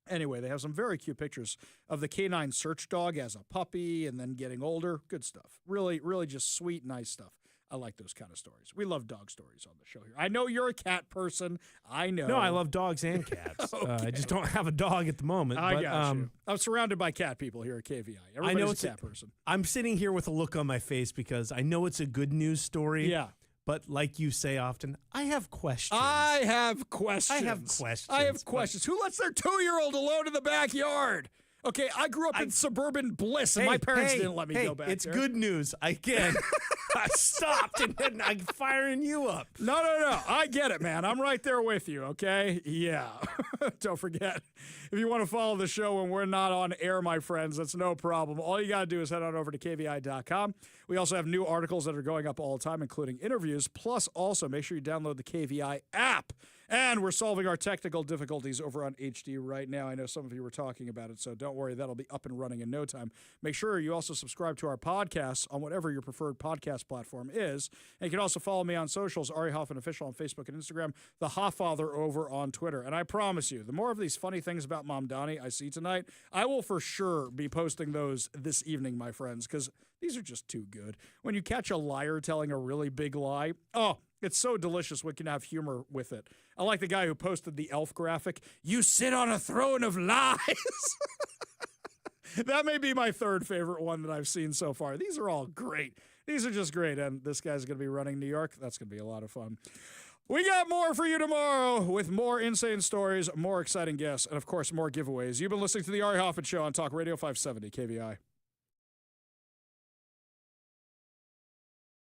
Anyway, they have some very cute pictures of the canine search dog as a puppy and then getting older. Good stuff. Really, really just sweet, nice stuff. I like those kind of stories. We love dog stories on the show here. I know you're a cat person. I know. No, I love dogs and cats. Okay. I just don't have a dog at the moment. I got you. I'm surrounded by cat people here at KVI. Everybody's I know it's a cat person. I'm sitting here with a look on my face because I know it's a good news story. Yeah. But like you say often, I have questions. I have questions. Who lets their 2-year-old alone in the backyard? Okay, I grew up in suburban bliss, and my parents didn't let me go back it's there. Good news. Again, I stopped and then I'm firing you up. No. I get it, man. I'm right there with you, okay? Yeah. Don't forget, if you want to follow the show when we're not on air, my friends, that's no problem. All you got to do is head on over to KVI.com. We also have new articles that are going up all the time, including interviews. Plus, also, make sure you download the KVI app. And we're solving our technical difficulties over on HD right now. I know some of you were talking about it, so don't worry. That'll be up and running in no time. Make sure you also subscribe to our podcasts on whatever your preferred podcast platform is. And you can also follow me on socials, Ari Hoffman Official on Facebook and Instagram, The Hofffather over on Twitter. And I promise you, the more of these funny things about Mom Donnie I see tonight, I will for sure be posting those this evening, my friends, because these are just too good. When you catch a liar telling a really big lie, it's so delicious when you can have humor with it. I like the guy who posted the elf graphic. You sit on a throne of lies. That may be my third favorite one that I've seen so far. These are all great. These are just great. And this guy's going to be running New York. That's going to be a lot of fun. We got more for you tomorrow with more insane stories, more exciting guests, and, of course, more giveaways. You've been listening to The Ari Hoffman Show on Talk Radio 570 KVI.